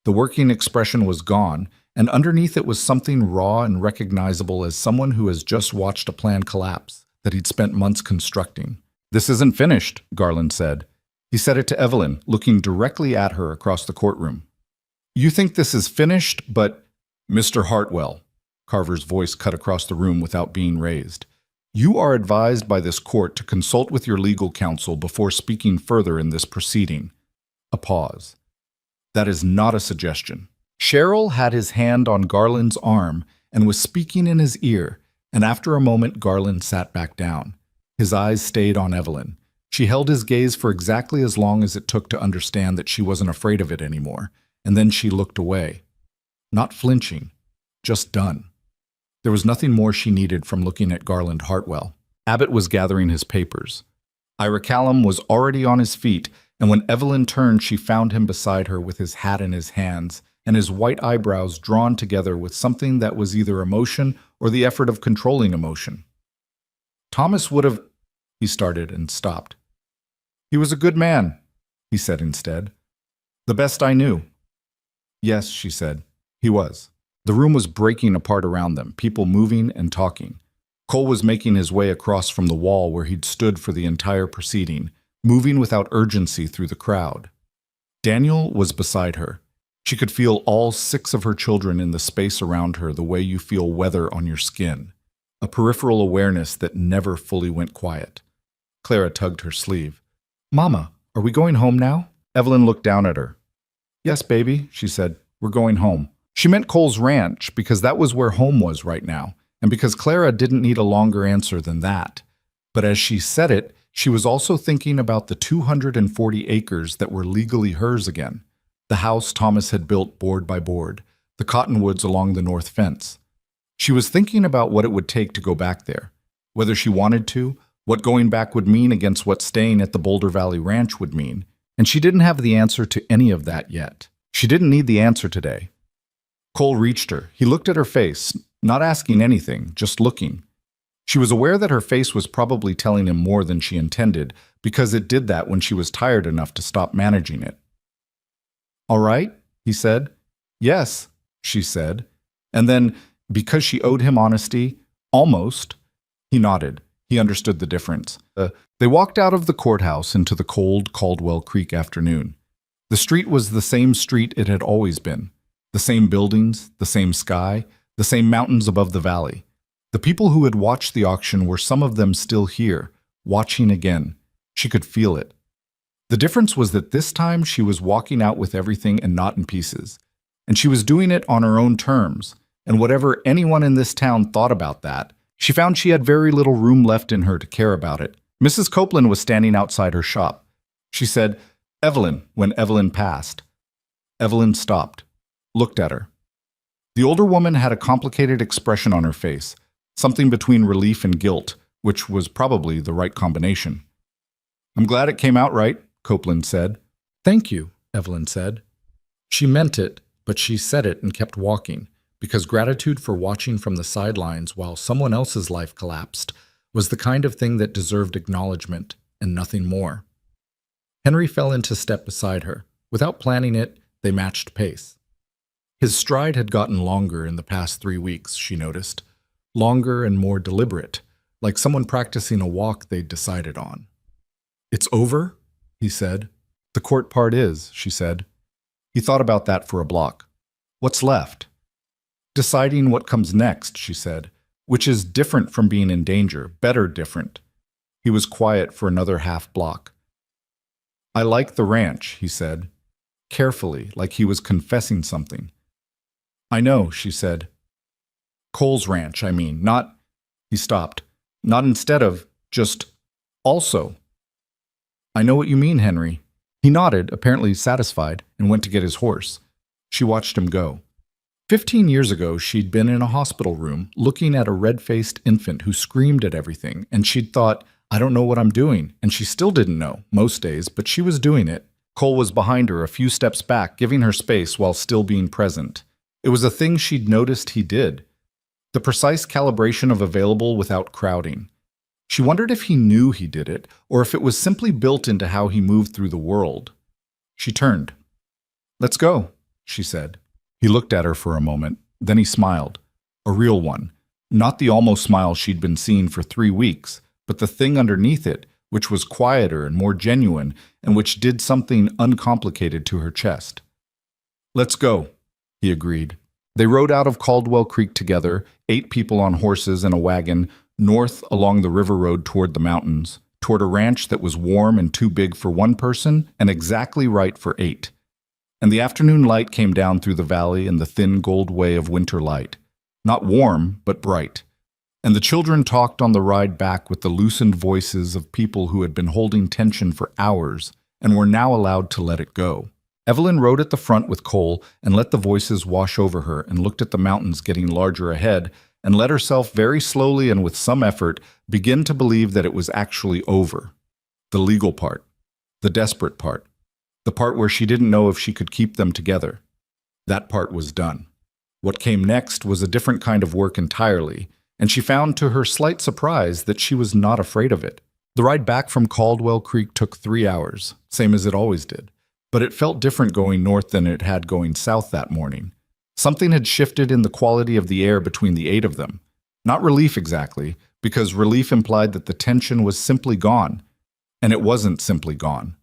The working expression was gone, and underneath it was something raw and recognizable as someone who has just watched a plan collapse that he'd spent months constructing. This isn't finished, Garland said. He said it to Evelyn, looking directly at her across the courtroom. You think this is finished, but... Mr. Hartwell, Carver's voice cut across the room without being raised. You are advised by this court to consult with your legal counsel before speaking further in this proceeding. A pause. That is not a suggestion. Cheryl had his hand on Garland's arm and was speaking in his ear, and after a moment Garland sat back down. His eyes stayed on Evelyn. She held his gaze for exactly as long as it took to understand that she wasn't afraid of it anymore, and then she looked away. Not flinching, just done. There was nothing more she needed from looking at Garland Hartwell. Abbott was gathering his papers. Ira Callum was already on his feet, and when Evelyn turned, she found him beside her with his hat in his hands and his white eyebrows drawn together with something that was either emotion or the effort of controlling emotion. Thomas would have... He started and stopped. He was a good man, he said instead. The best I knew. Yes, she said. He was. The room was breaking apart around them, people moving and talking. Cole was making his way across from the wall where he'd stood for the entire proceeding, moving without urgency through the crowd. Daniel was beside her. She could feel all 6 of her children in the space around her the way you feel weather on your skin, a peripheral awareness that never fully went quiet. Clara tugged her sleeve. Mama, are we going home now? Evelyn looked down at her. Yes, baby, she said. We're going home. She meant Cole's ranch because that was where home was right now, and because Clara didn't need a longer answer than that. But as she said it, she was also thinking about the 240 acres that were legally hers again. The house Thomas had built board by board, the cottonwoods along the north fence. She was thinking about what it would take to go back there, whether she wanted to, what going back would mean against what staying at the Boulder Valley Ranch would mean, And she didn't have the answer to any of that yet. She didn't need the answer today. Cole reached her. He looked at her face, not asking anything, just looking. She was aware that her face was probably telling him more than she intended, because it did that when she was tired enough to stop managing it. "All right," he said. "Yes," she said. And then, because she owed him honesty, almost, he nodded. He understood the difference. They walked out of the courthouse into the cold Caldwell Creek afternoon. The street was the same street it had always been. The same buildings, the same sky, the same mountains above the valley. The people who had watched the auction were some of them still here, watching again. She could feel it. The difference was that this time she was walking out with everything and not in pieces. And she was doing it on her own terms. And whatever anyone in this town thought about that, she found she had very little room left in her to care about it. Mrs. Copeland was standing outside her shop. She said, "Evelyn," when Evelyn passed. Evelyn stopped, looked at her. The older woman had a complicated expression on her face, something between relief and guilt, which was probably the right combination. "I'm glad it came out right," Copeland said. "Thank you," Evelyn said. She meant it, but she said it and kept walking, because gratitude for watching from the sidelines while someone else's life collapsed was the kind of thing that deserved acknowledgement and nothing more. Henry fell into step beside her. Without planning it, they matched pace. His stride had gotten longer in the past 3 weeks, she noticed. Longer and more deliberate, like someone practicing a walk they'd decided on. "It's over?" he said. "The court part is," she said. He thought about that for a block. "What's left?" "Deciding what comes next," she said, "which is different from being in danger, better different." He was quiet for another half block. "I like the ranch," he said, carefully, like he was confessing something. "I know," she said. "Cole's ranch, I mean, not—" He stopped. "Not instead of, just also." "I know what you mean, Henry." He nodded, apparently satisfied, and went to get his horse. She watched him go. 15 years ago, she'd been in a hospital room, looking at a red-faced infant who screamed at everything, and she'd thought, "I don't know what I'm doing," and she still didn't know, most days, but she was doing it. Cole was behind her, a few steps back, giving her space while still being present. It was a thing she'd noticed he did. The precise calibration of available without crowding. She wondered if he knew he did it, or if it was simply built into how he moved through the world. She turned. "Let's go," she said. He looked at her for a moment, then he smiled. A real one. Not the almost smile she'd been seeing for 3 weeks, but the thing underneath it, which was quieter and more genuine, and which did something uncomplicated to her chest. "Let's go," he agreed. They rode out of Caldwell Creek together, 8 people on horses and a wagon, north along the river road toward the mountains, toward a ranch that was warm and too big for 1 person and exactly right for 8. And the afternoon light came down through the valley in the thin gold way of winter light. Not warm, but bright. And the children talked on the ride back with the loosened voices of people who had been holding tension for hours and were now allowed to let it go. Evelyn rode at the front with Cole and let the voices wash over her and looked at the mountains getting larger ahead and let herself very slowly and with some effort begin to believe that it was actually over. The legal part. The desperate part. The part where she didn't know if she could keep them together. That part was done. What came next was a different kind of work entirely, and she found to her slight surprise that she was not afraid of it. The ride back from Caldwell Creek took 3 hours, same as it always did, but it felt different going north than it had going south that morning. Something had shifted in the quality of the air between the 8 of them. Not relief exactly, because relief implied that the tension was simply gone, and it wasn't simply gone.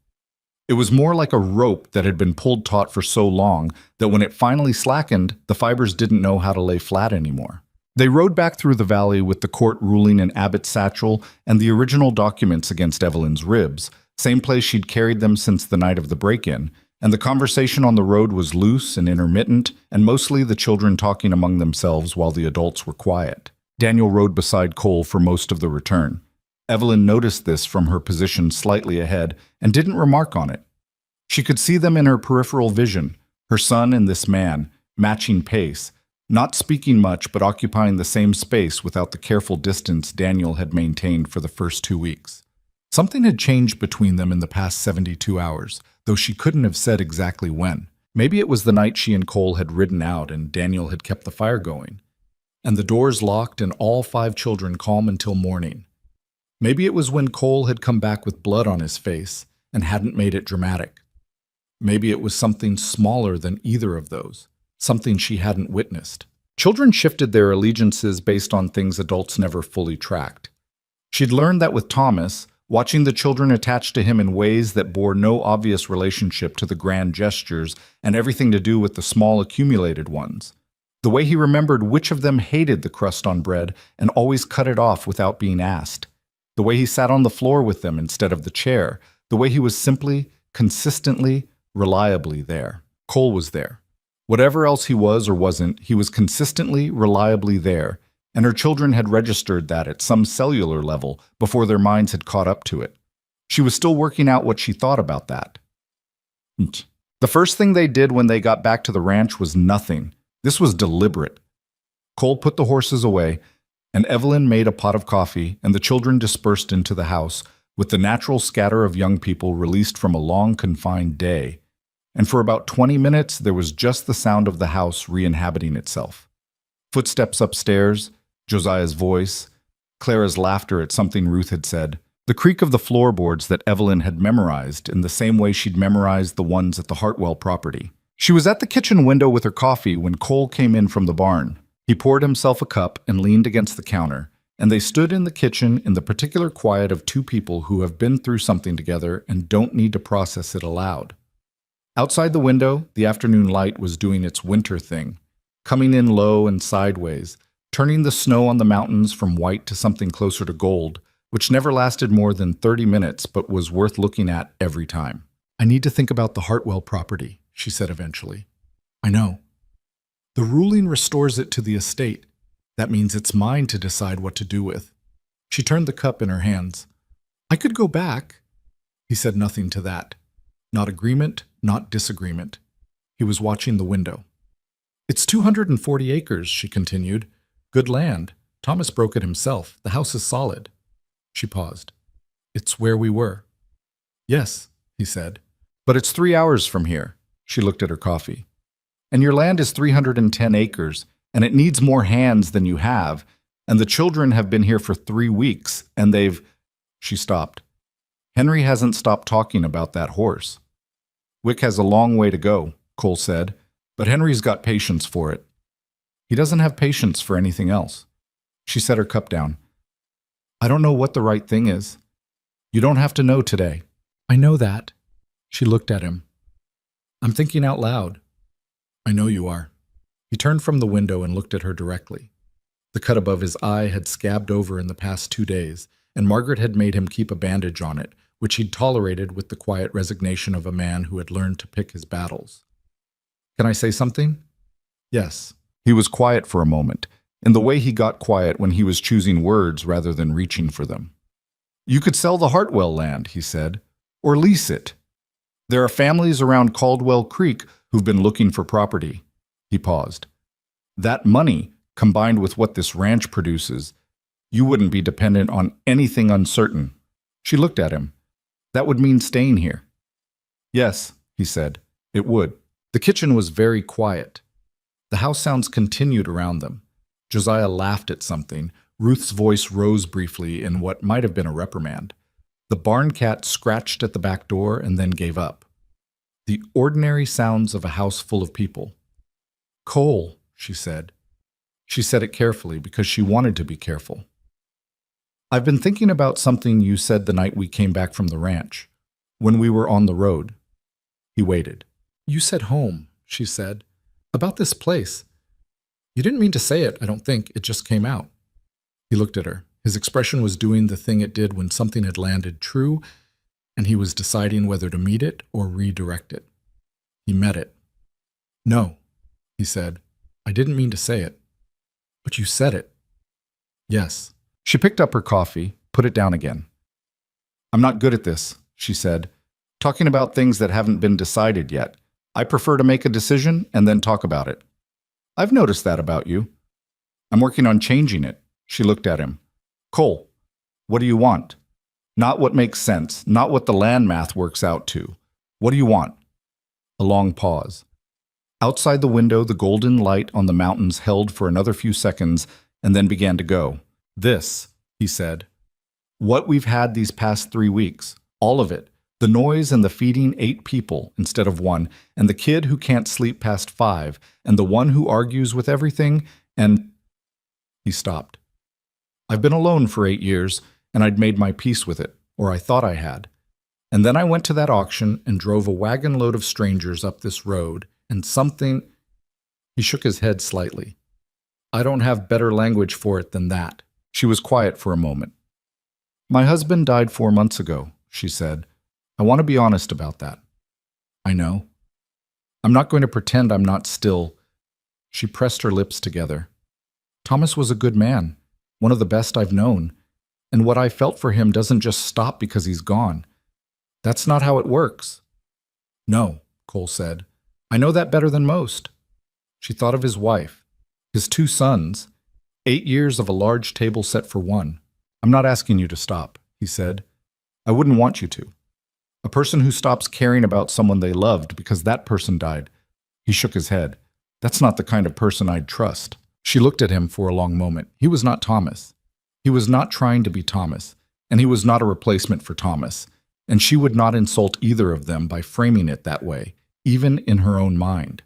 It was more like a rope that had been pulled taut for so long that when it finally slackened, the fibers didn't know how to lay flat anymore. They rode back through the valley with the court ruling in Abbott's satchel and the original documents against Evelyn's ribs, same place she'd carried them since the night of the break-in, and the conversation on the road was loose and intermittent, and mostly the children talking among themselves while the adults were quiet. Daniel rode beside Cole for most of the return. Evelyn noticed this from her position slightly ahead and didn't remark on it. She could see them in her peripheral vision, her son and this man, matching pace, not speaking much but occupying the same space without the careful distance Daniel had maintained for the first 2 weeks. Something had changed between them in the past 72 hours, though she couldn't have said exactly when. Maybe it was the night she and Cole had ridden out and Daniel had kept the fire going, and the doors locked and all 5 children calm until morning. Maybe it was when Cole had come back with blood on his face and hadn't made it dramatic. Maybe it was something smaller than either of those, something she hadn't witnessed. Children shifted their allegiances based on things adults never fully tracked. She'd learned that with Thomas, watching the children attached to him in ways that bore no obvious relationship to the grand gestures and everything to do with the small accumulated ones. The way he remembered which of them hated the crust on bread and always cut it off without being asked. The way he sat on the floor with them instead of the chair. The way he was simply, consistently, reliably there. Cole was there. Whatever else he was or wasn't, he was consistently, reliably there, and her children had registered that at some cellular level before their minds had caught up to it. She was still working out what she thought about that. The first thing they did when they got back to the ranch was nothing. This was deliberate. Cole put the horses away, and Evelyn made a pot of coffee, and the children dispersed into the house, with the natural scatter of young people released from a long confined day. And for about 20 minutes, there was just the sound of the house re-inhabiting itself. Footsteps upstairs, Josiah's voice, Clara's laughter at something Ruth had said, the creak of the floorboards that Evelyn had memorized in the same way she'd memorized the ones at the Hartwell property. She was at the kitchen window with her coffee when Cole came in from the barn. He poured himself a cup and leaned against the counter, and they stood in the kitchen in the particular quiet of 2 people who have been through something together and don't need to process it aloud. Outside the window, the afternoon light was doing its winter thing, coming in low and sideways, turning the snow on the mountains from white to something closer to gold, which never lasted more than 30 minutes but was worth looking at every time. "I need to think about the Hartwell property," she said eventually. "I know. The ruling restores it to the estate. That means it's mine to decide what to do with." She turned the cup in her hands. "I could go back." He said nothing to that. Not agreement, not disagreement. He was watching the window. "It's 240 acres, she continued. "Good land. Thomas broke it himself. The house is solid." She paused. "It's where we were." "Yes," he said. "But it's 3 hours from here." She looked at her coffee. "And your land is 310 acres, and it needs more hands than you have, and the children have been here for 3 weeks, and they've—" She stopped. "Henry hasn't stopped talking about that horse." "Wick has a long way to go," Cole said, "but Henry's got patience for it." "He doesn't have patience for anything else." She set her cup down. "I don't know what the right thing is. You don't have to know today." "I know that." She looked at him. "I'm thinking out loud." "I know you are." He turned from the window and looked at her directly. The cut above his eye had scabbed over in the past 2 days, and Margaret had made him keep a bandage on it, which he'd tolerated with the quiet resignation of a man who had learned to pick his battles. "Can I say something?" "Yes." He was quiet for a moment, in the way he got quiet when he was choosing words rather than reaching for them. "You could sell the Hartwell land," he said, "or lease it. There are families around Caldwell Creek who've been looking for property." He paused. "That money, combined with what this ranch produces, you wouldn't be dependent on anything uncertain." She looked at him. "That would mean staying here." "Yes," he said, "it would." The kitchen was very quiet. The house sounds continued around them. Josiah laughed at something. Ruth's voice rose briefly in what might have been a reprimand. The barn cat scratched at the back door and then gave up. The ordinary sounds of a house full of people. "Cole," she said. She said it carefully because she wanted to be careful. "I've been thinking about something you said the night we came back from the ranch, when we were on the road." He waited. "You said home," she said, "about this place. You didn't mean to say it, I don't think. It just came out." He looked at her. His expression was doing the thing it did when something had landed true, and he was deciding whether to meet it or redirect it. He met it. "No," he said. "I didn't mean to say it." "But you said it." "Yes." She picked up her coffee, put it down again. "I'm not good at this," she said, "talking about things that haven't been decided yet. I prefer to make a decision and then talk about it. I've noticed that about you. I'm working on changing it." She looked at him. "Cole, what do you want?" Not what makes sense, not what the land math works out to. What do you want? A long pause. Outside the window, the golden light on the mountains held for another few seconds and then began to go. This, he said. What we've had these past 3 weeks. All of it. The noise and the feeding 8 people instead of 1, and the kid who can't sleep past 5, and the one who argues with everything, and... He stopped. I've been alone for 8 years, and I'd made my peace with it, or I thought I had. And then I went to that auction and drove a wagon load of strangers up this road, and something... He shook his head slightly. I don't have better language for it than that. She was quiet for a moment. My husband died 4 months ago, she said. I want to be honest about that. I know. I'm not going to pretend I'm not still. She pressed her lips together. Thomas was a good man, one of the best I've known, and what I felt for him doesn't just stop because he's gone. That's not how it works. No, Cole said. I know that better than most. She thought of his wife, his 2 sons, 8 years of a large table set for one. I'm not asking you to stop, he said. I wouldn't want you to. A person who stops caring about someone they loved because that person died. He shook his head. That's not the kind of person I'd trust. She looked at him for a long moment. He was not Thomas. He was not trying to be Thomas, and he was not a replacement for Thomas, and she would not insult either of them by framing it that way, even in her own mind.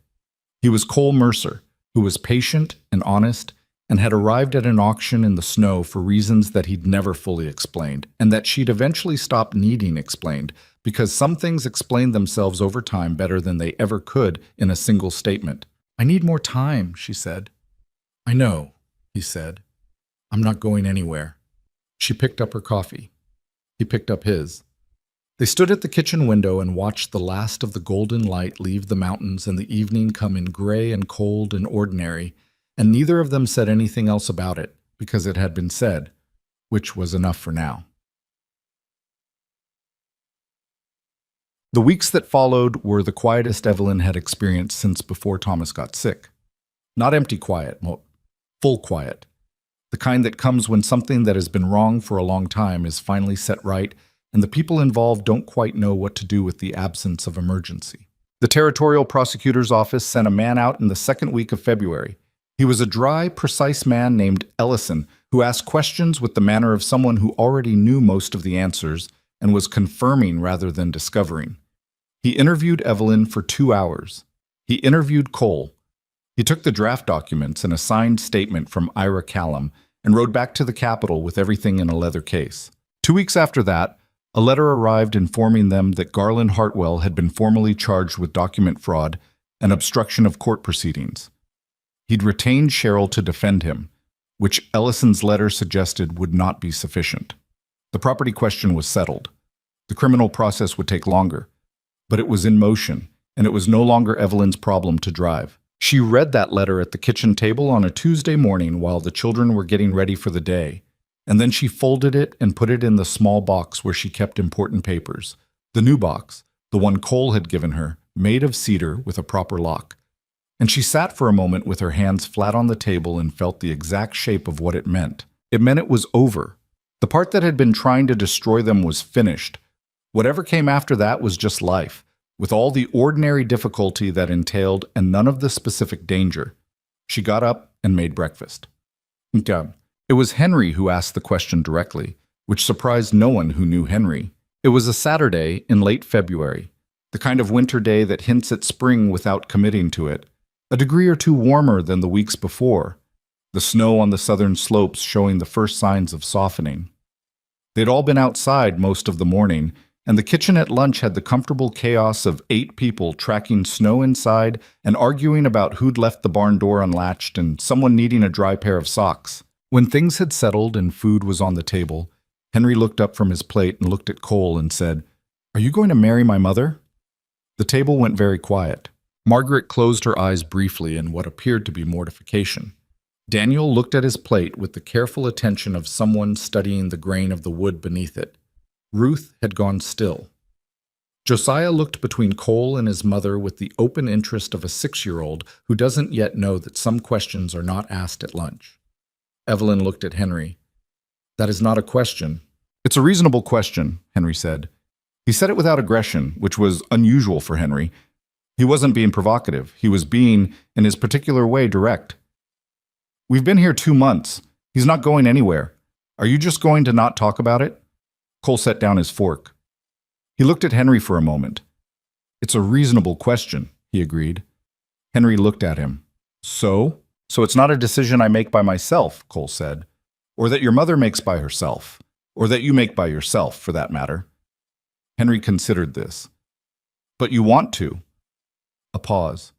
He was Cole Mercer, who was patient and honest, and had arrived at an auction in the snow for reasons that he'd never fully explained, and that she'd eventually stop needing explained, because some things explained themselves over time better than they ever could in a single statement. I need more time, she said. I know, he said. I'm not going anywhere. She picked up her coffee. He picked up his. They stood at the kitchen window and watched the last of the golden light leave the mountains and the evening come in gray and cold and ordinary, and neither of them said anything else about it, because it had been said, which was enough for now. The weeks that followed were the quietest Evelyn had experienced since before Thomas got sick. Not empty quiet, full quiet. The kind that comes when something that has been wrong for a long time is finally set right, and the people involved don't quite know what to do with the absence of emergency. The territorial prosecutor's office sent a man out in the second week of February. He was a dry, precise man named Ellison, who asked questions with the manner of someone who already knew most of the answers and was confirming rather than discovering. He interviewed Evelyn for 2 hours. He interviewed Cole. He took the draft documents and a signed statement from Ira Callum and rode back to the Capitol with everything in a leather case. 2 weeks after that, a letter arrived informing them that Garland Hartwell had been formally charged with document fraud and obstruction of court proceedings. He'd retained Cheryl to defend him, which Ellison's letter suggested would not be sufficient. The property question was settled. The criminal process would take longer, but it was in motion, and it was no longer Evelyn's problem to drive. She read that letter at the kitchen table on a Tuesday morning while the children were getting ready for the day, and then she folded it and put it in the small box where she kept important papers. The new box, the one Cole had given her, made of cedar with a proper lock. And she sat for a moment with her hands flat on the table and felt the exact shape of what it meant. It meant it was over. The part that had been trying to destroy them was finished. Whatever came after that was just life, with all the ordinary difficulty that entailed and none of the specific danger. She got up and made breakfast. It was Henry who asked the question directly, which surprised no one who knew Henry. It was a Saturday in late February, the kind of winter day that hints at spring without committing to it, a degree or two warmer than the weeks before, the snow on the southern slopes showing the first signs of softening. They'd all been outside most of the morning, and the kitchen at lunch had the comfortable chaos of 8 people tracking snow inside and arguing about who'd left the barn door unlatched and someone needing a dry pair of socks. When things had settled and food was on the table, Henry looked up from his plate and looked at Cole and said, "Are you going to marry my mother?" The table went very quiet. Margaret closed her eyes briefly in what appeared to be mortification. Daniel looked at his plate with the careful attention of someone studying the grain of the wood beneath it. Ruth had gone still. Josiah looked between Cole and his mother with the open interest of a 6-year-old who doesn't yet know that some questions are not asked at lunch. Evelyn looked at Henry. "That is not a question. It's a reasonable question, Henry said. He said it without aggression, which was unusual for Henry. He wasn't being provocative. He was being, in his particular way, direct. We've been here 2 months. He's not going anywhere. Are you just going to not talk about it? Cole set down his fork. He looked at Henry for a moment. It's a reasonable question, he agreed. Henry looked at him. So? So it's not a decision I make by myself, Cole said. Or that your mother makes by herself. Or that you make by yourself, for that matter. Henry considered this. But you want to. A pause.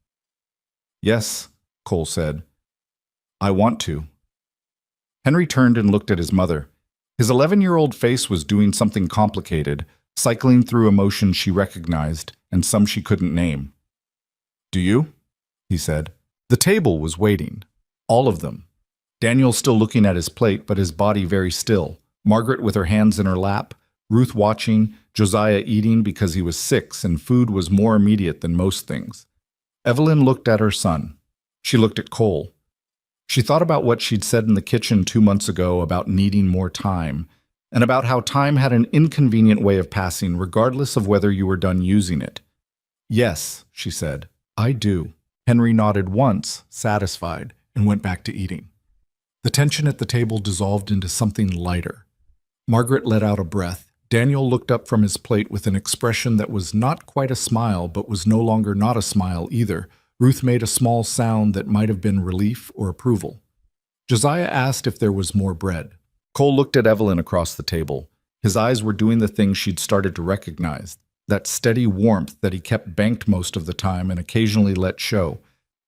Yes, Cole said. I want to. Henry turned and looked at his mother. His 11-year-old face was doing something complicated, cycling through emotions she recognized and some she couldn't name. Do you? He said. The table was waiting. All of them. Daniel still looking at his plate, but his body very still. Margaret with her hands in her lap. Ruth watching. Josiah eating because he was 6 and food was more immediate than most things. Evelyn looked at her son. She looked at Cole. She thought about what she'd said in the kitchen 2 months ago about needing more time, and about how time had an inconvenient way of passing regardless of whether you were done using it. Yes, she said, I do. Henry nodded once, satisfied, and went back to eating. The tension at the table dissolved into something lighter. Margaret let out a breath. Daniel looked up from his plate with an expression that was not quite a smile, but was no longer not a smile either. Ruth made a small sound that might have been relief or approval. Josiah asked if there was more bread. Cole looked at Evelyn across the table. His eyes were doing the thing she'd started to recognize, that steady warmth that he kept banked most of the time and occasionally let show.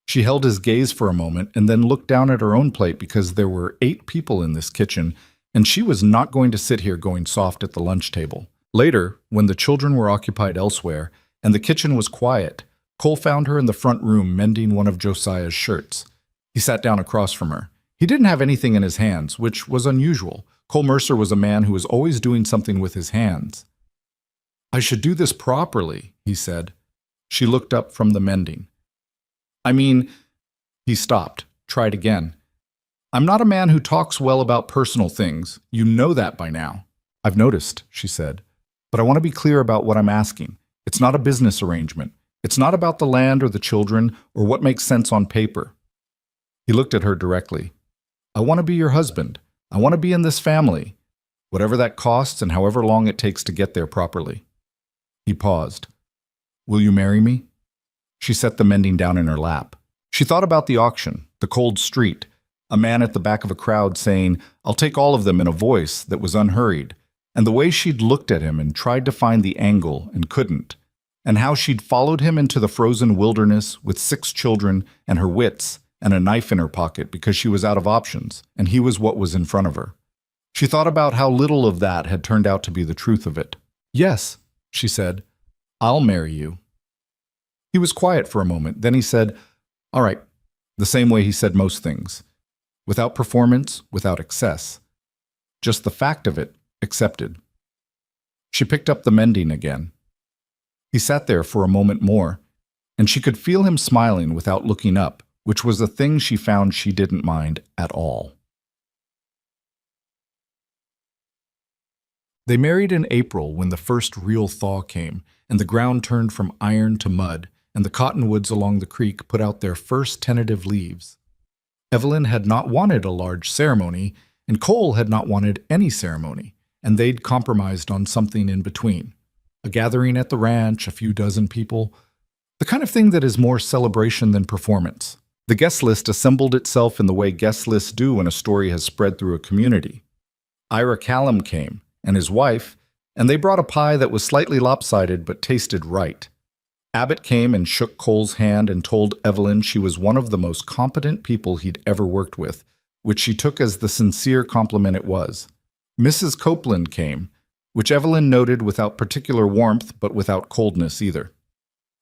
She held his gaze for a moment and then looked down at her own plate because there were 8 people in this kitchen, and she was not going to sit here going soft at the lunch table. Later, when the children were occupied elsewhere and the kitchen was quiet, Cole found her in the front room mending one of Josiah's shirts. He sat down across from her. He didn't have anything in his hands, which was unusual. Cole Mercer was a man who was always doing something with his hands. I should do this properly, he said. She looked up from the mending. He stopped, tried again. I'm not a man who talks well about personal things. You know that by now. I've noticed, she said. But I want to be clear about what I'm asking. It's not a business arrangement. It's not about the land or the children or what makes sense on paper. He looked at her directly. I want to be your husband. I want to be in this family, whatever that costs and however long it takes to get there properly. He paused. Will you marry me? She set the mending down in her lap. She thought about the auction, the cold street, a man at the back of a crowd saying, I'll take all of them in a voice that was unhurried, and the way she'd looked at him and tried to find the angle and couldn't, and how she'd followed him into the frozen wilderness with 6 children and her wits and a knife in her pocket because she was out of options, and he was what was in front of her. She thought about how little of that had turned out to be the truth of it. Yes, she said, I'll marry you. He was quiet for a moment, then he said, all right, the same way he said most things. Without performance, without excess. Just the fact of it, accepted. She picked up the mending again. He sat there for a moment more, and she could feel him smiling without looking up, which was a thing she found she didn't mind at all. They married in April when the first real thaw came, and the ground turned from iron to mud, and the cottonwoods along the creek put out their first tentative leaves. Evelyn had not wanted a large ceremony, and Cole had not wanted any ceremony, and they'd compromised on something in between. A gathering at the ranch, a few dozen people, the kind of thing that is more celebration than performance. The guest list assembled itself in the way guest lists do when a story has spread through a community. Ira Callum came, and his wife, and they brought a pie that was slightly lopsided but tasted right. Abbott came and shook Cole's hand and told Evelyn she was one of the most competent people he'd ever worked with, which she took as the sincere compliment it was. Mrs. Copeland came, which Evelyn noted without particular warmth but without coldness either.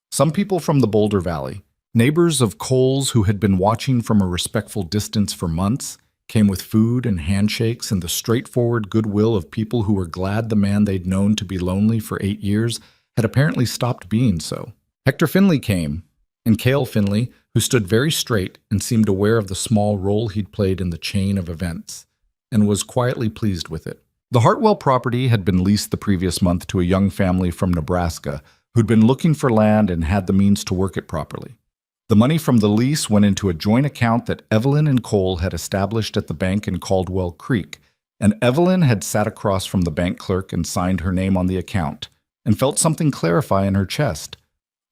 Some people from the Boulder Valley, neighbors of Cole's who had been watching from a respectful distance for months, came with food and handshakes and the straightforward goodwill of people who were glad the man they'd known to be lonely for 8 years had apparently stopped being so. Hector Finley came, and Cale Finley, who stood very straight and seemed aware of the small role he'd played in the chain of events, and was quietly pleased with it. The Hartwell property had been leased the previous month to a young family from Nebraska who'd been looking for land and had the means to work it properly. The money from the lease went into a joint account that Evelyn and Cole had established at the bank in Caldwell Creek, and Evelyn had sat across from the bank clerk and signed her name on the account, and felt something clarify in her chest.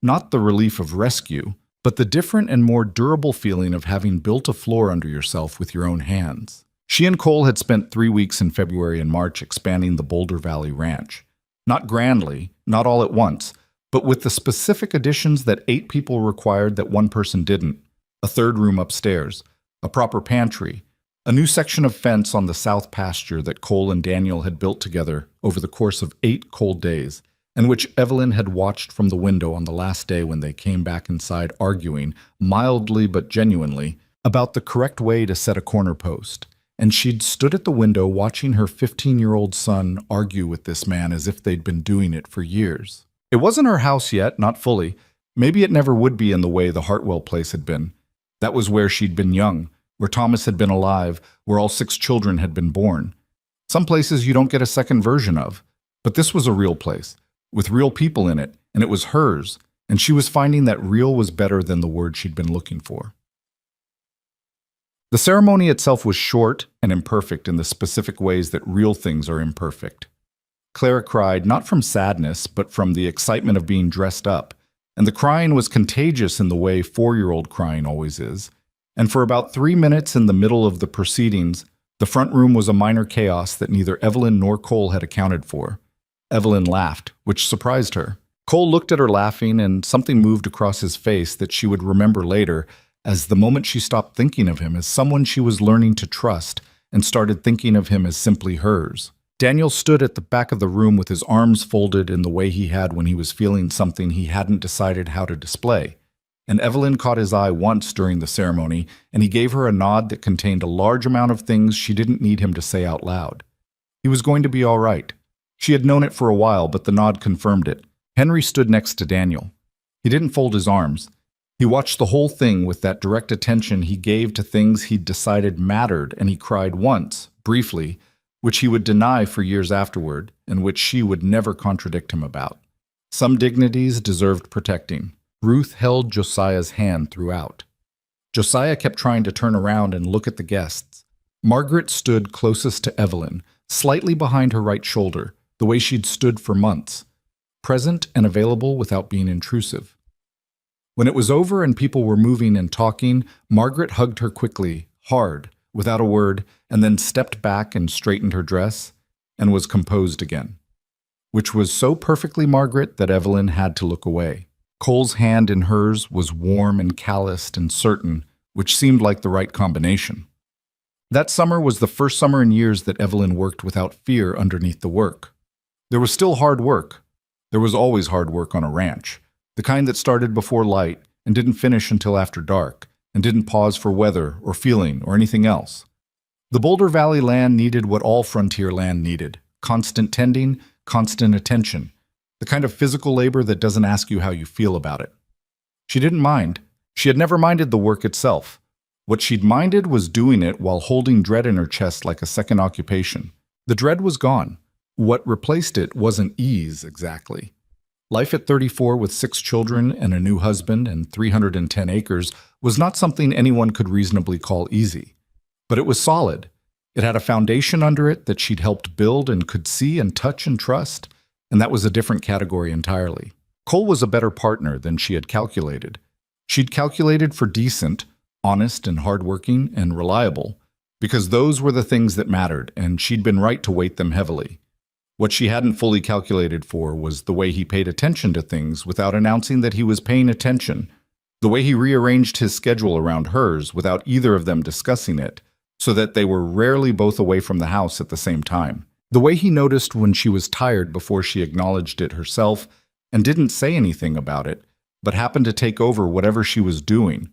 Not the relief of rescue, but the different and more durable feeling of having built a floor under yourself with your own hands. She and Cole had spent 3 weeks in February and March expanding the Boulder Valley Ranch. Not grandly, not all at once, but with the specific additions that 8 people required that one person didn't: a third room upstairs, a proper pantry, a new section of fence on the south pasture that Cole and Daniel had built together over the course of 8 cold days, and which Evelyn had watched from the window on the last day when they came back inside arguing, mildly but genuinely, about the correct way to set a corner post. And she'd stood at the window watching her 15-year-old son argue with this man as if they'd been doing it for years. It wasn't her house yet, not fully. Maybe it never would be in the way the Hartwell place had been. That was where she'd been young, where Thomas had been alive, where all 6 children had been born. Some places you don't get a second version of, but this was a real place, with real people in it, and it was hers, and she was finding that real was better than the word she'd been looking for. The ceremony itself was short and imperfect in the specific ways that real things are imperfect. Clara cried not from sadness, but from the excitement of being dressed up, and the crying was contagious in the way 4-year-old crying always is. And for about 3 minutes in the middle of the proceedings, the front room was a minor chaos that neither Evelyn nor Cole had accounted for. Evelyn laughed, which surprised her. Cole looked at her laughing, and something moved across his face that she would remember later as the moment she stopped thinking of him as someone she was learning to trust and started thinking of him as simply hers. Daniel stood at the back of the room with his arms folded in the way he had when he was feeling something he hadn't decided how to display. And Evelyn caught his eye once during the ceremony, and he gave her a nod that contained a large amount of things she didn't need him to say out loud. He was going to be all right. She had known it for a while, but the nod confirmed it. Henry stood next to Daniel. He didn't fold his arms. He watched the whole thing with that direct attention he gave to things he'd decided mattered, and he cried once, briefly, which he would deny for years afterward, and which she would never contradict him about. Some dignities deserved protecting. Ruth held Josiah's hand throughout. Josiah kept trying to turn around and look at the guests. Margaret stood closest to Evelyn, slightly behind her right shoulder, the way she'd stood for months, present and available without being intrusive. When it was over and people were moving and talking, Margaret hugged her quickly, hard, without a word, and then stepped back and straightened her dress, and was composed again. Which was so perfectly Margaret that Evelyn had to look away. Cole's hand in hers was warm and calloused and certain, which seemed like the right combination. That summer was the first summer in years that Evelyn worked without fear underneath the work. There was still hard work. There was always hard work on a ranch. The kind that started before light and didn't finish until after dark, and didn't pause for weather or feeling or anything else. The Boulder Valley land needed what all frontier land needed: constant tending, constant attention, the kind of physical labor that doesn't ask you how you feel about it. She didn't mind. She had never minded the work itself. What she'd minded was doing it while holding dread in her chest like a second occupation. The dread was gone. What replaced it wasn't ease, exactly. Life at 34 with 6 children and a new husband and 310 acres was not something anyone could reasonably call easy. But it was solid. It had a foundation under it that she'd helped build and could see and touch and trust, and that was a different category entirely. Cole was a better partner than she had calculated. She'd calculated for decent, honest and hardworking and reliable, because those were the things that mattered, and she'd been right to weight them heavily. What she hadn't fully calculated for was the way he paid attention to things without announcing that he was paying attention, the way he rearranged his schedule around hers without either of them discussing it, so that they were rarely both away from the house at the same time, the way he noticed when she was tired before she acknowledged it herself and didn't say anything about it, but happened to take over whatever she was doing.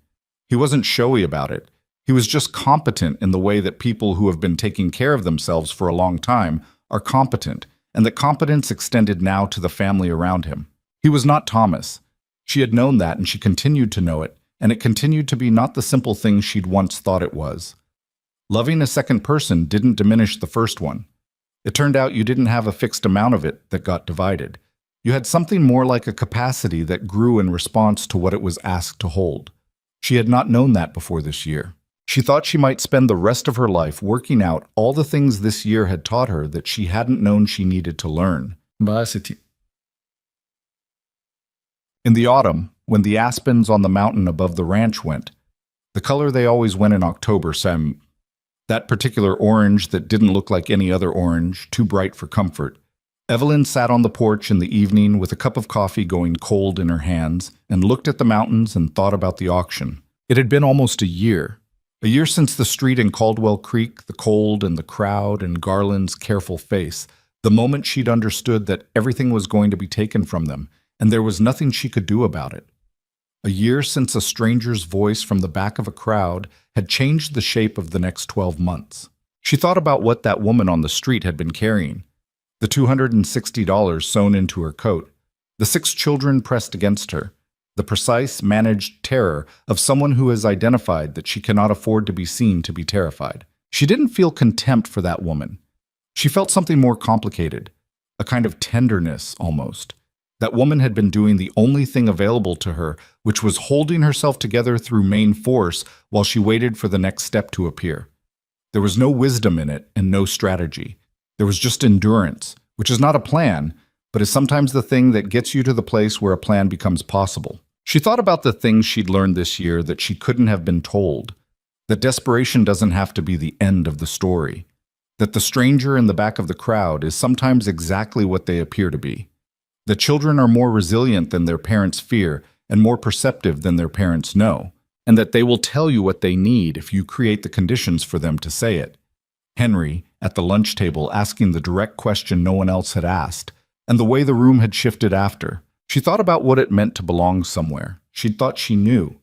He wasn't showy about it. He was just competent in the way that people who have been taking care of themselves for a long time are competent, and that competence extended now to the family around him. He was not Thomas. She had known that, and she continued to know it, and it continued to be not the simple thing she'd once thought it was. Loving a second person didn't diminish the first one. It turned out you didn't have a fixed amount of it that got divided. You had something more like a capacity that grew in response to what it was asked to hold. She had not known that before this year. She thought she might spend the rest of her life working out all the things this year had taught her that she hadn't known she needed to learn. In the autumn, when the aspens on the mountain above the ranch went, the color they always went in October, that particular orange that didn't look like any other orange, too bright for comfort, Evelyn sat on the porch in the evening with a cup of coffee going cold in her hands and looked at the mountains and thought about the auction. It had been almost a year since the street in Caldwell Creek, the cold and the crowd and Garland's careful face, the moment she'd understood that everything was going to be taken from them, and there was nothing she could do about it. A year since a stranger's voice from the back of a crowd had changed the shape of the next 12 months. She thought about what that woman on the street had been carrying. The $260 sewn into her coat, the 6 children pressed against her, the precise, managed terror of someone who has identified that she cannot afford to be seen to be terrified. She didn't feel contempt for that woman. She felt something more complicated, a kind of tenderness almost. That woman had been doing the only thing available to her, which was holding herself together through main force while she waited for the next step to appear. There was no wisdom in it and no strategy. There was just endurance, which is not a plan, but is sometimes the thing that gets you to the place where a plan becomes possible. She thought about the things she'd learned this year that she couldn't have been told, that desperation doesn't have to be the end of the story, that the stranger in the back of the crowd is sometimes exactly what they appear to be. The children are more resilient than their parents fear and more perceptive than their parents know, and that they will tell you what they need if you create the conditions for them to say it. Henry, at the lunch table, asking the direct question no one else had asked, and the way the room had shifted after. She thought about what it meant to belong somewhere. She'd thought she knew.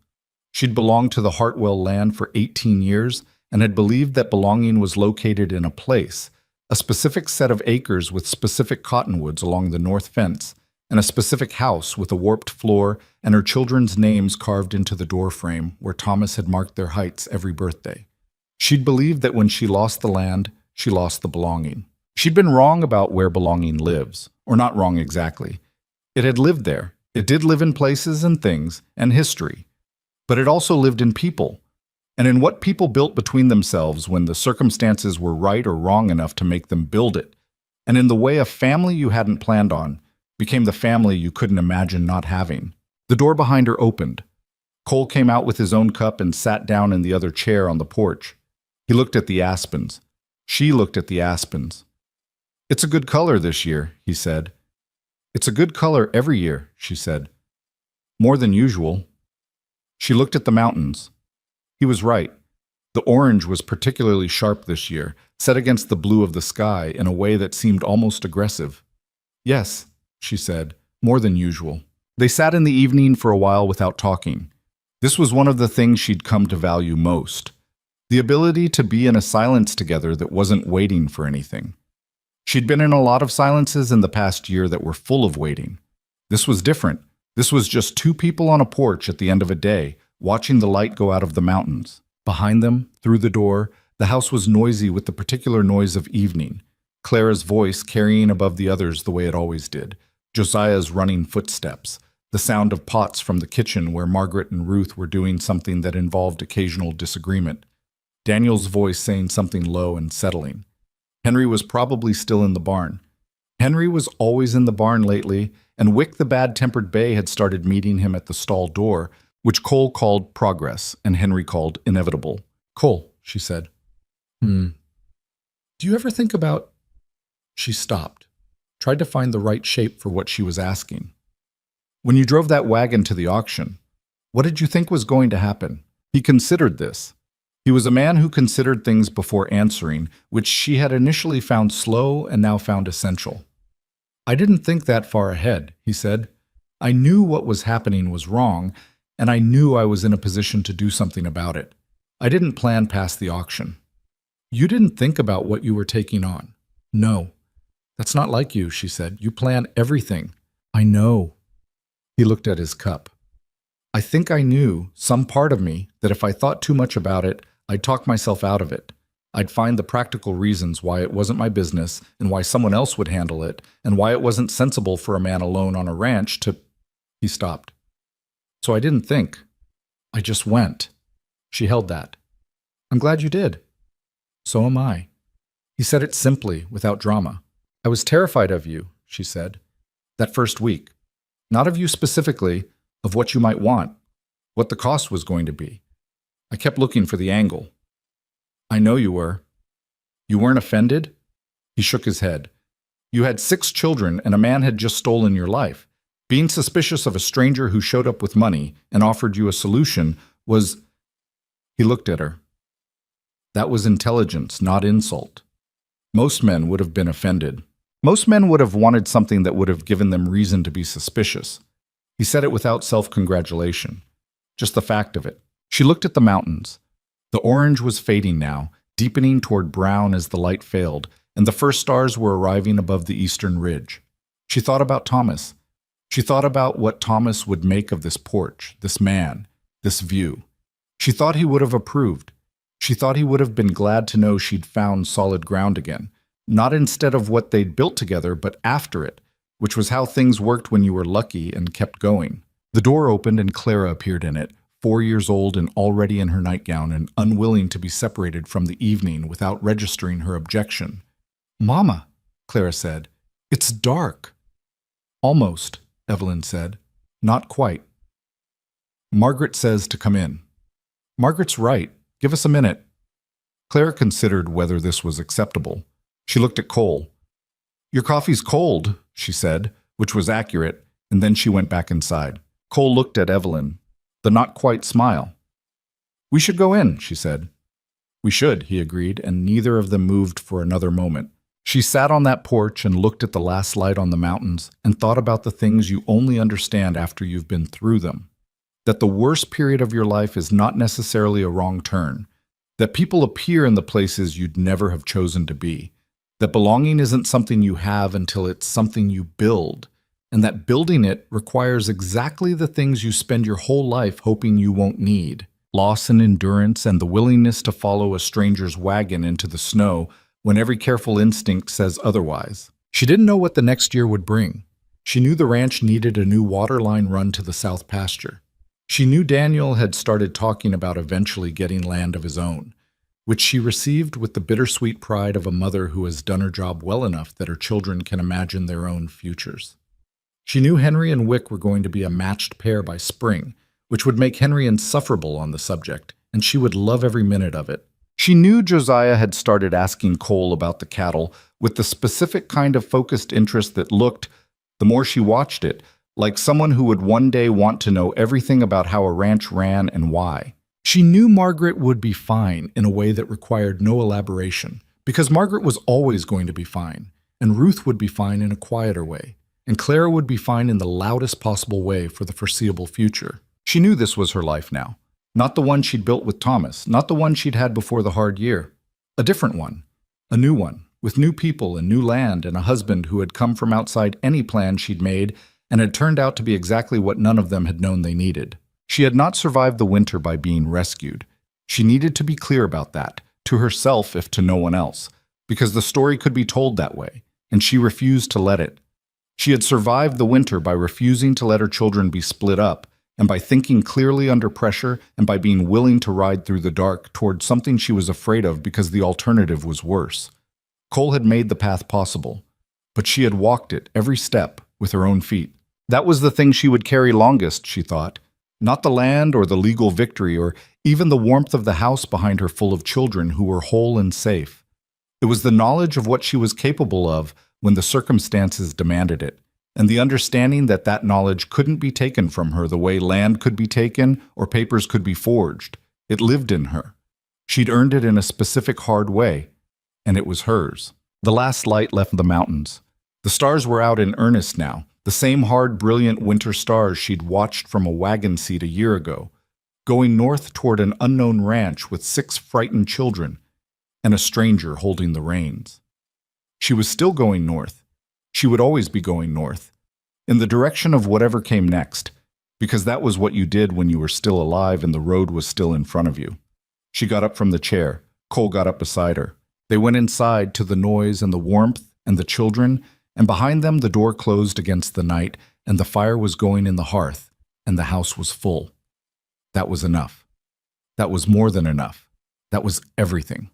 She'd belonged to the Hartwell land for 18 years and had believed that belonging was located in a place, a specific set of acres with specific cottonwoods along the north fence, and a specific house with a warped floor and her children's names carved into the doorframe where Thomas had marked their heights every birthday. She'd believed that when she lost the land, she lost the belonging. She'd been wrong about where belonging lives, or not wrong exactly. It had lived there. It did live in places and things and history, but it also lived in people, and in what people built between themselves when the circumstances were right or wrong enough to make them build it, and in the way a family you hadn't planned on became the family you couldn't imagine not having. The door behind her opened. Cole came out with his own cup and sat down in the other chair on the porch. He looked at the aspens. She looked at the aspens. "It's a good color this year," he said. "It's a good color every year," she said. "More than usual." She looked at the mountains. He was right. The orange was particularly sharp this year, set against the blue of the sky in a way that seemed almost aggressive. "Yes," she said, "more than usual." They sat in the evening for a while without talking. This was one of the things she'd come to value most. The ability to be in a silence together that wasn't waiting for anything. She'd been in a lot of silences in the past year that were full of waiting. This was different. This was just 2 people on a porch at the end of a day, watching the light go out of the mountains. Behind them, through the door, the house was noisy with the particular noise of evening. Clara's voice carrying above the others the way it always did. Josiah's running footsteps. The sound of pots from the kitchen where Margaret and Ruth were doing something that involved occasional disagreement. Daniel's voice saying something low and settling. Henry was probably still in the barn. Henry was always in the barn lately, and Wick the bad-tempered bay had started meeting him at the stall door, which Cole called progress and Henry called inevitable. "Cole," she said. Do you ever think about—" She stopped, tried to find the right shape for what she was asking. "When you drove that wagon to the auction, what did you think was going to happen?" He considered this. He was a man who considered things before answering, which she had initially found slow and now found essential. "I didn't think that far ahead," he said. "I knew what was happening was wrong, and I knew I was in a position to do something about it. I didn't plan past the auction." "You didn't think about what you were taking on." "No. That's not like you," she said. "You plan everything." "I know." He looked at his cup. "I think I knew, some part of me, that if I thought too much about it, I'd talk myself out of it. I'd find the practical reasons why it wasn't my business and why someone else would handle it and why it wasn't sensible for a man alone on a ranch to... He stopped. So I didn't think. I just went. She held that. I'm glad you did. So am I. He said it simply, without drama. I was terrified of you, she said, that first week. Not of you specifically, of what you might want, what the cost was going to be. I kept looking for the angle. I know you were. You weren't offended? He shook his head. You had 6 children and a man had just stolen your life. Being suspicious of a stranger who showed up with money and offered you a solution was... He looked at her. That was intelligence, not insult. Most men would have been offended. Most men would have wanted something that would have given them reason to be suspicious. He said it without self-congratulation. Just the fact of it. She looked at the mountains. The orange was fading now, deepening toward brown as the light failed, and the first stars were arriving above the eastern ridge. She thought about Thomas. She thought about what Thomas would make of this porch, this man, this view. She thought he would have approved. She thought he would have been glad to know she'd found solid ground again, not instead of what they'd built together, but after it, which was how things worked when you were lucky and kept going. The door opened and Clara appeared in it, 4 years old and already in her nightgown and unwilling to be separated from the evening without registering her objection. "Mama," Clara said, "it's dark." "Almost," Evelyn said. "Not quite." "Margaret says to come in." "Margaret's right. Give us a minute." Clara considered whether this was acceptable. She looked at Cole. "Your coffee's cold," she said, which was accurate, and then she went back inside. Cole looked at Evelyn, the not-quite smile. "We should go in," she said. "We should," he agreed, and neither of them moved for another moment. She sat on that porch and looked at the last light on the mountains and thought about the things you only understand after you've been through them. That the worst period of your life is not necessarily a wrong turn. That people appear in the places you'd never have chosen to be. That belonging isn't something you have until it's something you build. And that building it requires exactly the things you spend your whole life hoping you won't need. Loss and endurance and the willingness to follow a stranger's wagon into the snow when every careful instinct says otherwise. She didn't know what the next year would bring. She knew the ranch needed a new water line run to the south pasture. She knew Daniel had started talking about eventually getting land of his own, which she received with the bittersweet pride of a mother who has done her job well enough that her children can imagine their own futures. She knew Henry and Wick were going to be a matched pair by spring, which would make Henry insufferable on the subject, and she would love every minute of it. She knew Josiah had started asking Cole about the cattle with the specific kind of focused interest that looked, the more she watched it, like someone who would one day want to know everything about how a ranch ran and why. She knew Margaret would be fine in a way that required no elaboration, because Margaret was always going to be fine, and Ruth would be fine in a quieter way. And Clara would be fine in the loudest possible way for the foreseeable future. She knew this was her life now. Not the one she'd built with Thomas, not the one she'd had before the hard year. A different one. A new one, with new people and new land and a husband who had come from outside any plan she'd made and had turned out to be exactly what none of them had known they needed. She had not survived the winter by being rescued. She needed to be clear about that, to herself if to no one else, because the story could be told that way, and she refused to let it. She had survived the winter by refusing to let her children be split up, and by thinking clearly under pressure, and by being willing to ride through the dark toward something she was afraid of because the alternative was worse. Cole had made the path possible, but she had walked it, every step, with her own feet. That was the thing she would carry longest, she thought. Not the land or the legal victory or even the warmth of the house behind her full of children who were whole and safe. It was the knowledge of what she was capable of when the circumstances demanded it, and the understanding that that knowledge couldn't be taken from her the way land could be taken or papers could be forged. It lived in her. She'd earned it in a specific hard way, and it was hers. The last light left the mountains. The stars were out in earnest now, the same hard, brilliant winter stars she'd watched from a wagon seat a year ago, going north toward an unknown ranch with 6 frightened children and a stranger holding the reins. She was still going north. She would always be going north, in the direction of whatever came next, because that was what you did when you were still alive and the road was still in front of you. She got up from the chair, Cole got up beside her. They went inside to the noise and the warmth and the children, and behind them the door closed against the night, and the fire was going in the hearth, and the house was full. That was enough. That was more than enough. That was everything.